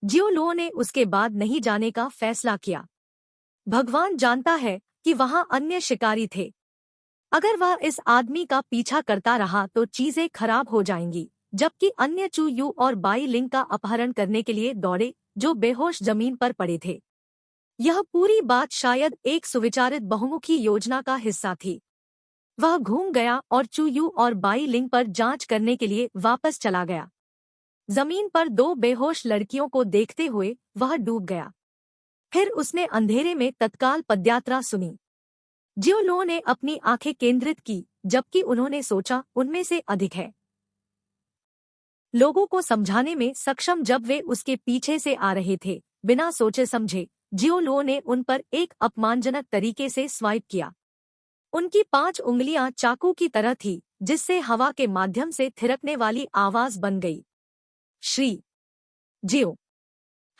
जियोलो ने उसके बाद नहीं जाने का फैसला किया। भगवान जानता है कि वहां अन्य शिकारी थे। अगर वह इस आदमी का पीछा करता रहा तो चीजें खराब हो जाएंगी, जबकि अन्य चूयू और बाई लिंग का अपहरण करने के लिए दौड़े, जो बेहोश जमीन पर पड़े थे। यह पूरी बात शायद एक सुविचारित बहुमुखी योजना का हिस्सा थी। वह घूम गया और चूयू और बाई लिंग पर जांच करने के लिए वापस चला गया। जमीन पर 2 बेहोश लड़कियों को देखते हुए वह डूब गया। फिर उसने अंधेरे में तत्काल पदयात्रा सुनी। जियोलो ने अपनी आंखें केंद्रित की, जबकि उन्होंने सोचा उनमें से अधिक है लोगों को समझाने में सक्षम जब वे उसके पीछे से आ रहे थे। बिना सोचे समझे जियोलो ने उन पर एक अपमानजनक तरीके से स्वाइप किया। उनकी 5 उंगलियां चाकू की तरह थी, जिससे हवा के माध्यम से थिरकने वाली आवाज बन गई। श्री जियो,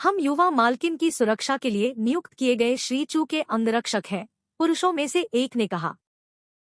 हम युवा मालकिन की सुरक्षा के लिए नियुक्त किए गए श्री चू के अंगरक्षक हैं, पुरुषों में से एक ने कहा।